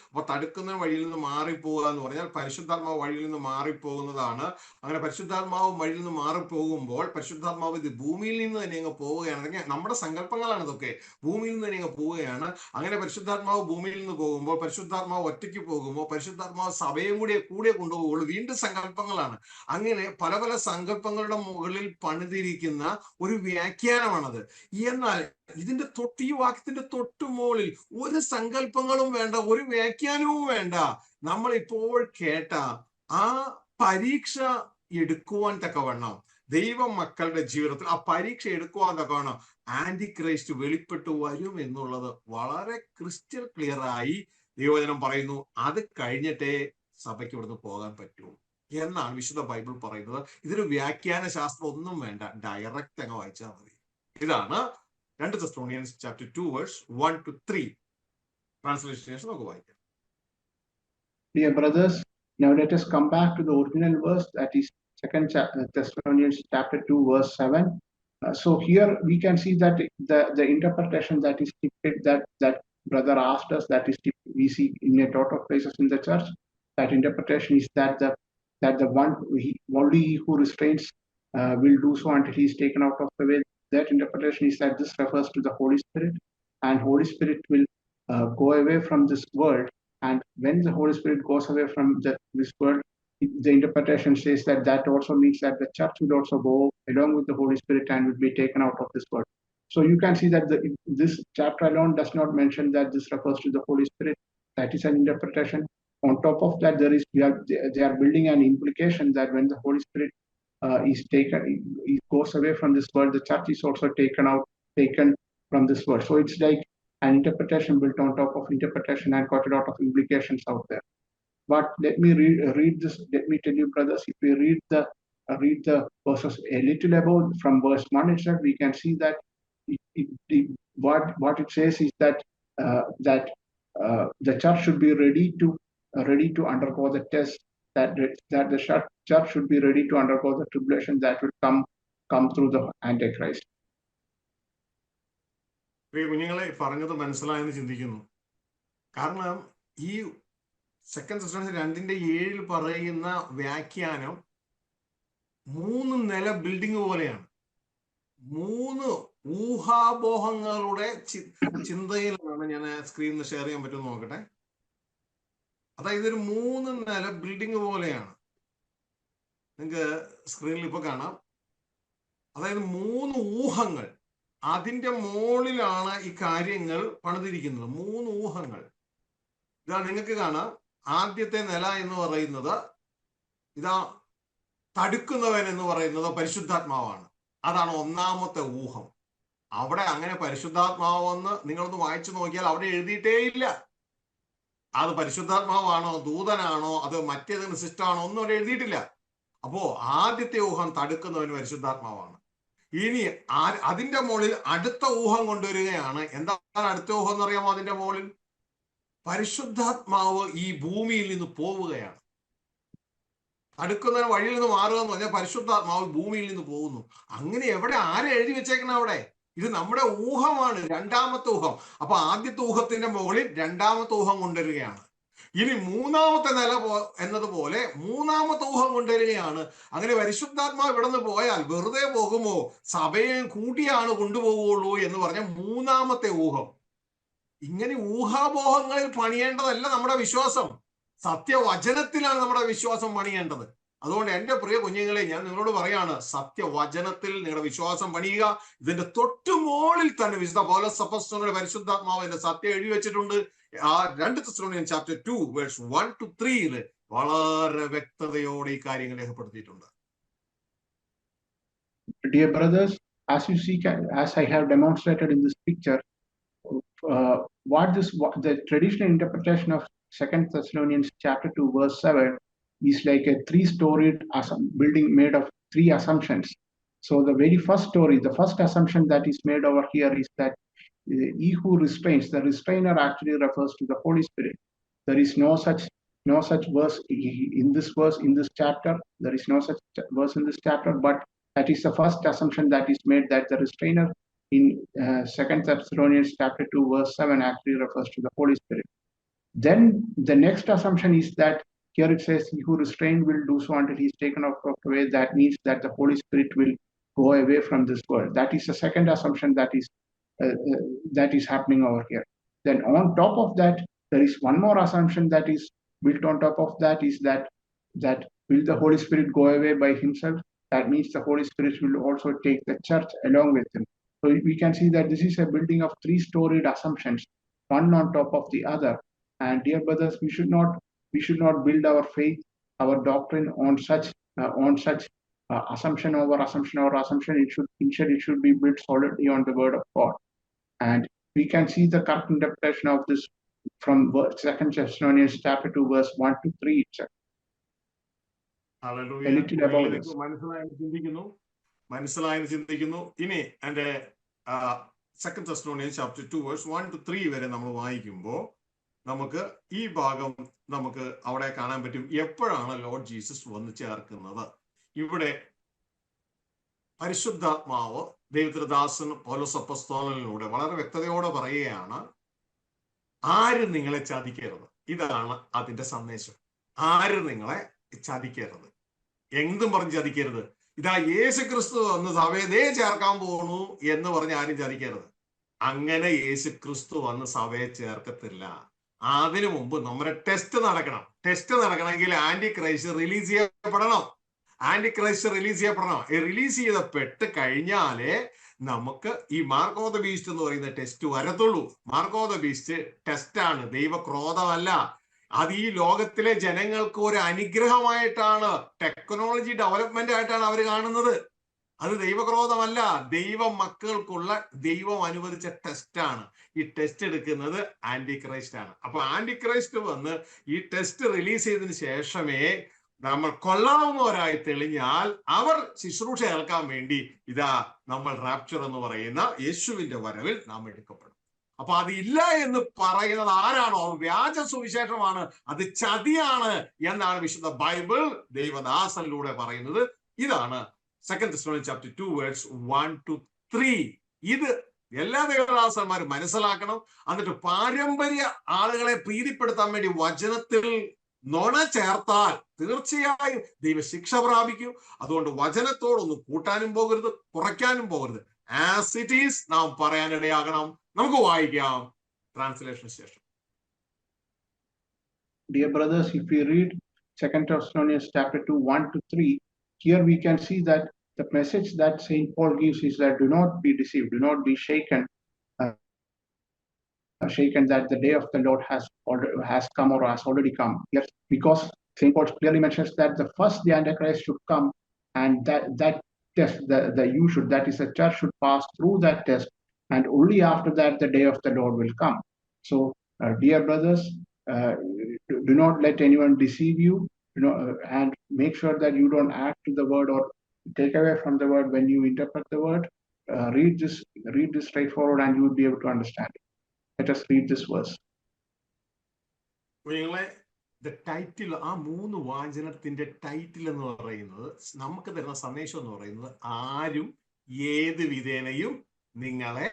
അപ്പൊ തടുക്കുന്ന വഴിയിൽ നിന്ന് മാറിപ്പോകുക എന്ന് പറഞ്ഞാൽ പരിശുദ്ധാത്മാവ് വഴിയിൽ നിന്ന് മാറിപ്പോകുന്നതാണ്. അങ്ങനെ പരിശുദ്ധാത്മാവ് വഴിയിൽ നിന്ന് മാറിപ്പോകുമ്പോൾ പരിശുദ്ധാത്മാവ് ഇത് ഭൂമിയിൽ നിന്ന് തന്നെ അങ്ങ് പോവുകയാണെങ്കിൽ, നമ്മുടെ സങ്കല്പങ്ങളാണ് ഇതൊക്കെ, ഭൂമിയിൽ നിന്ന് തന്നെ അങ്ങ് പോവുകയാണ്. അങ്ങനെ പരിശുദ്ധാത്മാവ് ഭൂമിയിൽ നിന്ന് പോകുമ്പോൾ, പരിശുദ്ധാത്മാവ് ഒറ്റയ്ക്ക് പോകുമ്പോൾ, പരിശുദ്ധാത്മാവ് സഭയും കൂടെ കൊണ്ടുപോകുള്ളൂ. വീണ്ടും സങ്കല്പങ്ങളാണ്. അങ്ങനെ പല പല സങ്കല്പങ്ങളുടെ മുകളിൽ പണിതിരിക്കുന്ന ഒരു വ്യാഖ്യാനമാണത്. എന്നാൽ ഇതിന്റെ ഈ വാക്യത്തിന്റെ തൊട്ടുമുകളിൽ ഒരു സങ്കല്പങ്ങളും വേണ്ട, ഒരു വ്യാഖ്യാനവും വേണ്ട. നമ്മൾ ഇപ്പോൾ കേട്ട ആ പരീക്ഷ എടുക്കുവാൻ തക്കവണ്ണം ദൈവ മക്കളുടെ ജീവിതത്തിൽ ആ പരീക്ഷ എടുക്കുവാൻ തക്കവണ്ണം ആന്റി ക്രൈസ്റ്റ് വെളിപ്പെട്ടു വരും എന്നുള്ളത് വളരെ ക്രിസ്റ്റൽ ക്ലിയർ ആയി ദൈവവചനം പറയുന്നു. അത് കഴിഞ്ഞിട്ടേ സഭയ്ക്ക് ഇവിടുന്ന് പോകാൻ പറ്റൂ എന്നാണ് വിശുദ്ധ ബൈബിൾ പറയുന്നത്. ഇതിന് വ്യാഖ്യാന ശാസ്ത്രം ഒന്നും വേണ്ട, ഡയറക്റ്റ് അങ്ങ് വായിച്ചാൽ മതി. ഇതാണ് 2 Thessalonians chapter 2 verse 1 to 3 translation നമുക്ക് വായിക്കാം. Dear brothers, now let us come back to the original verse, that is 2 Thessalonians chapter 2 verse 7. So here we can see that the interpretation that is depicted, that brother asked us, that is we see in a lot of places in the church. That interpretation is that the one only he who restrains will do so until he is taken out of the way. That interpretation is that this refers to the Holy Spirit, and Holy Spirit will go away from this world. And when the Holy Spirit goes away from this world, the interpretation says that also means that the church will also go along with the Holy Spirit and will be taken out of this world. So you can see that this chapter alone does not mention that this refers to the Holy Spirit. That is an interpretation. On top of that, they are building an implication that when the Holy Spirit he goes away from this world, the church is also taken from this world. So it's like an interpretation built on top of interpretation and got a lot of implications out there. But let me read this. Let me tell you, brothers, if we read the verses a little above from verse 1 itself, we can see that what it says is that the church should be ready to undergo the test, that the church should be ready to undergo the tribulation that will come through the Antichrist. കുഞ്ഞുങ്ങളെ പറഞ്ഞത് മനസ്സിലായെന്ന് ചിന്തിക്കുന്നു. കാരണം ഈ 2 Thessalonians 2:7 പറയുന്ന വ്യാഖ്യാനം 3 നില building പോലെയാണ്. 3 ഊഹാപോഹങ്ങളുടെ ചിന്തയിലാണ്. ഞാൻ സ്ക്രീനിൽ ഷെയർ ചെയ്യാൻ പറ്റുമെന്ന് നോക്കട്ടെ. അതായത് ഇതൊരു 3 നില ബിൽഡിംഗ് പോലെയാണ്. നിങ്ങൾക്ക് സ്ക്രീനിൽ ഇപ്പൊ കാണാം. അതായത് 3 ഊഹങ്ങൾ, അതിന്റെ മുകളിലാണ് ഈ കാര്യങ്ങൾ പണിതിരിക്കുന്നത്. 3 ഊഹങ്ങൾ. ഇതാ നിങ്ങൾക്ക് കാണാം. ആദ്യത്തെ നില എന്ന് പറയുന്നത് ഇതാ തടുക്കുന്നവൻ എന്ന് പറയുന്നത് പരിശുദ്ധാത്മാവാണ്. അതാണ് ഒന്നാമത്തെ ഊഹം. അവിടെ അങ്ങനെ പരിശുദ്ധാത്മാവെന്ന് നിങ്ങളൊന്ന് വായിച്ചു നോക്കിയാൽ അവിടെ എഴുതിയിട്ടേ ഇല്ല. അത് പരിശുദ്ധാത്മാവാണോ ദൂതനാണോ അത് മറ്റേതെങ്കിലും സിസ്റ്റമാണോ ഒന്നും അവിടെ എഴുതിയിട്ടില്ല. അപ്പോ ആദ്യത്തെ ഊഹം തടുക്കുന്നവൻ പരിശുദ്ധാത്മാവാണ്. ഇനി അതിന്റെ മുകളിൽ അടുത്ത ഊഹം കൊണ്ടുവരികയാണ്. എന്താണ് അടുത്ത ഊഹം എന്ന് അറിയാമോ? അതിന്റെ മുകളിൽ പരിശുദ്ധാത്മാവ് ഈ ഭൂമിയിൽ നിന്ന് പോവുകയാണ്. തടുക്കുന്നതിന് വഴിയിൽ നിന്ന് മാറുക എന്ന് പറഞ്ഞാൽ പരിശുദ്ധാത്മാവ് ഭൂമിയിൽ നിന്ന് പോകുന്നു. അങ്ങനെ എവിടെ ആരെ എഴുതി വെച്ചേക്കണം? അവിടെ ഇത് നമ്മുടെ ഊഹമാണ്, രണ്ടാമത്തെ ഊഹം. അപ്പൊ ആദ്യത്തെ ഊഹത്തിന്റെ മുകളിൽ രണ്ടാമത്തെ ഊഹം കൊണ്ടുവരികയാണ്. ഇനി മൂന്നാമത്തെ നില എന്നതുപോലെ മൂന്നാമത്തെ ഊഹം കൊണ്ടുവരികയാണ്. അങ്ങനെ പരിശുദ്ധാത്മാവ് ഇവിടെ നിന്ന് പോയാൽ വെറുതെ പോകുമോ? സഭയെ കൂട്ടിയാണ് കൊണ്ടുപോകുള്ളൂ എന്ന് പറഞ്ഞ മൂന്നാമത്തെ ഊഹം. ഇങ്ങനെ ഊഹാപോഹങ്ങളിൽ പണിയേണ്ടതല്ല നമ്മുടെ വിശ്വാസം. സത്യവചനത്തിലാണ് നമ്മുടെ വിശ്വാസം പണിയേണ്ടത്. അതുകൊണ്ട് എന്റെ പ്രിയ കുഞ്ഞുങ്ങളെ, ഞാൻ നിങ്ങളോട് പറയാണ്, സത്യവചനത്തിൽ നിങ്ങളുടെ വിശ്വാസം പണിയുക. ഇതിന്റെ തൊട്ടുമോളിൽ തന്നെ വിശുദ്ധ പൗലോസ് അപ്പോസ്തലന്റെ പരിശുദ്ധാത്മാവിന്റെ സത്യം എഴുതി വെച്ചിട്ടുണ്ട്. ആ 2 Thessalonians chapter 2 verse 1 to 3 വളരെ വ്യക്തതയോടെ ഈ കാര്യങ്ങൾ രേഖപ്പെടുത്തിയിട്ടുണ്ട്. Dear brothers, as you see, as I have demonstrated in this picture, the traditional interpretation of 2 Thessalonians chapter 2 verse 7 is like a 3-storied building made of 3 assumptions. So the very first story, the first assumption that is made over here is that he who restrains, the restrainer actually refers to the Holy Spirit. There is no such verse in this chapter. There is no such verse in this chapter, but that is the first assumption that is made, that the restrainer in 2 Thessalonians chapter 2 verse 7 actually refers to the Holy Spirit. Then the next assumption is that here it says, he who restrained will do so until he is taken out of the way. That means that the Holy Spirit will go away from this world. That is the second assumption that is happening over here. Then on top of that, there is one more assumption that is built on top of that, is that will the Holy Spirit go away by himself? That means the Holy Spirit will also take the church along with him. So we can see that this is a building of 3-storied assumptions, one on top of the other. And dear brothers, we should not build our faith, our doctrine on such assumption over assumption over assumption. It should be built solidly on the word of God. And we can see the correct interpretation of this from 2 Thessalonians chapter 2, verse 1 to 3 itself. Hallelujah. A little about this. മനസ്സിലായെന്ന് ചിന്തിക്കുന്നു. ഇനി എൻ്റെ 2 Thessalonians chapter 2 verse 1 to 3 വരെ നമ്മൾ വായിക്കുമ്പോൾ നമുക്ക് ഈ ഭാഗം നമുക്ക് അവിടെ കാണാൻ പറ്റും. എപ്പോഴാണ് ലോർഡ് ജീസസ് വന്ന് ചേർക്കുന്നത്? ഇവിടെ പരിശുദ്ധാത്മാവ് ദൈവത്തിന്റെ ദാസൻ പൗലോസ് അപ്പോസ്തലനിലൂടെ വളരെ വ്യക്തതയോടെ പറയുകയാണ്, ആരും നിങ്ങളെ ചതിക്കരുത്. ഇതാണ് അതിന്റെ സന്ദേശം. ആരും നിങ്ങളെ ചതിക്കരുത്. എന്തും പറഞ്ഞ് ചതിക്കരുത്. ഇതാ യേശു ക്രിസ്തു വന്ന് സഭയെ ചേർക്കാൻ പോകുന്നു എന്ന് പറഞ്ഞ് ആരും ചതിക്കരുത്. അങ്ങനെ യേശു ക്രിസ്തു വന്ന് സഭയെ ചേർക്കത്തില്ല. അതിനു മുമ്പ് നമ്മുടെ ടെസ്റ്റ് നടക്കണം. ടെസ്റ്റ് നടക്കണമെങ്കിൽ ആന്റി ക്രൈസ്റ്റ് റിലീസ് ചെയ്യപ്പെടണം. ആന്റി ക്രൈസ്റ്റ് റിലീസ് ചെയ്യപ്പെടണം. റിലീസ് ചെയ്യപ്പെട്ട് കഴിഞ്ഞാലേ നമുക്ക് ഈ മാർക്ക് ഓഫ് ദ ബീസ്റ്റ് എന്ന് പറയുന്ന ടെസ്റ്റ് വരത്തുള്ളൂ. മാർക്ക് ഓഫ് ദ ബീസ്റ്റ് ടെസ്റ്റാണ്, ദൈവക്രോധമല്ല. അത് ഈ ലോകത്തിലെ ജനങ്ങൾക്ക് ഒരു അനുഗ്രഹമായിട്ടാണ്, ടെക്നോളജി ഡെവലപ്മെന്റ് ആയിട്ടാണ് അവർ കാണുന്നത്. അത് ദൈവക്രോധമല്ല, ദൈവ മക്കൾക്കുള്ള ദൈവം അനുവദിച്ച ടെസ്റ്റാണ്. ഈ ടെസ്റ്റ് എടുക്കുന്നത് ആന്റി ക്രൈസ്റ്റ് ആണ്. അപ്പൊ ആന്റി ക്രൈസ്റ്റ് വന്ന് ഈ ടെസ്റ്റ് റിലീസ് ചെയ്തതിന് ശേഷമേ നമ്മൾ കൊള്ളാവുന്നവരായി തെളിഞ്ഞാൽ അവർ ശുശ്രൂഷ ഏൽക്കാൻ വേണ്ടി ഇതാ നമ്മൾ റാപ്ചർ എന്ന് പറയുന്ന യേശുവിന്റെ വരവിൽ നാം എടുക്കപ്പെടും. അപ്പൊ അതില്ല എന്ന് പറയുന്നത് ആരാണോ വ്യാജ സുവിശേഷമാണ്, അത് ചതിയാണ് എന്നാണ് വിശുദ്ധ ബൈബിൾ ദൈവദാസനിലൂടെ പറയുന്നത്. ഇതാണ് 2 Thessalonians chapter 2 verse 1 to 3. ഇത് എല്ലാ ദൈവദാസന്മാരും മനസ്സിലാക്കണം. എന്നിട്ട് പാരമ്പര്യ ആളുകളെ പ്രീതിപ്പെടുത്താൻ വേണ്ടി വചനത്തിൽ നുണ ചേർത്താൽ തീർച്ചയായും ദൈവ ശിക്ഷ പ്രാപിക്കും. അതുകൊണ്ട് വചനത്തോടൊന്നും കൂട്ടാനും പോകരുത്, കുറയ്ക്കാനും പോകരുത്. ആസ് ഇറ്റ് ഈസ് നാം പറയാനിടയാകണം. നമുക്ക് വായിക്കാം ട്രാൻസ്ലേഷന് ശേഷം. Dear brothers, if we read 2 Thessalonians chapter 2, 1 to 3, here we can see that the message that Saint Paul gives is that do not be deceived, do not be shaken that the day of the Lord has come or has already come. Yes, because Saint Paul clearly mentions that the first the Antichrist should come, and that test, that is the church should pass through that test, and only after that the day of the Lord will come. So, dear brothers, do not let anyone deceive you, and make sure that you don't add to the word or take away from the word when you interpret the word. Read this straightforward, and you will be able to understand it. Let us read this verse. Title, ആ 3 വാചനത്തിന്റെ title എന്ന് പറയുന്നത് നമുക്ക് തരുന്ന സന്ദേശം എന്ന് പറയുന്നത്, ആരും ഏത് വിധേനയും നിങ്ങളെ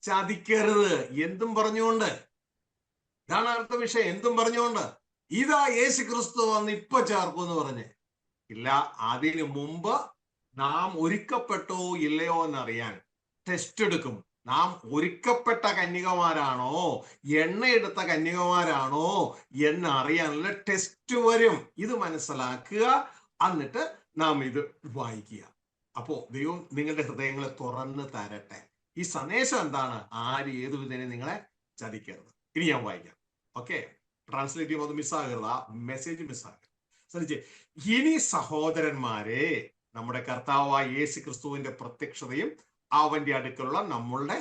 ചതിക്കരുത്. എന്തും പറഞ്ഞുകൊണ്ട്, ഇതാണ് അടുത്ത വിഷയം. എന്തും പറഞ്ഞുകൊണ്ട് ഇതാ യേശു ക്രിസ്തു വന്ന് ഇപ്പൊ ചേർക്കും എന്ന് പറഞ്ഞ് ഇല്ല. അതിനു മുമ്പ് നാം ഒരുക്കപ്പെട്ടോ ഇല്ലയോ എന്നറിയാൻ ടെസ്റ്റ് എടുക്കും. നാം ഒരുക്കപ്പെട്ട കന്യകമാരാണോ, എണ്ണയെടുത്ത കന്യകമാരാണോ എന്നറിയാനുള്ള ടെസ്റ്റ് വരും. ഇത് മനസ്സിലാക്കുക, എന്നിട്ട് നാം ഇത് വായിക്കുക. അപ്പോ ദൈവം നിങ്ങളുടെ ഹൃദയങ്ങളെ തുറന്ന് തരട്ടെ. ഈ സന്ദേശം എന്താണ്? ആര് ഏതു വിധേന നിങ്ങളെ ചതിക്കരുത്. ഇനി ഞാൻ വായിക്കാം. ഓക്കെ, ട്രാൻസ്ലേറ്റ് ചെയ്യുമ്പോൾ അത് മിസ്സാകരുത്, ആ മെസ്സേജ് മിസ്സാകരുത്. ശ്രദ്ധിച്ചേ. ഇനി സഹോദരന്മാരെ, നമ്മുടെ കർത്താവായ യേശു ക്രിസ്തുവിന്റെ പ്രത്യക്ഷതയും അവന്റെ അടുക്കലുള്ള നമ്മളുടെ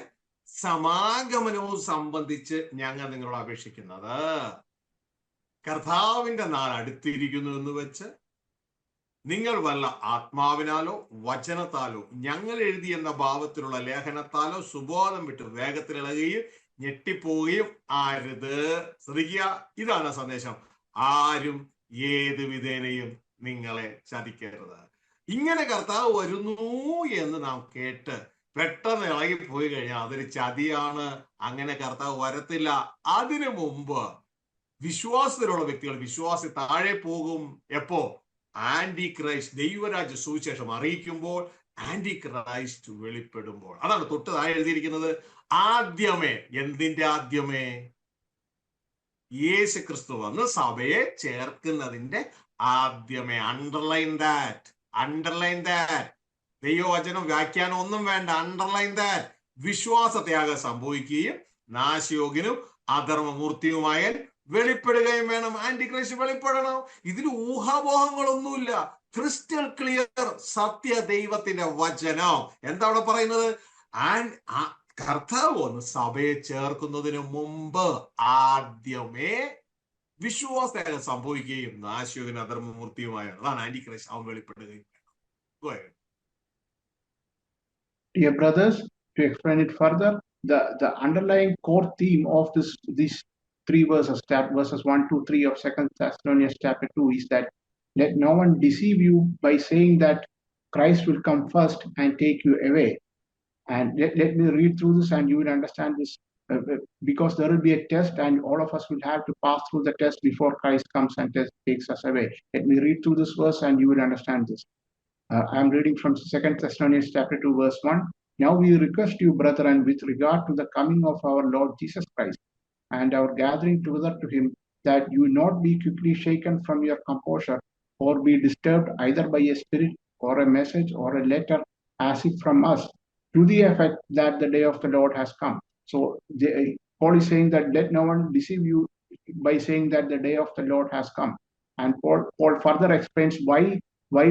സമാഗമനവും സംബന്ധിച്ച് ഞങ്ങൾ നിങ്ങളോട് അപേക്ഷിക്കുന്നത്, കർത്താവിന്റെ നാൾ അടുത്തിരിക്കുന്നു എന്ന് വെച്ച് നിങ്ങൾ വല്ല ആത്മാവിനാലോ വചനത്താലോ ഞങ്ങൾ എഴുതിയെന്ന ഭാവത്തിലുള്ള ലേഖനത്താലോ സുബോധം വിട്ട് വേഗത്തിലിളകുകയും ഞെട്ടിപ്പോവുകയും ആരുത്. ശ്രദ്ധിക്കുക, ഇതാണ് സന്ദേശം. ആരും ഏത് വിധേനയും നിങ്ങളെ ചതിക്കരുത്. ഇങ്ങനെ കർത്താവ് വരുന്നു എന്ന് നാം കേട്ട് പെട്ടെന്ന് ഇളകിപ്പോയി കഴിഞ്ഞാൽ അതൊരു ചതിയാണ്. അങ്ങനെ കർത്താവ് വരത്തില്ല. അതിനു മുമ്പ് വിശ്വാസത്തിലുള്ള വ്യക്തികൾ, വിശ്വാസി താഴെ പോകും. എപ്പോ? ആന്റി ക്രൈസ്റ്റ് ദൈവരാജ്യ സുവിശേഷം അറിയിക്കുമ്പോൾ, ആന്റി ക്രൈസ്റ്റ് വെളിപ്പെടുമ്പോൾ. അതാണ് തൊട്ട് താഴെ എഴുതിയിരിക്കുന്നത്. ആദ്യമേ, എന്തിന്റെ ആദ്യമേ? യേശു ക്രിസ്തു വന്ന് സഭയെ ചേർക്കുന്നതിന്റെ ആദ്യമേ. Underline that, underline that. ദൈവവചനം വ്യാഖ്യാനം ഒന്നും വേണ്ട, അണ്ടർലൈൻ ദാറ്റ്. വിശ്വാസത്യാഗം സംഭവിക്കുകയും നാശയോഗ്യനും അധർമ്മമൂർത്തിയുമായ വെളിപ്പെടുകയും വേണം. ആന്റി ക്രൈസ്റ്റ് വെളിപ്പെടണം. ഇതിൽ ഊഹാപോഹങ്ങളൊന്നുമില്ല. ക്രിസ്റ്റൽ ക്ലിയർ സത്യദൈവത്തിന്റെ വചനം. എന്താ അവിടെ പറയുന്നത്? ആൻഡ് കർത്താവ് വന്ന് സഭയെ ചേർക്കുന്നതിന് മുമ്പ് ആദ്യമേ വിശ്വാസം സംഭവിക്കുകയും നാശത്തിന് അധർമ്മമൂർത്തിയുമായ അതാണ് ആന്റിക്രൈസ്റ്റ് അവൻ വെളിപ്പെടുകയും. Dear brothers, to explain it further, the underlying core theme of these three verses, verses 1, 2, 3 of 2 Thessalonians chapter 2 is that let no one deceive you by saying that Christ will come first and take you away. And let me read through this and you will understand this, because there will be a test and all of us will have to pass through the test before Christ comes and takes us away. Let me read through this verse and you will understand this. I am reading from 2 Thessalonians chapter 2 verse 1. Now we request you, brethren, with regard to the coming of our Lord Jesus Christ and our gathering together to him, that you not be quickly shaken from your composure or be disturbed either by a spirit or a message or a letter as if from us, to the effect that the day of the Lord has come. So Paul is saying that let no one deceive you by saying that the day of the Lord has come. And Paul further explains why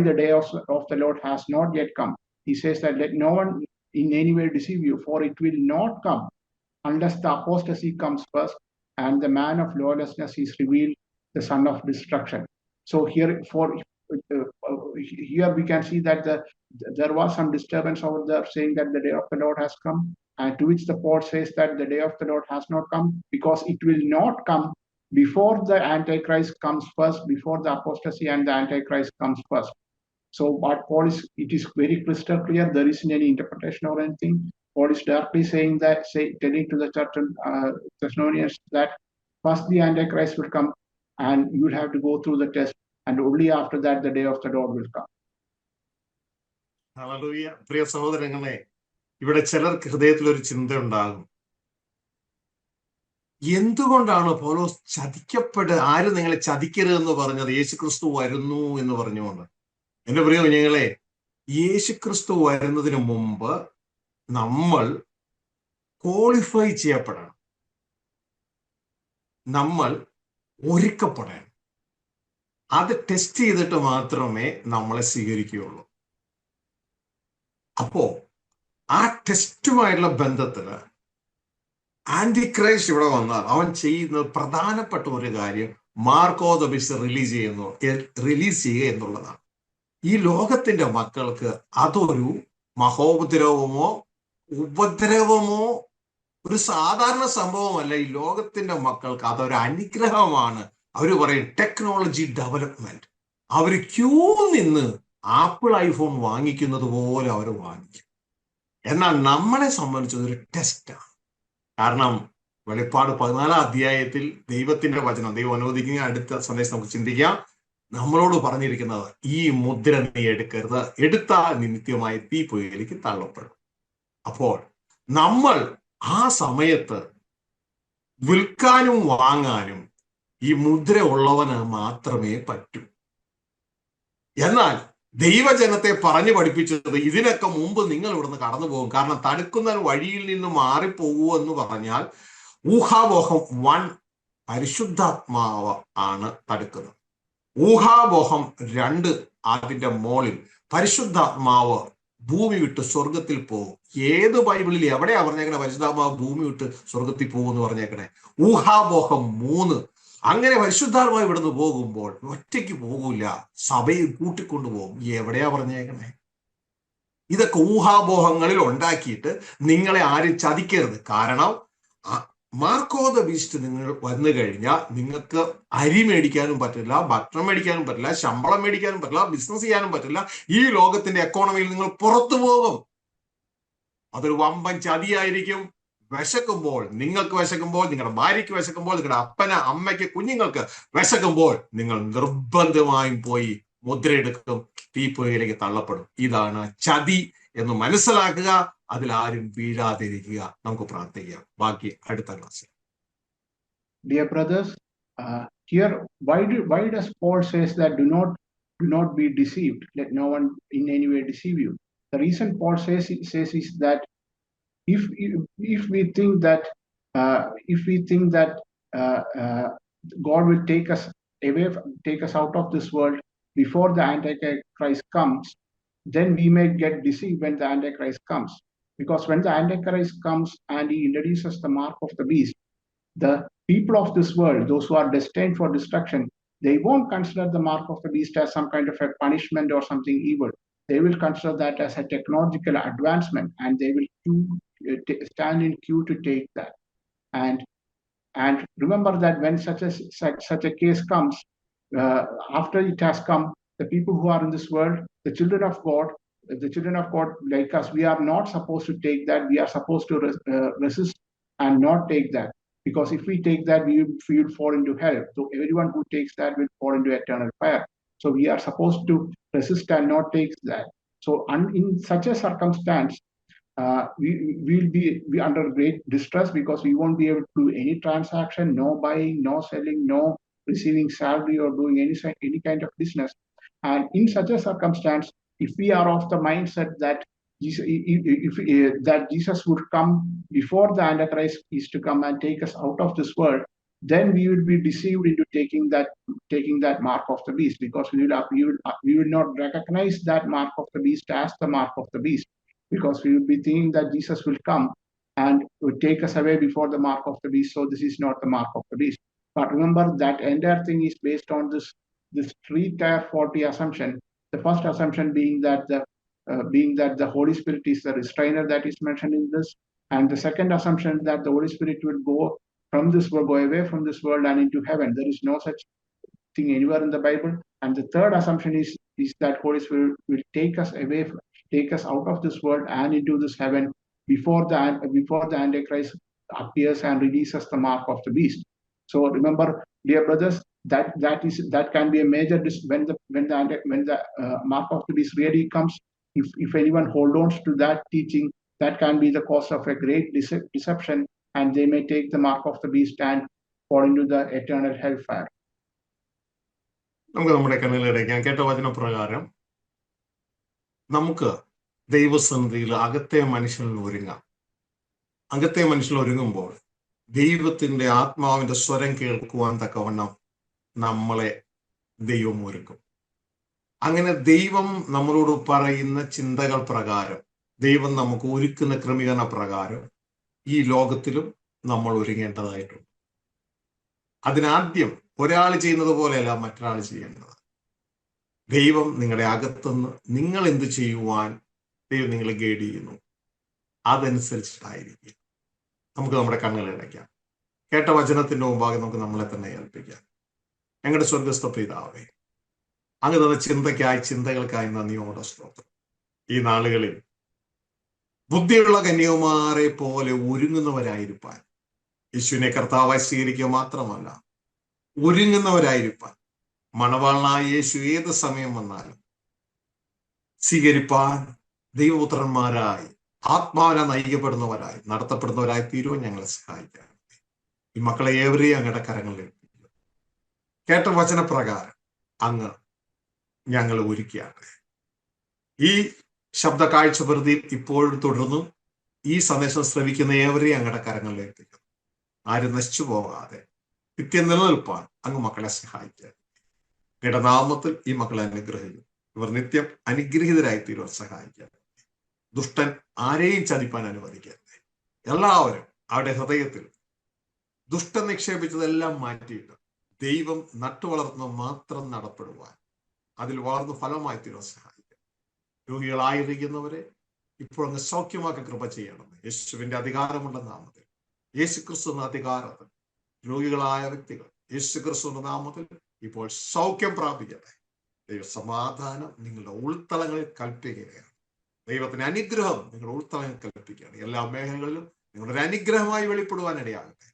the day of the Lord has not yet come. He says that let no one in any way deceive you, for it will not come unless the apostasy comes first and the man of lawlessness is revealed, the son of destruction. So here we can see that there was some disturbance over there saying that the day of the Lord has come, and to which the Paul says that the day of the Lord has not come because it will not come before the Antichrist comes first, before the apostasy and the Antichrist comes first. So what Paul it is very crystal clear. There isn't any interpretation or anything. Paul is directly saying that, telling to the church in Thessalonians that first the Antichrist will come and you will have to go through the test, and only after that the day of the Lord will come. Hallelujah. പ്രിയ സഹോദരങ്ങളെ, ഇവിടെ ചിലർക്ക് ഹൃദയത്തിൽ ഒരു ചിന്ത ഉണ്ടാകും, എന്തുകൊണ്ടാണ് പൗലോസ് ആര് നിങ്ങളെ ചതിക്കരുതെന്ന് പറഞ്ഞത്? യേശുക്രിസ്തു വരുന്നു എന്ന് പറഞ്ഞുകൊണ്ട്. എന്റെ പ്രിയ കുഞ്ഞുങ്ങളെ, യേശുക്രിസ്തു വരുന്നതിന് മുമ്പ് നമ്മൾ ക്വാളിഫൈ ചെയ്യപ്പെടണം, നമ്മൾ ഒരുക്കപ്പെടണം. അത് ടെസ്റ്റ് ചെയ്തിട്ട് മാത്രമേ നമ്മളെ സ്വീകരിക്കുകയുള്ളൂ. അപ്പോ ആ ടെസ്റ്റുമായിട്ടുള്ള ബന്ധത്തില് ആന്റിക്രൈസ്റ്റ് ഇവിടെ വന്നാൽ അവൻ ചെയ്യുന്ന പ്രധാനപ്പെട്ട ഒരു കാര്യം മാർക്കോ ദ ബീസ്റ്റ് റിലീസ് ചെയ്യുക എന്നുള്ളതാണ്. ഈ ലോകത്തിന്റെ മക്കൾക്ക് അതൊരു മഹോപദ്രവമോ ഉപദ്രവമോ ഒരു സാധാരണ സംഭവമല്ല. ഈ ലോകത്തിന്റെ മക്കൾക്ക് അതൊരു അനുഗ്രഹമാണ്. അവർ പറയും ടെക്നോളജി ഡെവലപ്മെന്റ്. അവർ ക്യൂ നിന്ന് ആപ്പിൾ ഐഫോൺ വാങ്ങിക്കുന്നത് പോലെ അവർ വാങ്ങിക്കും. എന്നാൽ നമ്മളെ സംബന്ധിച്ചത് ഒരു ടെസ്റ്റാണ്. കാരണം വെളിപ്പാട് 14 അധ്യായത്തിൽ ദൈവത്തിന്റെ വചനം, ദൈവം അനുവദിക്കുന്ന അടുത്ത സന്ദേശം നമുക്ക് ചിന്തിക്കാം, നമ്മളോട് പറഞ്ഞിരിക്കുന്നത് ഈ മുദ്ര നീ എടുക്കരുത്, എടുത്താൽ നിത്യമായി തീപ്പൊയ്യിലേക്ക് തള്ളപ്പെടും. അപ്പോൾ നമ്മൾ ആ സമയത്ത് വിൽക്കാനും വാങ്ങാനും ഈ മുദ്ര ഉള്ളവന് മാത്രമേ പറ്റൂ. എന്നാൽ ദൈവജനത്തെ പറഞ്ഞു പഠിപ്പിച്ചത് ഇതിനൊക്കെ മുമ്പ് നിങ്ങൾ ഇവിടുന്ന് കടന്നു പോകും. കാരണം തടുക്കുന്ന വഴിയിൽ നിന്ന് മാറിപ്പോകൂ എന്ന് പറഞ്ഞാൽ ഊഹാപോഹം 1 പരിശുദ്ധാത്മാവ് ആണ് തടുക്കുന്നത്. ഊഹാപോഹം 2 അതിന്റെ മോളിൽ പരിശുദ്ധാത്മാവ് ഭൂമി വിട്ട് സ്വർഗത്തിൽ പോകും. ഏത് ബൈബിളിൽ എവിടെയാ പറഞ്ഞേക്കണേ പരിശുദ്ധാത്മാവ് ഭൂമി വിട്ട് സ്വർഗത്തിൽ പോകും എന്ന് പറഞ്ഞേക്കണേ? ഊഹാപോഹം 3. അങ്ങനെ പരിശുദ്ധാത്മാവ് ഇവിടുന്ന് പോകുമ്പോൾ ഒറ്റയ്ക്ക് പോകൂല, സഭയിൽ കൂട്ടിക്കൊണ്ടുപോകും. എവിടെയാ പറഞ്ഞേക്കണേ? ഇതൊക്കെ ഊഹാപോഹങ്ങളിൽ ഉണ്ടാക്കിയിട്ട് നിങ്ങളെ ആരും ചതിക്കരുത്. കാരണം മാർക്കോ ദ ബീസ്റ്റ് നിങ്ങൾ വന്നു കഴിഞ്ഞാൽ നിങ്ങൾക്ക് അരി മേടിക്കാനും പറ്റില്ല, ഭക്ഷണം മേടിക്കാനും പറ്റില്ല, ശമ്പളം മേടിക്കാനും പറ്റില്ല, ബിസിനസ് ചെയ്യാനും പറ്റില്ല. ഈ ലോകത്തിന്റെ എക്കോണമിയിൽ നിങ്ങൾ പുറത്തു പോകും. അതൊരു വമ്പൻ ചതിയായിരിക്കും. വിശക്കുമ്പോൾ, നിങ്ങൾക്ക് വിശക്കുമ്പോൾ, നിങ്ങളുടെ ഭാര്യയ്ക്ക് വിശക്കുമ്പോൾ, നിങ്ങളുടെ അമ്മയ്ക്ക് കുഞ്ഞുങ്ങൾക്ക് വിശക്കുമ്പോൾ നിങ്ങൾ നിർബന്ധമായും പോയി മുദ്രയെടുക്കും, തീപ്പൊയ്യിലേക്ക് തള്ളപ്പെടും. ഇതാണ് ചതി എന്ന് മനസ്സിലാക്കുക. അതിലാരും വീഴാതിരിക്കുക. നമുക്ക് പ്രാർത്ഥിക്കാം. ബാക്കി അടുത്ത ക്ലാസ്സിൽ. Dear brothers, here why does Paul says that do not be deceived, let no one in any way deceive you? The reason Paul says is that if we think that God will take us out of this world before the Antichrist comes, then we may get deceived when the Antichrist comes. Because when the Antichrist comes and he introduces the mark of the beast, the people of this world, those who are destined for destruction, they won't consider the mark of the beast as some kind of a punishment or something evil. They will consider that as a technological advancement, and they will stand in queue to take that. And remember that when such a case comes, after it has come, the people who are in this world, the children of God like us, we are not supposed to take that. We are supposed to resist and not take that. Because if we take that, we will fall into hell. So everyone who takes that will fall into eternal fire. So we are supposed to resist and not take that. So in such a circumstance, we will be under great distress, because we won't be able to do any transaction, no buying, no selling, no receiving salary or doing any kind of business. And in such a circumstance, if we are of the mindset that Jesus would come before the Antichrist is to come and take us out of this world, then we will be deceived into taking that mark of the beast, because we will not recognize that mark of the beast as the mark of the beast, because we will be thinking that Jesus will come and would take us away before the mark of the beast. So this is not the mark of the beast. But remember that entire thing is based on this 3-tier 40 assumption. The first assumption being that the Holy Spirit is the restrainer that is mentioned in this, and the second assumption that the Holy Spirit will go away from this world and into heaven. There is no such thing anywhere in the Bible. And the third assumption is that Holy Spirit will take us out of this world and into this heaven before the Antichrist appears and releases the mark of the beast. So remember, dear brothers, that can be a major when the mark of the beast really comes. If anyone holds on to that teaching, that can be the cause of a great deception, and they may take the mark of the beast and fall into the eternal hellfire. നമുക്ക് നമ്മുടെ കണ്ണിലടയ്ക്കാം. കേട്ട വചനപ്രകാരം നമുക്ക് ദൈവസന്നിധിയിൽ അകത്തെ മനുഷ്യനിൽ ഒരുങ്ങാം. അകത്തെ മനുഷ്യൻ ഒരുങ്ങുമ്പോൾ ദൈവത്തിന്റെ ആത്മാവിന്റെ സ്വരം കേൾക്കുവാൻ തക്കവണ്ണം നമ്മളെ ദൈവം ഒരുക്കും. അങ്ങനെ ദൈവം നമ്മളോട് പറയുന്ന ചിന്തകൾ പ്രകാരം, ദൈവം നമുക്ക് ഒരുക്കുന്ന ക്രമീകരണ പ്രകാരം ഈ ലോകത്തിലും നമ്മൾ ഒരുങ്ങേണ്ടതായിട്ടുണ്ട്. അതിനാദ്യം ഒരാൾ ചെയ്യുന്നത് പോലെയല്ല മറ്റൊരാൾ ചെയ്യേണ്ടത്. ദൈവം നിങ്ങളുടെ അകത്തുനിന്ന് നിങ്ങൾ എന്ത് ചെയ്യുവാൻ ദൈവം നിങ്ങളെ ഗൈഡ് ചെയ്യുന്നു, അതനുസരിച്ചിട്ടായിരിക്കും. നമുക്ക് നമ്മുടെ കണ്ണുകളടയ്ക്കാം. കേട്ട വചനത്തിന്റെ മുമ്പാകെ നമുക്ക് നമ്മളെ തന്നെ ഏൽപ്പിക്കാം. ഞങ്ങളുടെ സ്വർഗസ്ഥ പിതാവേ, അങ്ങ് തന്ന ചിന്തകൾക്കായി നന്ദിയോടെ സ്തോത്രം. ഈ നാളുകളിൽ ബുദ്ധിയുള്ള കന്യകുമാരെ പോലെ ഒരുങ്ങുന്നവരായിരിക്കാൻ, യേശുവിനെ കർത്താവായി സ്വീകരിക്കുക മാത്രമല്ല, ഒരുങ്ങുന്നവരായിരിക്കാൻ, മണവാളനായ യേശു ഏത് സമയം വന്നാലും സ്വീകരിപ്പാൻ ദൈവപുത്രന്മാരായി ആത്മാവിനെ നയിക്കപ്പെടുന്നവരായി നടത്തപ്പെടുന്നവരായി തീരുവാൻ ഞങ്ങളെ സഹായിക്കാം. ഈ മക്കളെ ഏവരെയും അങ്ങയുടെ കരങ്ങളിൽ ഏൽപ്പിക്കുക. കേട്ട വചനപ്രകാരം അങ്ങ് ഞങ്ങളെ ഒരുക്കിയാണ്. ഈ ശബ്ദ കാഴ്ച വെറുതെ ഇപ്പോഴും തുടർന്നു ഈ സന്ദേശം ശ്രവിക്കുന്ന ഏവരെയും അങ്ങയുടെ കരങ്ങളിൽ ഏൽപ്പിക്കുന്നു. ആരും നശിച്ചു പോകാതെ നിത്യം നിലനിൽപ്പാൻ അങ്ങ് മക്കളെ സഹായിക്കുക. ഇടനാമത്തിൽ ഈ മക്കളെ അനുഗ്രഹിക്കും. ഇവർ നിത്യം അനുഗ്രഹീതരായി തീരുവാൻ സഹായിക്കുക. ദുഷ്ടൻ ആരെയും ചതിപ്പാൻ അനുവദിക്കരുത്. എല്ലാവരും അവരുടെ ഹൃദയത്തിൽ ദുഷ്ടൻ നിക്ഷേപിച്ചതെല്ലാം മാറ്റിയിട്ട് ദൈവം നട്ടുവളർത്തുന്ന മാത്രം നടപ്പെടുവാൻ, അതിൽ വളർന്ന് ഫലമായി തീരുവാൻ സഹായിക്കുക. രോഗികളായിരിക്കുന്നവരെ ഇപ്പോഴങ്ങ് സൗഖ്യമാക്കി കൃപ ചെയ്യണം. യേശുവിന്റെ അധികാരമുള്ള നാമത്തിൽ, യേശുക്രിസ്തുവിന്റെ അധികാരത്തിൽ രോഗികളായ വ്യക്തികൾ യേശുക്രിസ്തുവിന്റെ നാമത്തിൽ ഇപ്പോൾ സൗഖ്യം പ്രാപിക്കട്ടെ. ദൈവ സമാധാനം നിങ്ങളുടെ ഉൾത്തളങ്ങളിൽ കൽപ്പിക്കുകയാണ്. ദൈവത്തിന്റെ അനുഗ്രഹം നിങ്ങളുടെ ഉൾത്തളങ്ങളിൽ കൽപ്പിക്കുകയാണ്. എല്ലാ മേഖലകളിലും നിങ്ങളുടെ അനുഗ്രഹമായി വെളിപ്പെടുവാൻ ഇടയാകട്ടെ.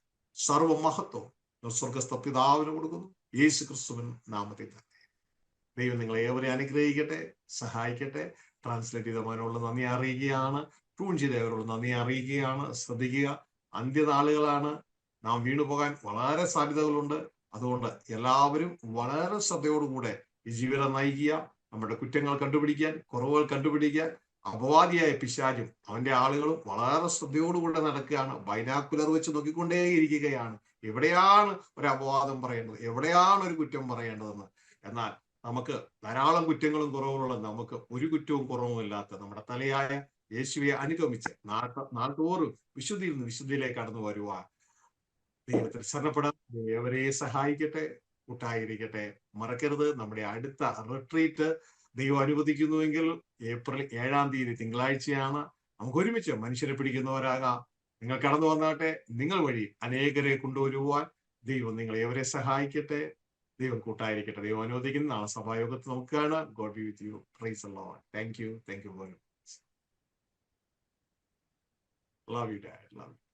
സർവമഹത്വം സ്വർഗസ്ഥ പിതാവിന് കൊടുക്കുന്നു, യേശു ക്രിസ്തുവിൻ നാമത്തിൽ തന്നെ. ദൈവം നിങ്ങളെ ഏവരെ അനുഗ്രഹിക്കട്ടെ, സഹായിക്കട്ടെ. ട്രാൻസ്ലേറ്റ് ചെയ്തവരോട് നന്ദി അറിയിക്കുകയാണ്. ട്യൂൺ ചെയ്തവരോട് നന്ദി അറിയിക്കുകയാണ്. ശ്രദ്ധിക്കുക, അന്ത്യനാളുകളാണ്. നാം വീണുപോകാൻ വളരെ സാധ്യതകളുണ്ട്. അതുകൊണ്ട് എല്ലാവരും വളരെ ശ്രദ്ധയോടുകൂടെ ഈ ജീവിതം നയിക്കുക. നമ്മുടെ കുറ്റങ്ങൾ കണ്ടുപിടിക്കാൻ, കുറവുകൾ കണ്ടുപിടിക്കാൻ അപവാദിയായ പിശാചും അവന്റെ ആളുകളും വളരെ ശ്രദ്ധയോടുകൂടെ നടക്കുകയാണ്. ബൈനാക്കുലർ വെച്ച് നോക്കിക്കൊണ്ടേയിരിക്കുകയാണ്. എവിടെയാണ് ഒരു അപവാദം പറയേണ്ടത്, എവിടെയാണ് ഒരു കുറ്റം പറയേണ്ടതെന്ന്. എന്നാൽ നമുക്ക് ധാരാളം കുറ്റങ്ങളും കുറവുകളുള്ള നമുക്ക് ഒരു കുറ്റവും കുറവും ഇല്ലാത്ത നമ്മുടെ തലയായ യേശുവെ അനുഗമിച്ച് നാൾതോറും വിശുദ്ധിയിൽ നിന്ന് വിശുദ്ധിയിലേക്ക് കടന്നു വരുവാൻ ദൈവത്തിൽ ശരണപ്പെടാൻ ഏവരെ സഹായിക്കട്ടെ, കൂട്ടായിരിക്കട്ടെ. മറക്കരുത്, നമ്മുടെ അടുത്ത റിട്രീറ്റ് ദൈവം അനുവദിക്കുന്നുവെങ്കിൽ ഏപ്രിൽ 7-ാം തീയതി തിങ്കളാഴ്ചയാണ്. നമുക്ക് ഒരുമിച്ച് മനുഷ്യരെ പിടിക്കുന്നവരാകാം. നിങ്ങൾ കടന്നു വന്നാട്ടെ. നിങ്ങൾ വഴി അനേകരെ കൊണ്ടുവരുവാൻ ദൈവം നിങ്ങളെ ഏവരെ സഹായിക്കട്ടെ. ദൈവം കൂട്ടായിരിക്കട്ടെ. ദൈവം അനുവദിക്കുന്ന നാളെ സഭായോഗത്തിൽ നമുക്ക് കാണാം. God B with you. Praise the Lord. Thank you very much. Love you dad. Love you.